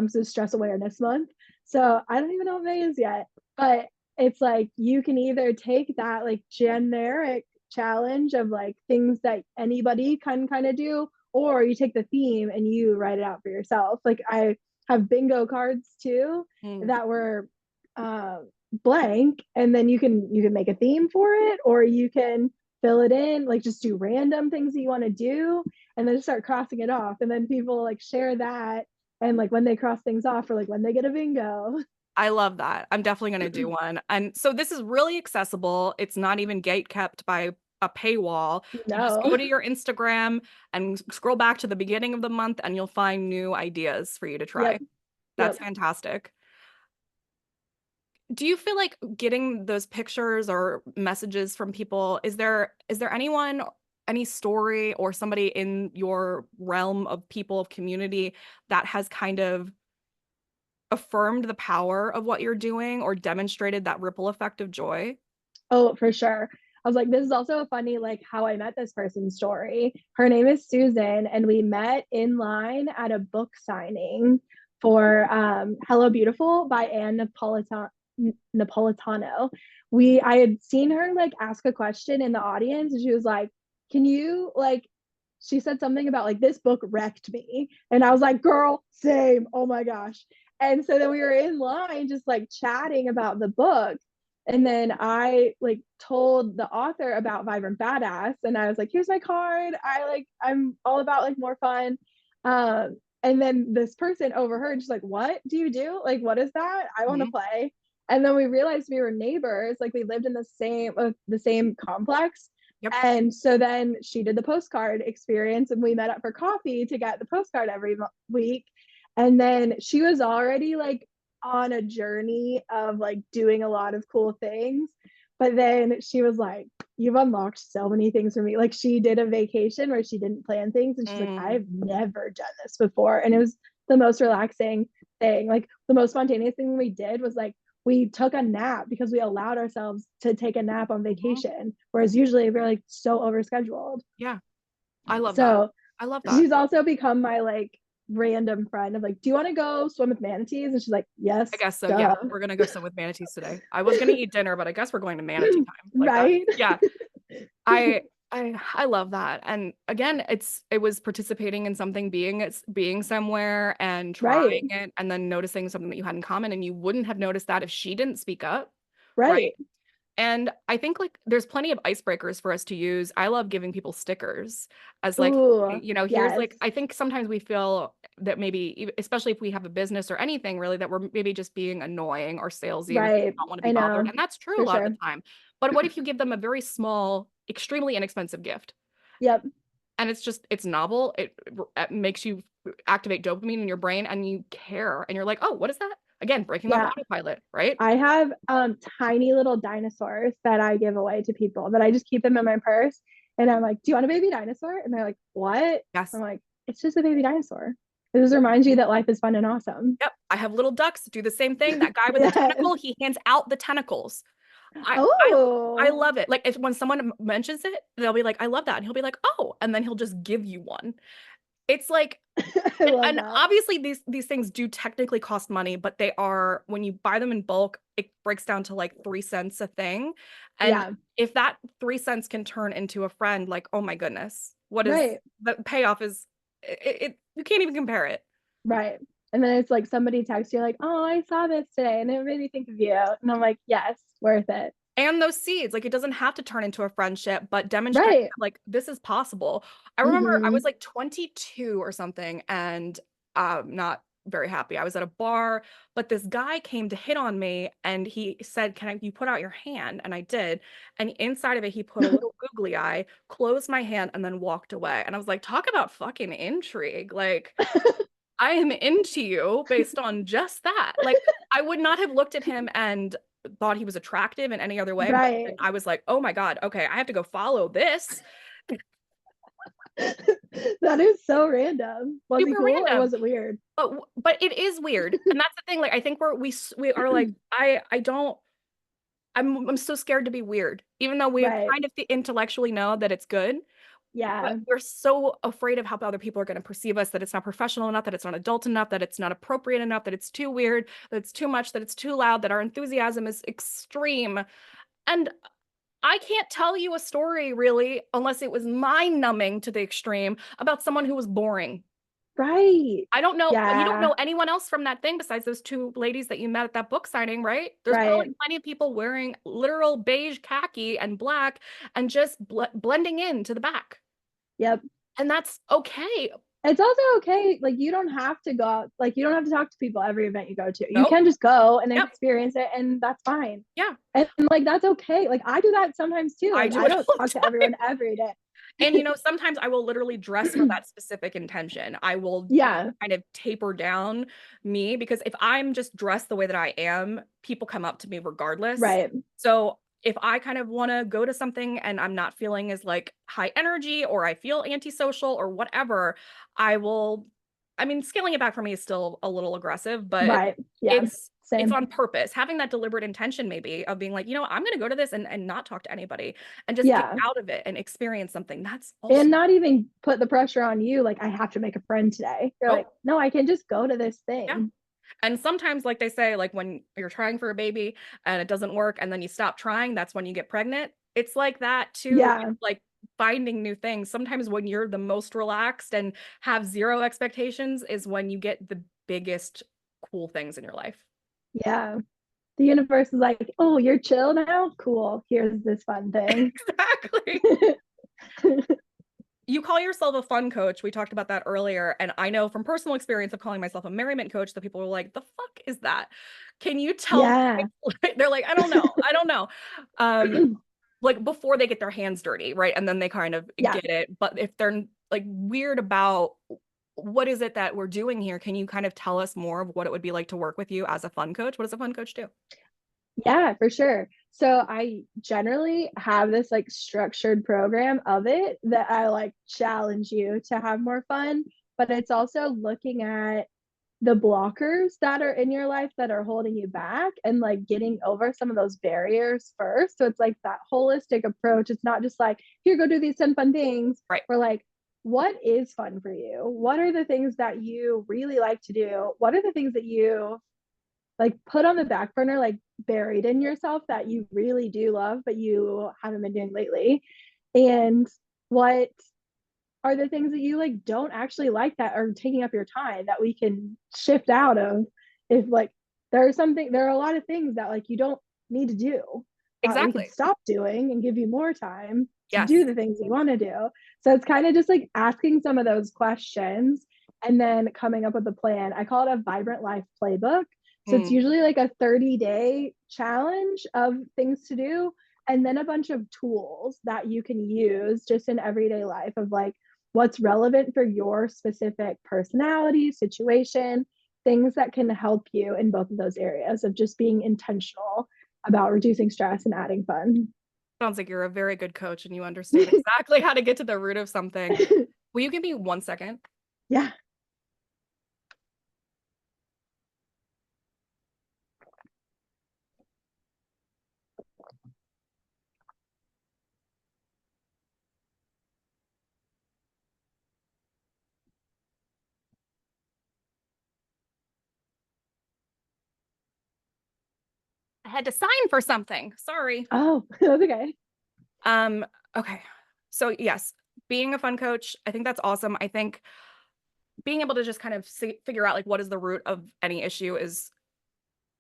So stress awareness month. So I don't even know what May is yet, but it's like you can either take that like generic challenge of like things that anybody can kind of do, or you take the theme and you write it out for yourself. Like I have bingo cards too
Mm.
that were uh, blank, and then you can make a theme for it, or you can fill it in, like just do random things that you want to do, and then just start crossing it off, and then people like share that, and like when they cross things off, or like when they get a bingo.
I love that. I'm definitely going to do one. And so this is really accessible. It's not even gate kept by a paywall. You just
No.
go to your Instagram and scroll back to the beginning of the month and you'll find new ideas for you to try.
Yep.
That's
Yep.
fantastic. Do you feel like getting those pictures or messages from people, is there anyone, any story or somebody in your realm of people of community that has kind of affirmed the power of what you're doing or demonstrated that ripple effect of joy?
Oh, for sure. I was like, this is also a funny, like, how I met this person's story. Her name is Susan, and we met in line at a book signing for Hello Beautiful by Napolitano. I had seen her like ask a question in the audience, and she was like, "Can you like?" She said something about like this book wrecked me, and I was like, "Girl, same. Oh my gosh!" And so then we were in line, just like chatting about the book, and then I like told the author about Vibrant Badass, and I was like, "Here's my card. I'm all about like more fun." And then this person overheard, she's like, "What do you do? Like, what is that? I want to
Mhm.
play." And then we realized we were neighbors, like we lived in the same complex.
Yep.
And so then she did the postcard experience, and we met up for coffee to get the postcard every week. And then she was already like on a journey of like doing a lot of cool things. But then she was like, "You've unlocked so many things for me." Like she did a vacation where she didn't plan things, and she's like,
Mm.
"I've never done this before." And it was the most relaxing thing. Like the most spontaneous thing we did was like we took a nap because we allowed ourselves to take a nap on
Mhm.
vacation, whereas usually we're like so overscheduled.
Yeah, I love that.
So
I love that.
she's also become my like random friend of like, "Do you want to go swim with manatees?" And she's like,
I
"Yes,
guess so. Yeah,
duh."
we're gonna go swim with manatees today. I was gonna eat dinner, but I guess we're going to manatee time. Like that's
Right.
yeah. I I love that. And again, it was participating in something, being somewhere and trying
Right.
it and then noticing something that you had in common and you wouldn't have noticed that if she didn't speak up, right?
Right.
And I think like there's plenty of icebreakers for us to use. I love giving people stickers as like,
Ooh,
you know, here's
yes.
like, I think sometimes we feel that maybe, especially if we have a business or anything really, that we're maybe just being annoying or salesy and we
Right.
don't want to be
I
bothered.
know.
And that's true a
For
lot of
sure.
the time. But what if you give them a very small, extremely inexpensive gift?
Yep.
And it's novel. It makes you activate dopamine in your brain and you care. And you're like, oh, what is that? Again, breaking off
Yeah.
autopilot, right?
I have tiny little dinosaurs that I give away to people that I just keep them in my purse. And I'm like, "Do you want a baby dinosaur?" And they're like, "What?" I'm
Yes.
like, "It's just a baby dinosaur. It just reminds you that life is fun and awesome."
Yep, I have little ducks do the same thing. That guy with the
Yes.
tentacle, he hands out the tentacles. I
Oh,
love it. Like if when someone mentions it, they'll be like, "I love that," and he'll be like, "Oh," and then he'll just give you one. It's like,
I love
and
that.
obviously these things do technically cost money, but they are when you buy them in bulk, it breaks down to like 3 cents a thing, and
Yeah.
if that 3 cents can turn into a friend, like oh my goodness, what is
Right.
the payoff is you can't even compare it.
Right. And then it's like somebody texts you like, "Oh, I saw this today and it made me think of you." And I'm like, "Yes, worth it."
And those seeds, like it doesn't have to turn into a friendship, but demonstrate
Right.
that, like this is possible. I remember I was
Mm-hmm.
like 22 or something and not very happy. I was at a bar, but this guy came to hit on me and he said, "Can you put out your hand?" And I did. And inside of it, he put a little googly eye, closed my hand, and then walked away. And I was like, talk about fucking intrigue. Like, I am into you based on just that. Like, I would not have looked at him and thought he was attractive in any other way, but
Right.
then I was like, oh my God, okay, I have to go follow this.
That is so random. Was he
Super
cool or
random.
was it weird?
But it is weird. And that's the thing. Like, I think we are like, I don't, I'm so scared to be weird, even though we
Right.
kind of intellectually know that it's good.
Yeah.
But we're so afraid of how other people are going to perceive us, that it's not professional enough, that it's not adult enough, that it's not appropriate enough, that it's too weird, that it's too much, that it's too loud, that our enthusiasm is extreme. And I can't tell you a story really, unless it was mind numbing to the extreme, about someone who was boring.
Right.
I don't know. You don't
Yeah.
know anyone else from that thing besides those two ladies that you met at that book signing, right? There's probably
Right.
plenty of people wearing literal beige khaki and black and just blending into the back.
Yep.
And that's okay.
It's also okay. Like you don't have to go out, like you don't have to talk to people every event you go to. You
Nope.
can just go and
Yep.
experience it, and that's fine.
Yeah.
And like that's okay. Like I do that sometimes too.
I
Like
do
I
it
don't
all
talk
the
to everyone every
And
day.
sometimes I will literally dress for that specific intention. I will
Yeah.
kind of taper down me, because if I'm just dressed the way that I am, people come up to me regardless.
Right.
So if I kind of want to go to something and I'm not feeling as like high energy, or I feel antisocial or whatever, I will, I mean, scaling it back for me is still a little aggressive, but
Right. Yeah.
it's
Same.
on purpose. Having that deliberate intention maybe of being like, I'm going to go to this and not talk to anybody and just get
Yeah.
out of it and experience something. That's also,
And not even put the pressure on you, like I have to make a friend today. You're like,
nope.
no, I can just go to this
Yeah.
thing.
And sometimes, like they say, like when you're trying for a baby and it doesn't work and then you stop trying, that's when you get pregnant. It's like that too.
Yeah.
It's like finding new things. Sometimes when you're the most relaxed and have zero expectations is when you get the biggest cool things in your life.
Yeah. The universe is like, oh, you're chill now? Cool. Here's this fun thing.
Exactly. You call yourself a fun coach. We talked about that earlier. And I know from personal experience of calling myself a merriment coach that people are like, the fuck is that? Can you tell
Yeah.
me? They're like, I don't know. I don't know. Um, like before they get their hands dirty, right? And then they kind of
Yeah.
get it. But if they're like weird about what is it that we're doing here, can you kind of tell us more of what it would be like to work with you as a fun coach? What does a fun coach do?
Yeah, for sure. So I generally have this like structured program of it that I like challenge you to have more fun, but it's also looking at the blockers that are in your life that are holding you back and like getting over some of those barriers first. So it's like that holistic approach. It's not just like, here, go do these 10 fun things.
Right.
We're like, what is fun for you? What are the things that you really like to do? What are the things that you like put on the back burner, like buried in yourself that you really do love, but you haven't been doing lately? And what are the things that you like don't actually like that are taking up your time that we can shift out of? If like there are a lot of things that like you don't need to do, we could
Exactly.
stop doing and give you more time to do
Yes.
the things you want to do. So it's kind of just like asking some of those questions and then coming up with a plan. I call it a vibrant life playbook. So it's
Mm.
usually like a 30-day challenge of things to do, and then a bunch of tools that you can use just in everyday life of like what's relevant for your specific personality, situation, things that can help you in both of those areas of just being intentional about reducing stress and adding fun.
Sounds like you're a very good coach and you understand exactly how to get to the root of something. Will you give me 1 second?
Yeah.
I had to sign for something. Sorry.
Oh, that's okay.
Um, okay. So yes, being a fun coach, I think that's awesome. I think being able to just kind of figure out like what is the root of any issue is,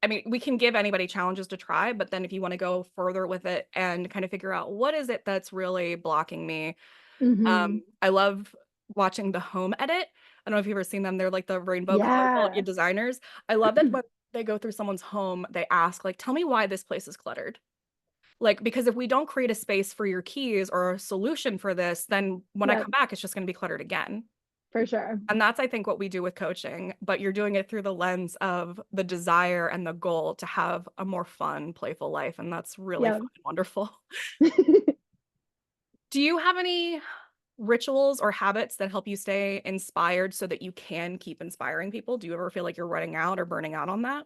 I mean, we can give anybody challenges to try, but then if you want to go further with it and kind of figure out what is it that's really blocking me.
Mm-hmm.
I love watching the home edit. I don't know if you've ever seen them. They're like the rainbow colorful
Yeah.
designers. I love that when they go through someone's home, they ask like, tell me why this place is cluttered. Like, because if we don't create a space for your keys or a solution for this, then when I
Yep,
come back, it's just going to be cluttered again.
for sure.
And that's, I think, what we do with coaching, but you're doing it through the lens of the desire and the goal to have a more fun, playful life. And that's really
Yep.
fun and wonderful. Do you have any rituals or habits that help you stay inspired so that you can keep inspiring people? Do you ever feel like you're running out or burning out on that?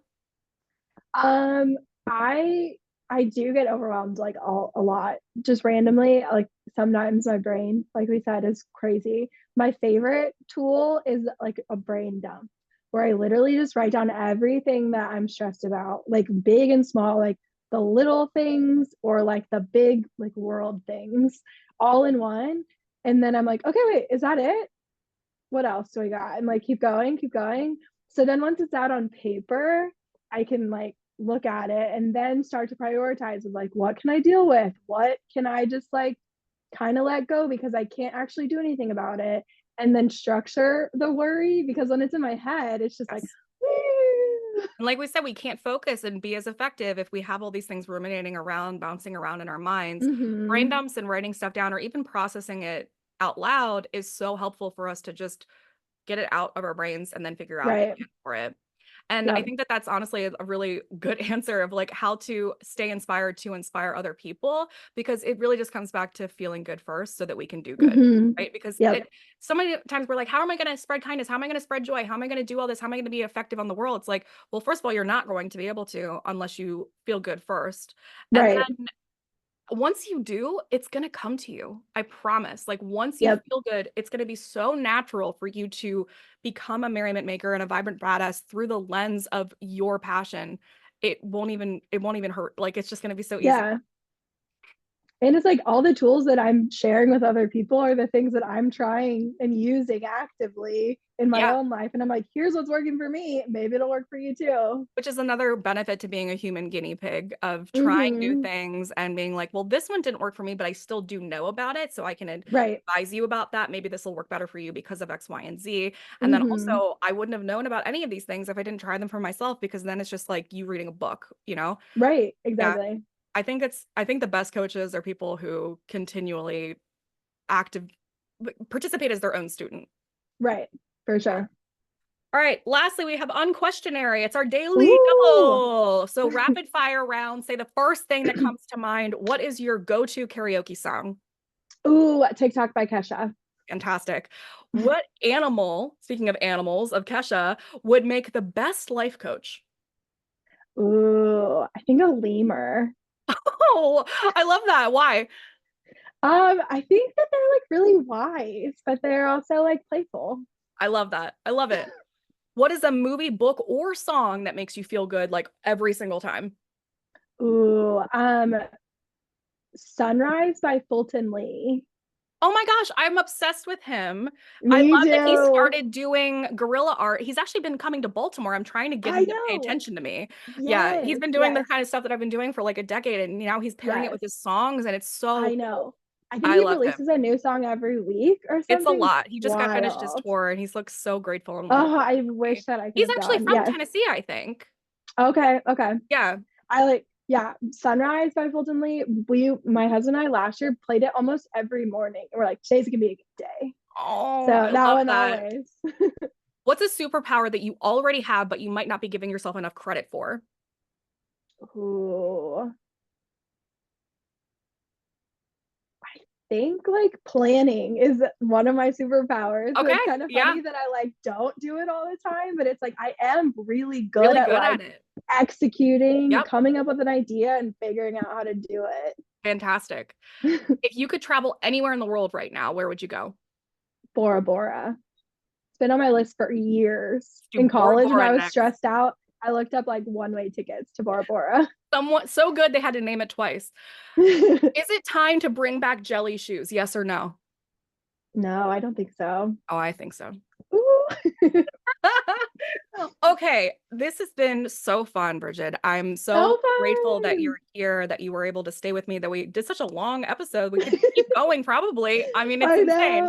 um, I I do get overwhelmed like a lot, just randomly. Like sometimes my brain, like we said, is crazy. My favorite tool is like a brain dump, where I literally just write down everything that I'm stressed about, like big and small, like the little things or like the big like world things all in one. And then I'm like, okay, wait, is that it? What else do I got? And like keep going, keep going. So then once it's out on paper, I can like look at it and then start to prioritize of like what can I deal with? What can I just like kind of let go because I can't actually do anything about it? And then structure the worry because when it's in my head, it's just like,
Yes.
woo.
And like we said, we can't focus and be as effective if we have all these things ruminating around, bouncing around in our minds. Brain
Mm-hmm.
dumps and writing stuff down or even processing it out loud is so helpful for us to just get it out of our brains and then figure out a
Right.
plan for it. And I
Yep.
think that that's honestly a really good answer of like how to stay inspired to inspire other people, because it really just comes back to feeling good first so that we can do good.
Mm-hmm.
Right. Because
Yep.
it so many times we're like, how am I going to spread kindness? How am I going to spread joy? How am I going to do all this? How am I going to be effective on the world? It's like, well, first of all, you're not going to be able to unless you feel good first. And
Right.
then once you do, it's going to come to you. I promise. Like once you
Yep.
feel good, it's going to be so natural for you to become a merriment maker and a vibrant badass through the lens of your passion. It won't even hurt. Like it's just going to be so easy.
Yeah. And it's like all the tools that I'm sharing with other people are the things that I'm trying and using actively in my
Yeah.
own life. And I'm like, here's what's working for me. Maybe it'll work for you too.
Which is another benefit to being a human guinea pig of trying new
Mm-hmm.
things and being like, well, this one didn't work for me, but I still do know about it. So I can
Right.
advise you about that. Maybe this will work better for you because of X, Y, and Z. And then
Mm-hmm.
also, I wouldn't have known about any of these things if I didn't try them for myself, because then it's just like you reading a book, you know?
Right.
Yeah.
Exactly.
I think the best coaches are people who continually active participate as their own student.
Right. For
Yeah.
sure.
All right. Lastly, we have unquestionary. It's our daily
Ooh.
double. So rapid fire round. Say the first thing that comes to mind. What is your go-to karaoke song?
Ooh, TikTok by Kesha.
Fantastic. What animal, speaking of animals, of Kesha, would make the best life coach?
Ooh, I think a lemur.
Oh, I love that. Why?
I think that they're like really wise, but they're also like playful.
I love that. I love it. What is a movie, book, or song that makes you feel good like every single time?
Ooh, Sunrise by Fulton Lee.
Oh my gosh, I'm obsessed with him. I
Me
love that he
too.
started doing guerrilla art. He's actually been coming to Baltimore. I'm trying to get
I
him to pay
know.
attention to me. Yeah, he's
Yes,
been doing the
yes,
kind of stuff that I've been doing for like a decade, and now he's pairing it
yes.
with his songs, and it's so
I
cool.
know. I think
I
he
love him.
releases a new song every week or
It's a
something. It's
lot. He just got finished his
wild.
tour, and he's looks so grateful and
Oh,
wonderful.
I wish that I could
He's
have
actually
gone.
from
Yes.
Tennessee, I think.
Okay, okay.
Yeah.
I like, yeah, Sunrise by Fulton Lee. My husband and I last year played it almost every morning. We're like, today's gonna be a good day.
Oh,
So
I
that
love
one
that.
always.
What's a superpower that you already have, but you might not be giving yourself enough credit for?
Ooh. Think like planning is one of my superpowers. So
Okay.
it's kind of
Yeah.
funny that I like don't do it all the time, but it's like I am really good
Really
at
good
like
at it.
executing,
Yep.
coming up with an idea and figuring out how to do
Fantastic.
it.
If you could travel anywhere in the world right now, where would you go?
Bora Bora. It's been on my list for years.
Do
In
Bora
college when
Bora
I was
next.
stressed out, I looked up like one-way tickets to Bora Bora.
Somewhat so good they had to name it twice. Is it time to bring back jelly shoes? Yes or no?
No, I don't think so.
Oh, I think so.
Ooh.
Okay, this has been so fun, Brigid. I'm so
So
grateful that
fun.
you're here, that you were able to stay with me, that we did such a long episode. We could keep going probably. I mean, it's
I
insane.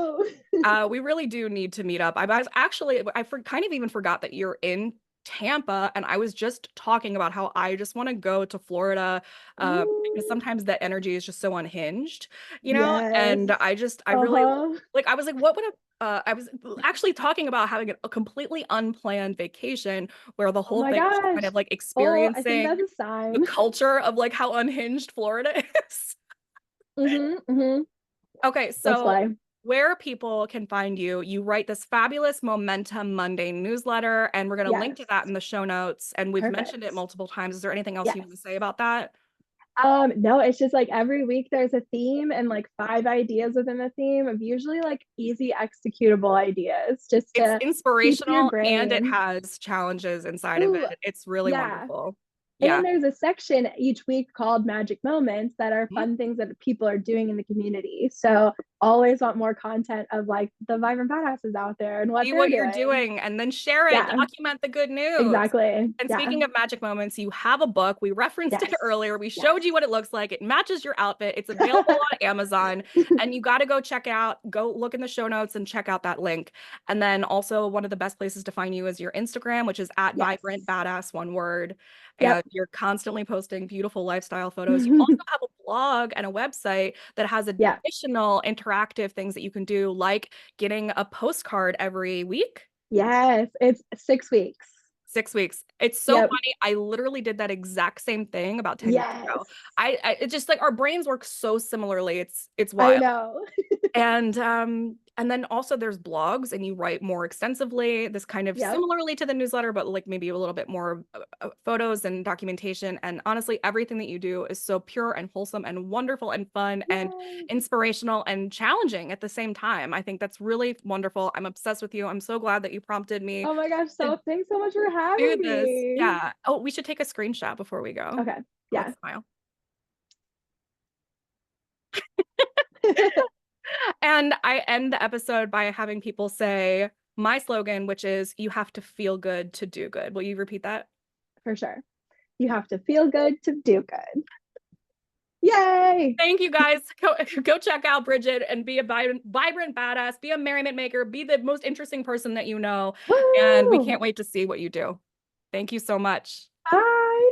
know.
We really do need to meet up. Kind of even forgot that you're in Tampa, and I was just talking about how I just want to go to Florida, because
Ooh.
sometimes that energy is just so unhinged, you know?
Yes.
And I really
Uh-huh.
like, I was like, what would I was actually talking about having a completely unplanned vacation where the
Oh
whole
my
thing was just kind
gosh.
of like
Oh, I think
experiencing
that's a
the
sign.
culture of like how unhinged Florida is.
Mm-hmm. Mm-hmm.
Okay,
Let's
so
play.
where people can find you, you write this fabulous Momentum Monday newsletter, and we're going to link
Yes.
to that in the show notes. And we've mentioned it
Perfect.
multiple times. Is there anything else you
Yes.
want to say about that?
No, it's just like every week there's a theme and like 5 ideas within the theme of usually like easy executable ideas just
It's
to keep your
inspirational and it
brain.
has challenges inside of
Ooh,
it. It's really
yeah.
wonderful.
And then
Yeah.
there's a section each week called Magic Moments that are
Mhm.
fun things that people are doing in the community. So always want more content of like the vibrant badasses out there and what
See
they're
what you're
doing.
doing and then share it,
Yeah,
document the good news.
exactly.
And
Yeah.
speaking of magic moments, you have a book. We referenced it
Yes.
earlier. We
Yes.
showed you what it looks like. It matches your outfit. It's available on Amazon. And you got to go check out, go look in the show notes and check out that link. And then also, one of the best places to find you is your Instagram, which is at
Yes.
vibrant badass, one word. And
Yep.
you're constantly posting beautiful lifestyle photos. You also have a blog and a website that has
Yeah.
additional interactive things that you can do, like getting a postcard every week.
Yes. It's 6 weeks.
6 weeks. It's so
Yep.
funny. I literally did that exact same thing about 10 years ago.
Yes.
It's just like our brains work so similarly. It's
I
wild.
know.
And then also there's blogs and you write more extensively, this kind of
Yep.
similarly to the newsletter, but like maybe a little bit more photos and documentation. And honestly, everything that you do is so pure and wholesome and wonderful and fun and
Yay.
inspirational and challenging at the same time. I think that's really wonderful. I'm obsessed with you. I'm so glad that you prompted me
Oh my gosh.
to
So thanks so much for having
do this.
me.
Yeah. Oh, we should take a screenshot before we go.
Okay. Yeah.
Let's smile. And I end the episode by having people say my slogan, which is you have to feel good to do good. Will you repeat that?
For sure. You have to feel good to do good. Yay.
Thank you guys. Go check out Brigid and be a vibrant badass, be a merriment maker, be the most interesting person that you know. And we
Woo.
can't wait to see what you do. Thank you so much.